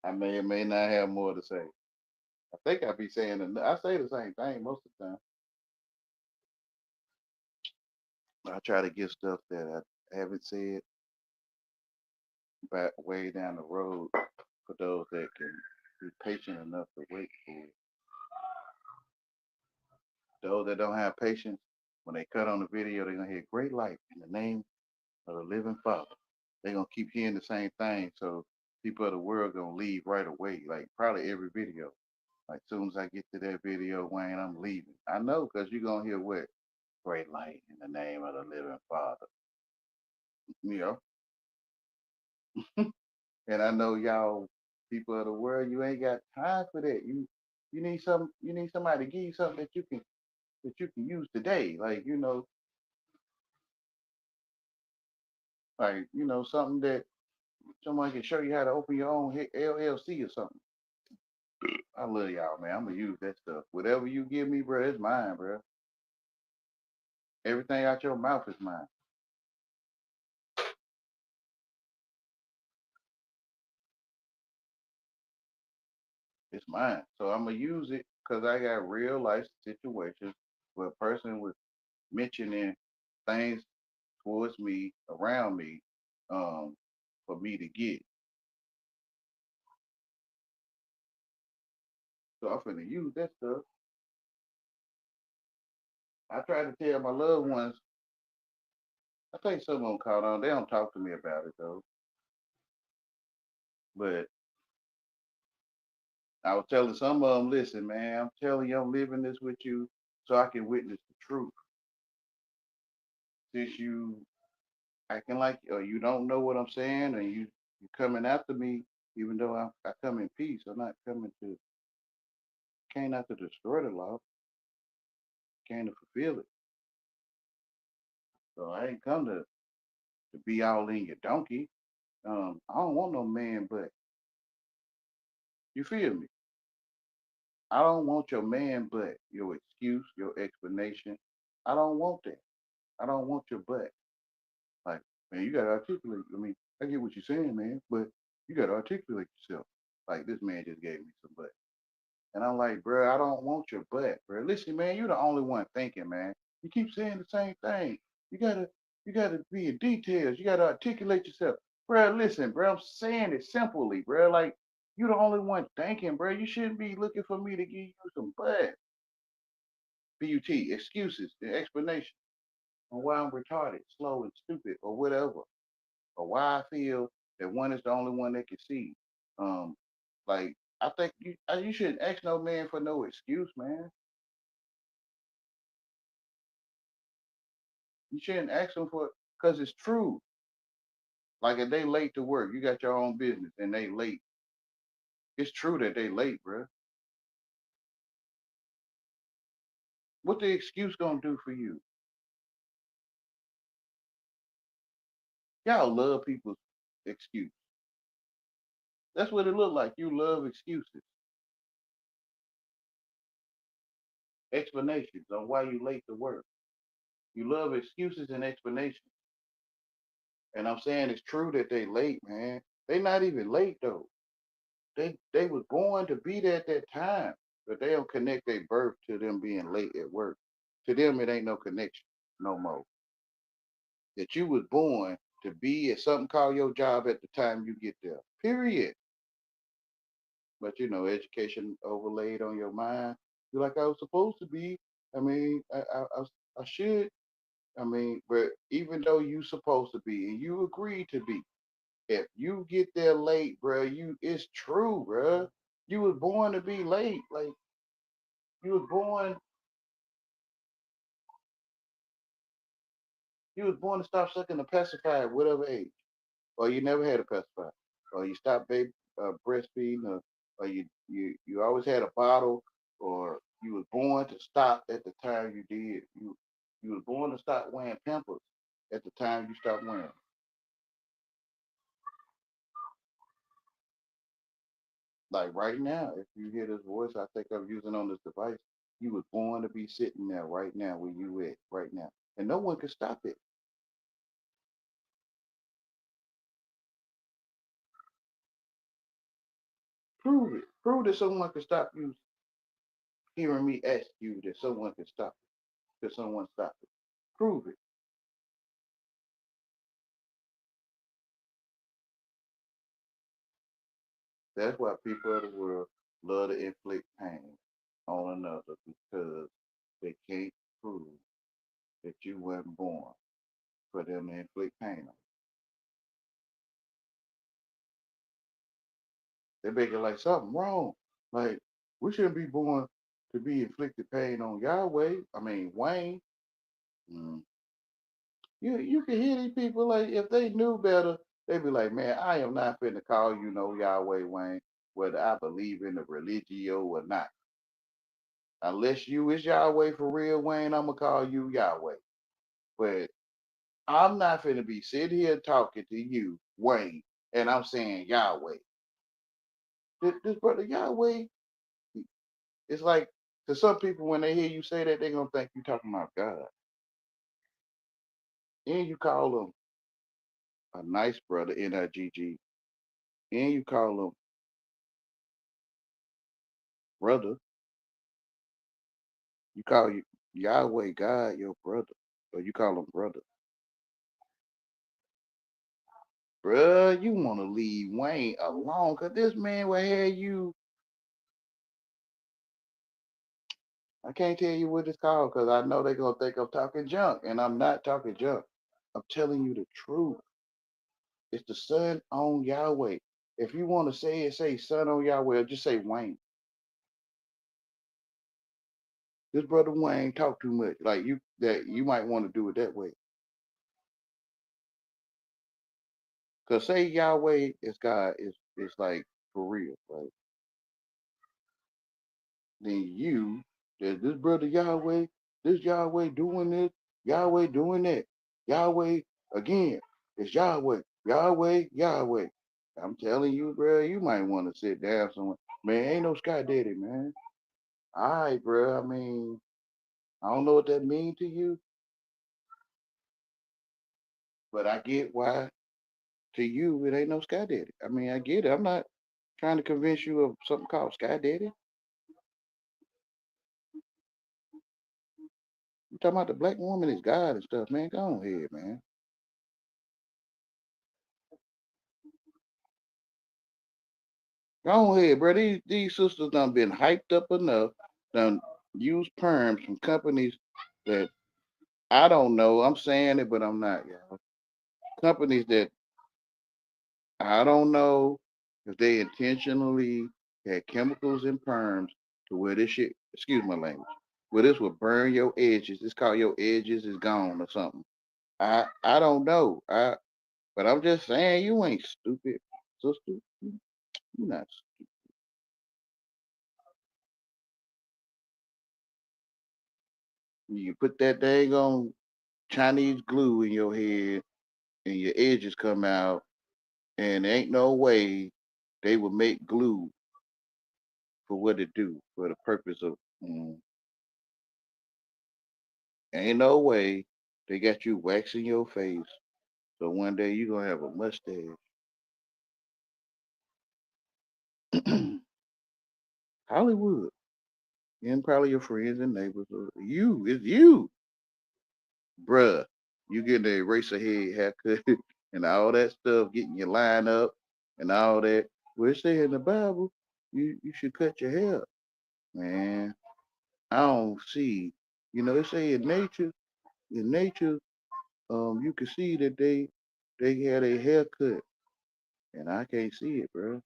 I may or may not have more to say. I think I be saying I say the same thing most of the time. I try to get stuff that I haven't said back way down the road for those that can be patient enough to wait for it. Those that don't have patience, when they cut on the video, they're gonna hear great light in the name of the living Father. They're gonna keep hearing the same thing, so people of the world gonna leave right away, like probably every video. Like soon as I get to that video, Wayne, I'm leaving. I know because you're gonna hear what? Great light in the name of the living Father. You know? And I know y'all people of the world, you ain't got time for that. You need somebody to give you something that you can use today. Like, something that someone can show you how to open your own LLC or something. I love y'all, man. I'm gonna use that stuff. Whatever you give me, bro, it's mine, bro. Everything out your mouth is mine. It's mine. So I'm gonna use it because I got real life situations where a person was mentioning things towards me, around me, for me to get. So I'm finna use that stuff. I try to tell my loved ones. I think some of them caught on. They don't talk to me about it though. But I was telling some of them, listen, man, I'm telling you, I'm living this with you so I can witness the truth. Since you acting like or you don't know what I'm saying and you coming after me, even though I come in peace, I'm not coming to came not to destroy the law, came to fulfill it. So I ain't come to be all in your donkey. I don't want no man, but you feel me? I don't want your man, but your excuse, your explanation. I don't want that. I don't want your butt. Like, man, you gotta articulate. I mean, I get what you're saying, man, but you gotta articulate yourself. Like this man just gave me some butt. And I'm like, bro, I don't want your butt, bro. Listen, man, you're the only one thinking, man. You keep saying the same thing. You gotta, you gotta be in details. You gotta articulate yourself, bro. Listen, bro, I'm saying it simply, bro. Like you're the only one thinking, bro. You shouldn't be looking for me to give you some butt. Excuses, the explanation on why I'm retarded, slow, and stupid, or whatever, or why I feel that one is the only one that can see. Um, like I think you shouldn't ask no man for no excuse, man. You shouldn't ask them for because it's true. Like if they late to work, you got your own business and they late. It's true that they late, bro. What the excuse gonna do for you? Y'all love people's excuse. That's what it look like. You love excuses, explanations on why you late to work. You love excuses and explanations. And I'm saying it's true that they late, man. They not even late though. They was born to be there at that time, but they don't connect their birth to them being late at work. To them, it ain't no connection no more. That you was born to be at something called your job at the time you get there. Period. But education overlaid on your mind. You're like I was supposed to be. I mean, I should. I mean, but even though you supposed to be and you agreed to be, if you get there late, bro, it's true, bro. You was born to be late. Like you was born, you was born to stop sucking the pacifier at whatever age, or you never had a pacifier, or you stopped baby breastfeeding, or or you always had a bottle, or you was born to stop at the time you did. You was born to stop wearing Pampers at the time you stopped wearing 'em. Like right now, if you hear this voice I think I'm using on this device, you was born to be sitting there right now where you at right now, and no one can stop it. Prove it. Prove that someone can stop you hearing me ask you that someone can stop it. That someone stop it. Prove it. That's why people of the world love to inflict pain on another because they can't prove that you weren't born for them to inflict pain on. They make it like something wrong. Like we shouldn't be born to be inflicted pain on Yahweh. I mean Wayne. Mm. You can hear these people like if they knew better, they'd be like, man, I am not finna call you no Yahweh Wayne, whether I believe in the religio or not. Unless you is Yahweh for real, Wayne, I'ma call you Yahweh. But I'm not finna be sitting here talking to you, Wayne, and I'm saying Yahweh. This brother Yahweh, it's like to some people when they hear you say that, they're gonna think you talking about God. And you call him a nice brother, NIGG, and you call him brother. You call you Yahweh God your brother, or you call him brother. Bruh, you want to leave Wayne alone, cause this man will have you. I can't tell you what it's called, cause I know they're gonna think I'm talking junk, and I'm not talking junk. I'm telling you the truth. It's the son on Yahweh. If you want to say it, say son on Yahweh, or just say Wayne. This brother Wayne talk too much. Like you might want to do it that way. Cause say Yahweh is God is like for real, right? Then you, that this brother Yahweh, this Yahweh doing this, Yahweh doing that, Yahweh again, it's Yahweh, Yahweh, Yahweh. I'm telling you, bro, you might want to sit down somewhere. Man, ain't no Sky Daddy, man. All right, bro. I mean, I don't know what that means to you, but I get why to you it ain't no Sky Daddy. I mean, I get it. I'm not trying to convince you of something called Sky Daddy. You talking about the black woman is God and stuff, man. Go on ahead, man. Go ahead, bro. These sisters done been hyped up enough, done use perms from companies that I don't know. I'm saying it, but I'm not, y'all. Companies that I don't know if they intentionally had chemicals in perms to where this shit, excuse my language, where this will burn your edges. It's called your edges is gone or something. I don't know. But I'm just saying you ain't stupid, sister. You not. You put that dang on Chinese glue in your head and your edges come out, and there ain't no way they would make glue for what it do, for the purpose of, ain't no way they got you waxing your face. So one day you gonna have a mustache. Hollywood. And probably your friends and neighbors. It's you, bruh. You getting the eraser head haircut and all that stuff, getting your line up and all that. Well, it say in the Bible, you should cut your hair. Man, I don't see. They say in nature, you can see that they had a haircut, and I can't see it, bro.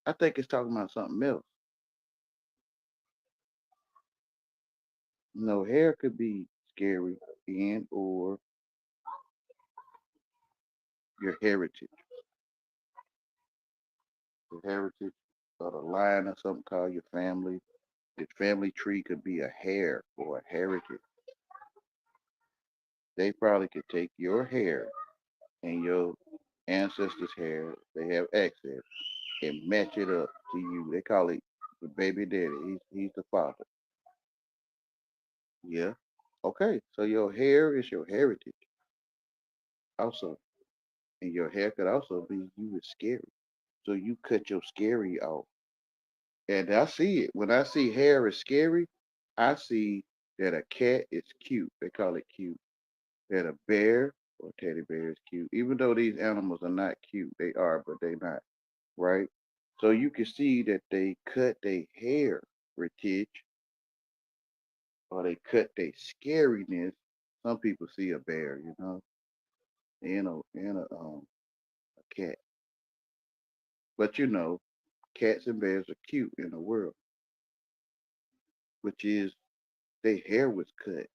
I think it's talking about something else. Hair could be scary and or your heritage. Your heritage. or the line or something called your family. The family tree could be a hair or a heritage. They probably could take your hair and your ancestors' hair, they have access, and match it up to you. They call it the baby daddy. He's the father. Yeah. Okay. So your hair is your heritage also. And your hair could also be you is scary. So you cut your scary off. And I see it. When I see hair is scary, I see that a cat is cute. They call it cute. That a bear or teddy bear is cute. Even though these animals are not cute, they are, but they not. Right? So you can see that they cut their hair, Rich, or they cut their scariness. Some people see a bear, a cat. But cats and bears are cute in the world, which is their hair was cut.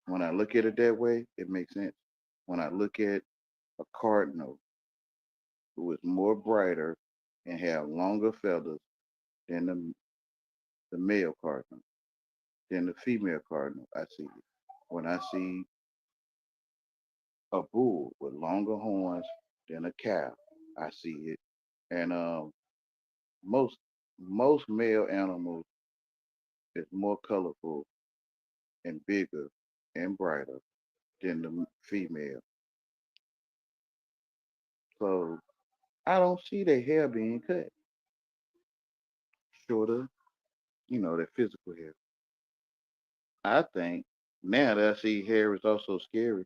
When I look at it that way, it makes sense. When I look at a cardinal who is more brighter and have longer feathers than the male cardinal, than the female cardinal, I see it. When I see a bull with longer horns than a cow, I see it. And most most male animals is more colorful and bigger and brighter than the female. So I don't see their hair being cut shorter, their physical hair. I think now that I see hair is also scary,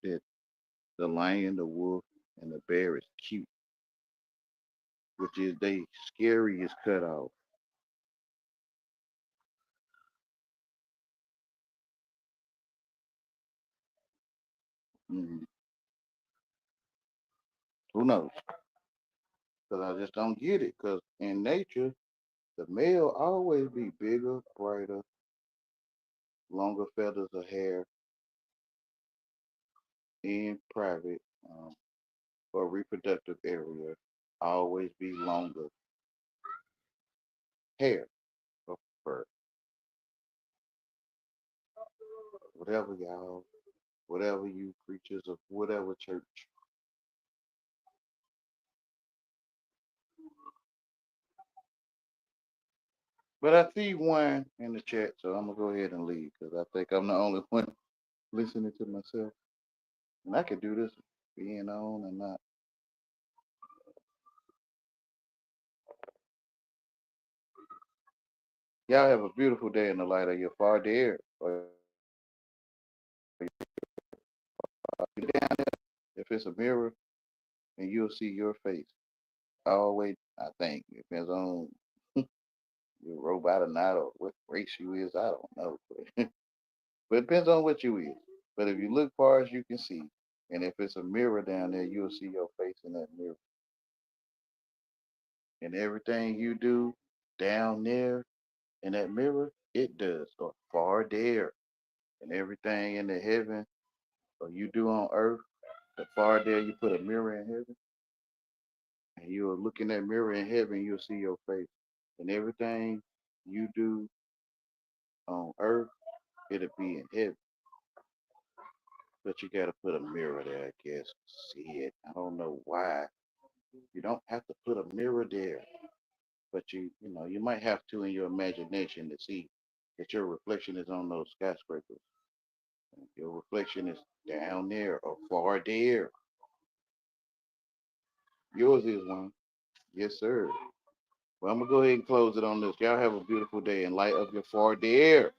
that the lion, the wolf, and the bear is cute, which is they scary is cut off. Mhm. Who knows? Because I just don't get it. Because in nature, the male always be bigger, brighter, longer feathers of hair in private or reproductive area, always be longer hair or fur. Whatever y'all, whatever you preachers of whatever church. But I see one in the chat, so I'm gonna go ahead and leave because I think I'm the only one listening to myself. And I could do this being on and not. Y'all have a beautiful day in the light of your far dear. Or down there, if it's a mirror, and you'll see your face. Always, I think, depends on your robot or not, or what race you is. I don't know, but it depends on what you is. But if you look far as you can see, and if it's a mirror down there, you'll see your face in that mirror. And everything you do down there in that mirror, it does, or far there. And everything in the heaven, or you do on earth, the far there, you put a mirror in heaven, and you'll look in that mirror in heaven, you'll see your face. And everything you do on earth, it'll be in heaven. But you gotta put a mirror there, I guess. See it. I don't know why. You don't have to put a mirror there, but you might have to in your imagination to see that your reflection is on those skyscrapers. Your reflection is down there or far there. Yours is one. Yes, sir. Well, I'm gonna go ahead and close it on this. Y'all have a beautiful day in light of your far there.